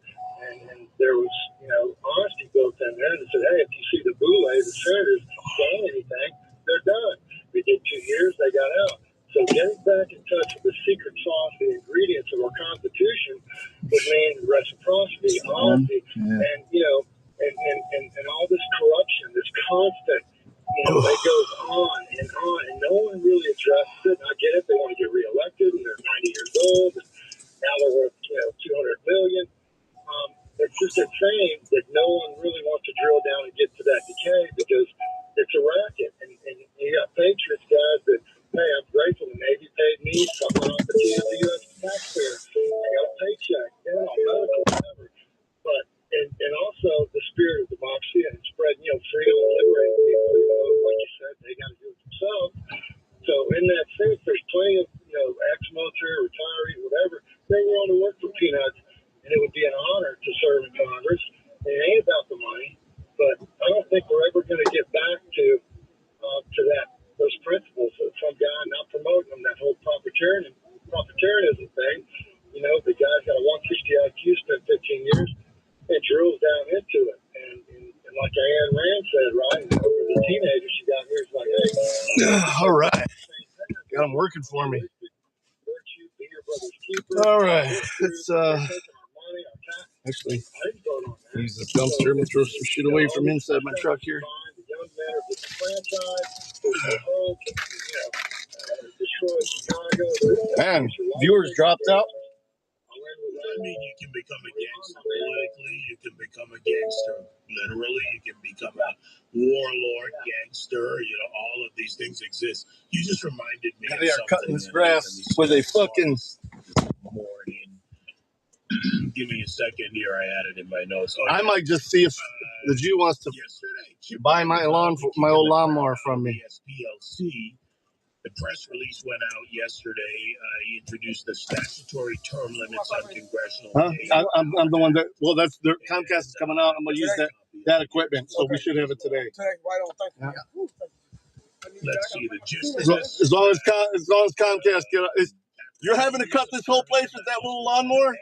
And there was, honesty built in there. And they said, hey, if you see the boule, the senators gain anything, they're done. They did 2 years, they got out. So getting back in touch with the secret sauce, the ingredients of our Constitution would mean reciprocity, honesty, and, and all this corruption, this constant, it goes on, and no one really addresses it. And I get it, they want to get reelected, and they're 90 years old, and now they're worth, $200 million. It's just a shame that no one really wants to drill down and get to that decay, because it's a racket. And you got patriots guys that, hey, I'm grateful the Navy paid me something off the U.S. taxpayer. I got a paycheck, medical, whatever. But and also the spirit of democracy and spread, freedom and liberating people. Like you said, they got to do it themselves. So in that sense, there's plenty of ex-military, retirees, whatever. They were on to work for peanuts, and it would be an honor to serve in Congress. And it ain't about the money, but I don't think we're ever going to get back to those principles of some guy not promoting them, that whole profiteerism thing. The guy's got a 160 IQ, spent 15 years, and drills down into it. And like Ayn Rand said, right, for the teenagers she got here, it's like, hey. All right. Got them working for me. All right. Let's actually use this dumpster. I'm going to throw some shit away from inside my truck here. Man, viewers dropped out. I mean, you can become a gangster politically, you can become a gangster literally, you can become a warlord gangster, all of these things exist. You just reminded me of they are cutting this grass with a fucking morning. Give me a second here, I had it in my notes. I might just see if the Jew wants to buy my old lawnmower from me. SPLC. The press release went out yesterday. He introduced the statutory term limits on congressional. I'm the one that. Well, that's the Comcast is coming out. I'm gonna use that equipment, so we should have it today. Yeah. Let's see the gist. As long as Comcast you're having to cut this whole place with that little lawnmower.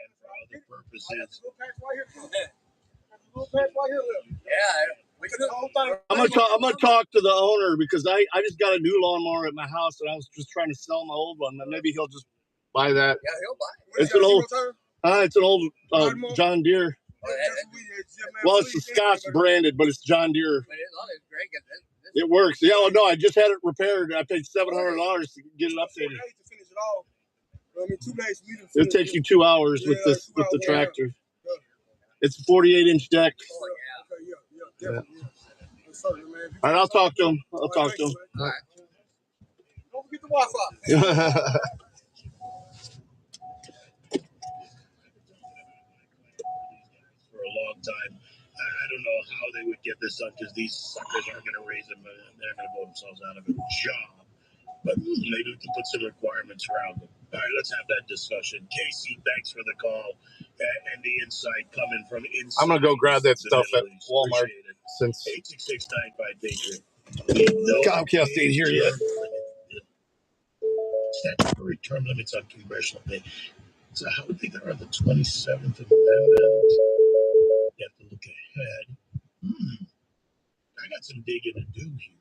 I'm gonna talk to the owner, because I just got a new lawnmower at my house, and I was just trying to sell my old one. And maybe he'll just buy that. Yeah, he'll buy it. It's an old John Deere. Well, it's the Scott's branded, but it's John Deere. It works. Yeah, well, no, I just had it repaired. I paid $700 to get it updated. It takes you 2 hours with the tractor. It's a 48-inch deck. Yeah. All right, I'll talk to him. All right. Don't forget the Wi-Fi. For a long time. I don't know how they would get this done, because these suckers aren't going to raise them. They're going to blow themselves out of a job. But maybe we can put some requirements around them. All right, let's have that discussion. Casey, thanks for the call and the insight coming from inside. I'm going to go grab that stuff at Walmart. Since 866-95-DANGER. Comcast ain't here yet. Statutory term limits on congressional pay. So how would they get around the 27th Amendment? You have to look ahead. I got some digging to do here.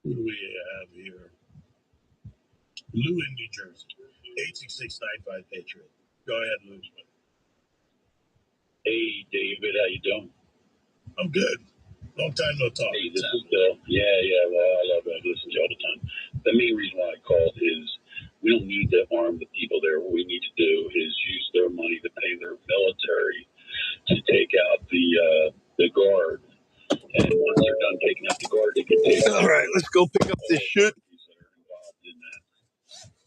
Who do we have here? Lou in New Jersey. 866-95 Patriot. Go ahead, Lou. Hey, David, how you doing? I'm good. Long time no talk. Hey, this is Bill. Yeah. Well, I love it. I listen to you all the time. The main reason why I called is we don't need to arm the people there. What we need to do is use their money to pay their military to take out the guard. And once they're done taking out the guard, they can take out. All right, let's go pick up this shit.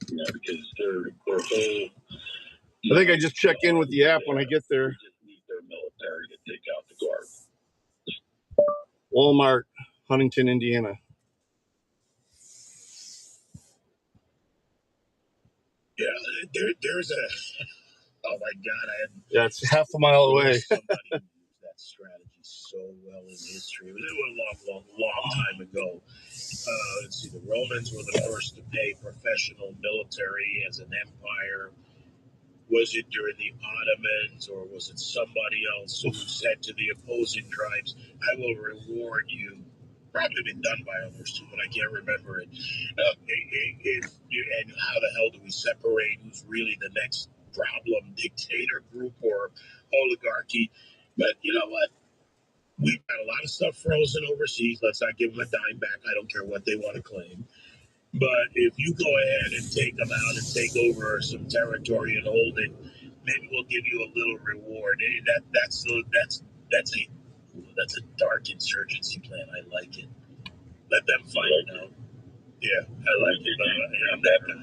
You know, because their whole. I think I just check in with the app when I get there. They just need their military to take out the guard. Walmart, Huntington, Indiana. Yeah, there's a. Oh my God! Yeah, it's half a mile away. Somebody used that strategy so well in history. It was a long time ago. Let's see. The Romans were the first to pay professional military as an empire. Was it during the Ottomans, or was it somebody else who said to the opposing tribes, "I will reward you"? Probably been done by others too, but I can't remember it. And how the hell do we separate who's really the next problem dictator group or oligarchy? But you know what? We've got a lot of stuff frozen overseas. Let's not give them a dime back. I don't care what they want to claim. But if you go ahead and take them out and take over some territory and hold it, maybe we'll give you a little reward. That's a dark insurgency plan. I like it. Let them fight it out. Yeah, I like it. I'm that guy.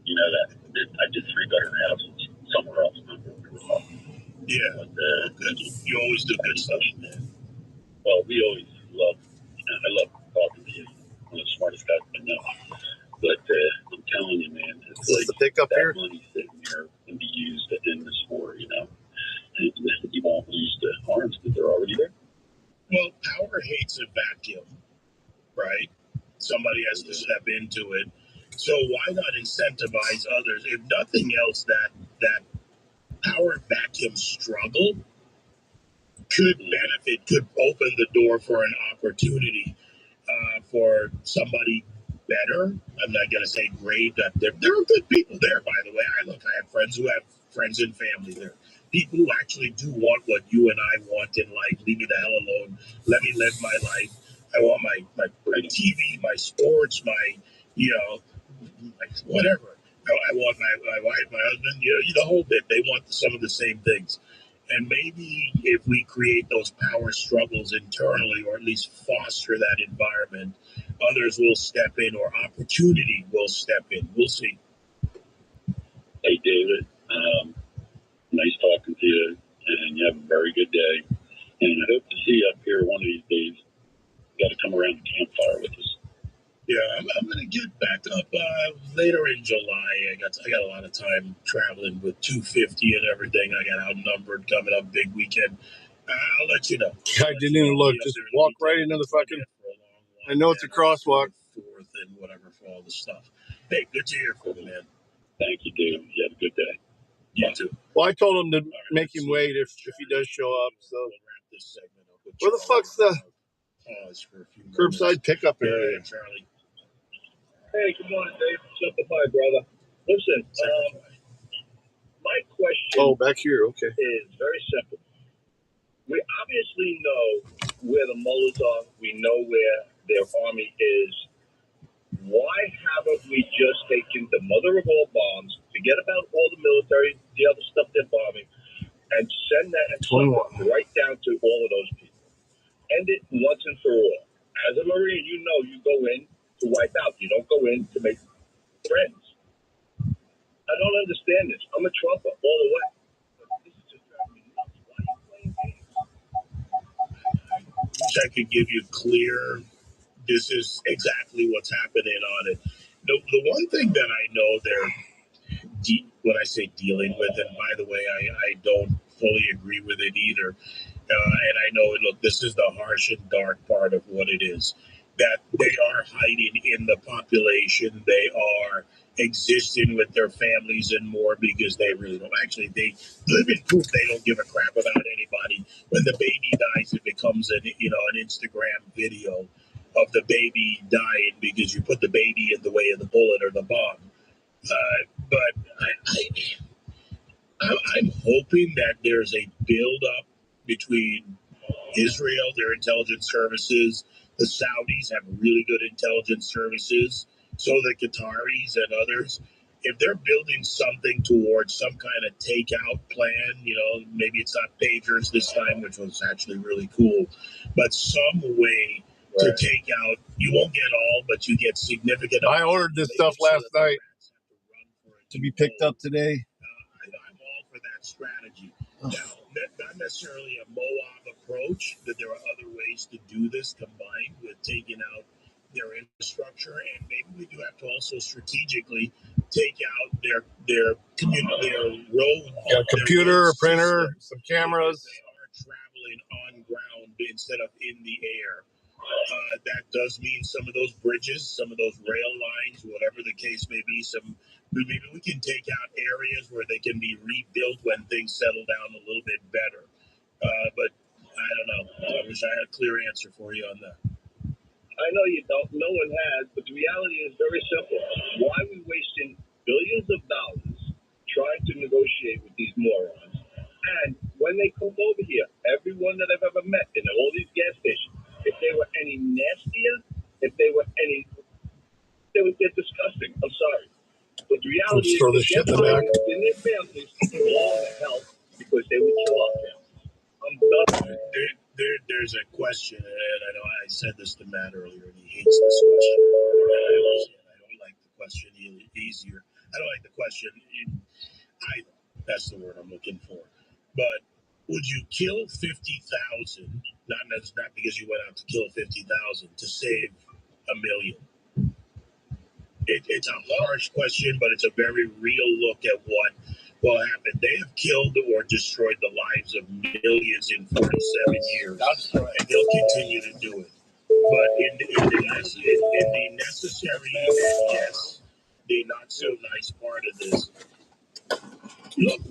You know that I did 3 better houses somewhere else. Yeah, good. You always do good stuff. Well, we always love. I love talking to you. One of the smartest guys I know. But I'm telling you, man, it's like that money sitting there can be used to end this war. You know, and you won't lose the arms because they're already there. Well, power hates a vacuum, right? Somebody has to step into it. So why not incentivize others? If nothing else, that power vacuum struggle could benefit, could open the door for an opportunity for somebody better. I'm not going to say great. There are good people there, by the way. I have friends who have friends and family there. People who actually do want what you and I want in life. Leave me the hell alone. Let me live my life. I want my TV, my sports, my whatever. I want my wife, my husband, the whole bit. They want some of the same things. And maybe if we create those power struggles internally, or at least foster that environment, others will step in, or opportunity will step in. We'll see. Hey, David, nice talking to you, and you have a very good day. And I hope to see you up here one of these days. You got to come around the campfire with us. Yeah, I'm going to get back up later in July. I got a lot of time traveling with 250 and everything. I got outnumbered coming up, big weekend. I'll let you know. I didn't even look. Just walk right into the fucking. I know it's a crosswalk. Fourth and whatever for all the stuff. Hey, good to hear from you, man. Thank you, David. You have a good day. You too. Well, I told him to make him wait if he does show up. So where the fuck's the curbside pickup area? Charlie. Hey, good morning, Dave. Simplify, brother. Listen, my question. Oh, back here. Okay. Is very simple. We obviously know where the mullahs are. We know where their army is. Why haven't we just taken the mother of all bombs, forget about all the military, the other stuff they're bombing, and send that right down to all of those people? End it once and for all. As a Marine, you know you go in to wipe out. You don't go in to make friends. I don't understand this. I'm a Trumper all the way. This is just driving me nuts. Why are you playing games? I could give you clear, this is exactly what's happening on it. The one thing that I know they're, when I say dealing with, and by the way, I don't fully agree with it either. And I know, look, this is the harsh and dark part of what it is. That they are hiding in the population. They are existing with their families and more because they really don't. Actually, they live in proof they don't give a crap about anybody. When the baby dies, it becomes an Instagram video of the baby dying because you put the baby in the way of the bullet or the bomb. But I'm hoping that there's a build-up between Israel, their intelligence services. The Saudis have really good intelligence services. So the Qataris and others. If they're building something towards some kind of takeout plan, maybe it's not pagers this time, which was actually really cool, but some way to take out, you won't get all, but you get significant. I ordered this stuff last night to be picked up today. I'm all for that strategy. Now, not necessarily a Moab approach, that there are other ways to do this combined with taking out their infrastructure, and maybe we do have to also strategically take out their road, computer, a printer, some cameras. They are traveling on ground instead of in the air. That does mean some of those bridges, some of those rail lines, whatever the case may be, maybe we can take out areas where they can be rebuilt when things settle down a little bit better. But I don't know. I wish I had a clear answer for you on that. I know you don't. No one has, but the reality is very simple. Why are we wasting billions of dollars trying to negotiate with these morons? And when they come over here, everyone that I've ever met in all these gas stations, if they were any nastier, they're disgusting. I'm sorry. But the reality is, throw this shit in the back. In their families, all the help because they would kill our families. I'm done. There's a question, and I know I said this to Matt earlier, and he hates this question. I don't like the question easier. I don't like the question. That's the word I'm looking for. But would you kill 50,000? Not because you went out to kill 50,000 to save 1 million. It's a harsh question, but it's a very real look at what will happen. They have killed or destroyed the lives of millions in 47 years, and they'll continue to do it. But in the necessary and yes, the not so nice part of this, look,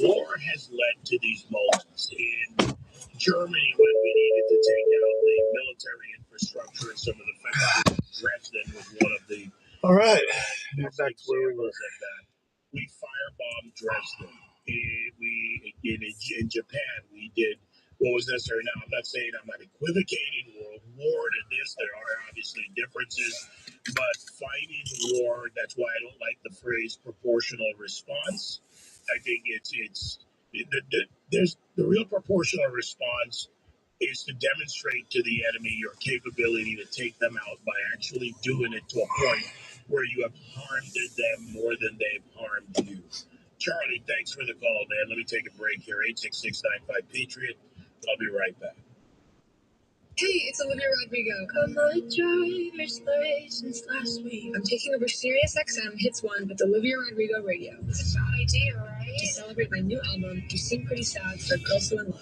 war has led to these moments. In Germany, when we needed to take out the military infrastructure and some of the factories, Dresden was one of the. All right, back to where we were. We firebombed Dresden. In Japan, we did what was necessary. Now, I'm not saying I'm not equivocating world war to this. There are obviously differences, but fighting war, that's why I don't like the phrase proportional response. I think there's the real proportional response is to demonstrate to the enemy your capability to take them out by actually doing it to a point where you have harmed them more than they've harmed you. Charlie, thanks for the call, man. Let me take a break here. 86695-PATRIOT. I'll be right back. Hey, it's Olivia Rodrigo. On my driver's license last week. I'm taking over Sirius XM Hits 1 with Olivia Rodrigo Radio. It's a bad idea, right? To celebrate my new album, You Seem Pretty Sad for Girls So in Love.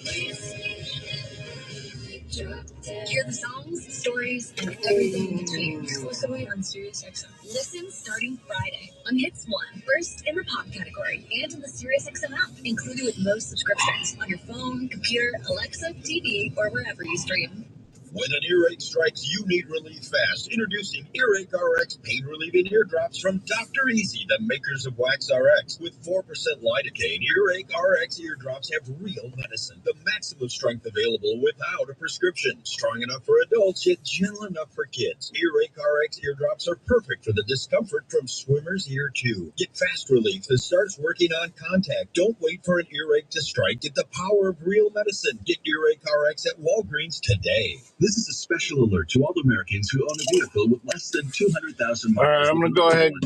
Hear the songs, stories, and everything in between exclusively on Sirius XM. Listen starting Friday on Hits 1, first in the pop category, and in the Sirius XM app, included with most subscriptions on your phone, computer, Alexa, TV, or wherever you stream. When an earache strikes, you need relief fast. Introducing Earache RX pain relieving eardrops from Dr. Easy, the makers of Wax RX. With 4% lidocaine, Earache RX eardrops have real medicine. The maximum strength available without a prescription. Strong enough for adults, yet gentle enough for kids. Earache RX eardrops are perfect for the discomfort from swimmer's ear too. Get fast relief that starts working on contact. Don't wait for an earache to strike. Get the power of real medicine. Get Earache RX at Walgreens today. This is a special alert to all Americans who own a vehicle with less than 200,000 miles. All right, I'm going to go ahead and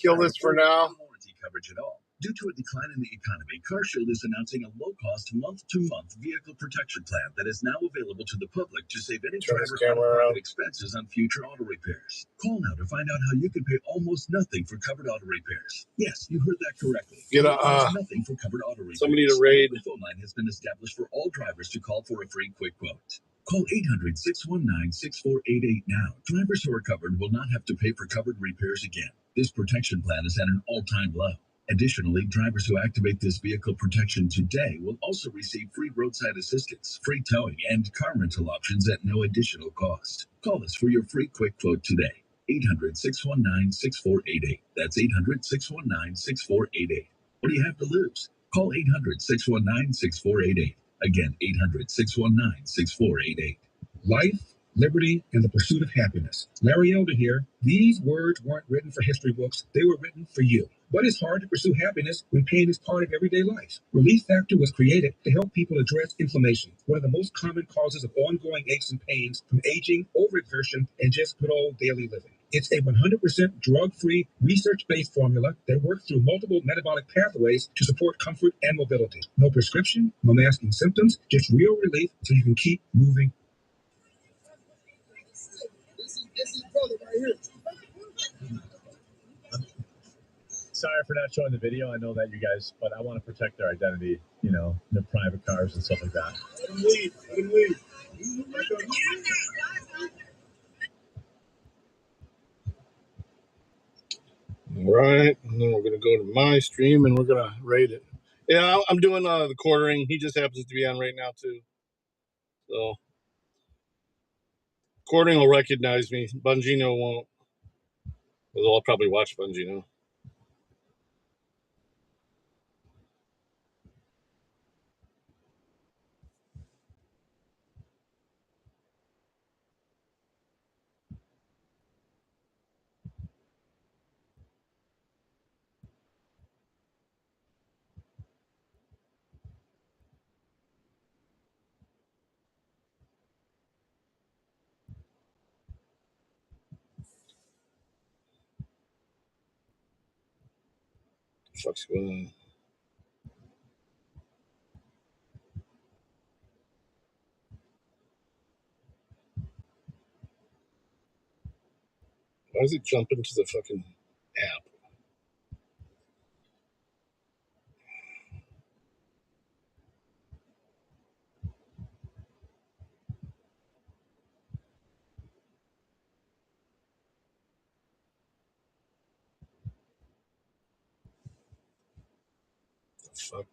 kill this for now. Warranty coverage at all. Due to a decline in the economy, CarShield is announcing a low-cost month-to-month vehicle protection plan that is now available to the public to save any driver out-of-pocket expenses on future auto repairs. Call now to find out how you can pay almost nothing for covered auto repairs. Yes, you heard that correctly. Get nothing for covered auto repairs. Somebody to raid. The phone line has been established for all drivers to call for a free quick quote. Call 800-619-6488 now. Drivers who are covered will not have to pay for covered repairs again. This protection plan is at an all-time low. Additionally, drivers who activate this vehicle protection today will also receive free roadside assistance, free towing, and car rental options at no additional cost. Call us for your free quick quote today. 800-619-6488. That's 800-619-6488. What do you have to lose? Call 800-619-6488. Again, 800-619-6488. Life, liberty, and the pursuit of happiness. Larry Elder here. These words weren't written for history books. They were written for you. But it's hard to pursue happiness when pain is part of everyday life. Relief Factor was created to help people address inflammation, one of the most common causes of ongoing aches and pains from aging, overexertion, and just good old daily living. It's a 100% drug-free, research-based formula that works through multiple metabolic pathways to support comfort and mobility. No prescription, no masking symptoms, just real relief so you can keep moving. This is brother right here. Sorry for not showing the video. I know that you guys, but I want to protect their identity, you know, their private cars and stuff like that. Let him leave. Let him leave. All right, and then we're gonna go to my stream and we're gonna rate it. Yeah, I'm doing the quartering. He just happens to be on right now too. So quartering will recognize me. Bungino won't. Although I'll probably watch Bungino. What the fuck's going on? Why does it jump into the fucking app? The fuck?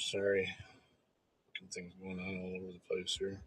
Sorry. Things going on all over the place here.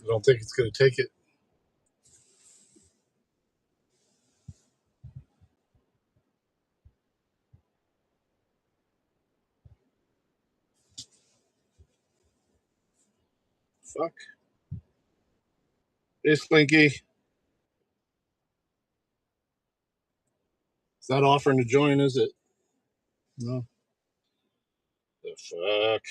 I don't think it's going to take it. Fuck. Hey, Slinky. It's not offering to join, is it? No. The fuck?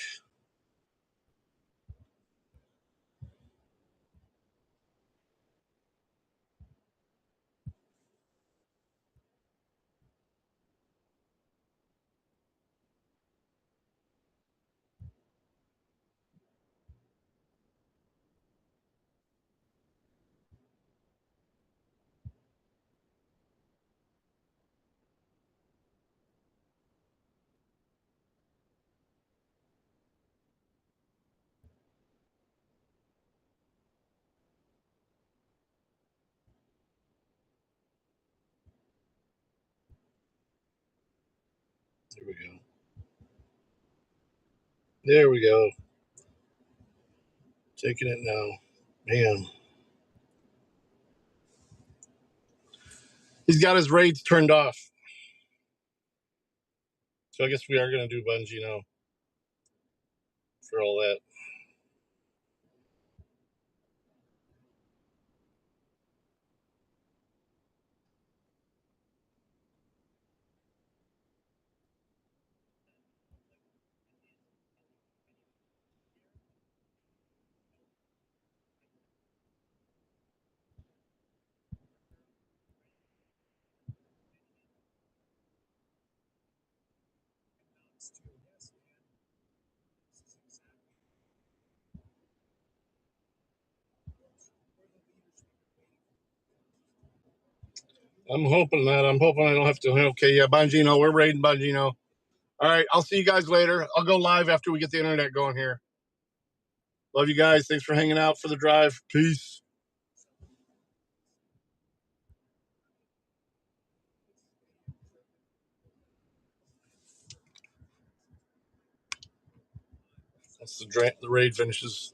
There we go. There we go. Taking it now. Man. He's got his raids turned off. So I guess we are going to do Bungie now. For all that. I'm hoping that. I'm hoping I don't have to. Okay, yeah, Bongino. We're raiding Bongino. All right, I'll see you guys later. I'll go live after we get the internet going here. Love you guys. Thanks for hanging out for the drive. Peace. That's the raid finishes.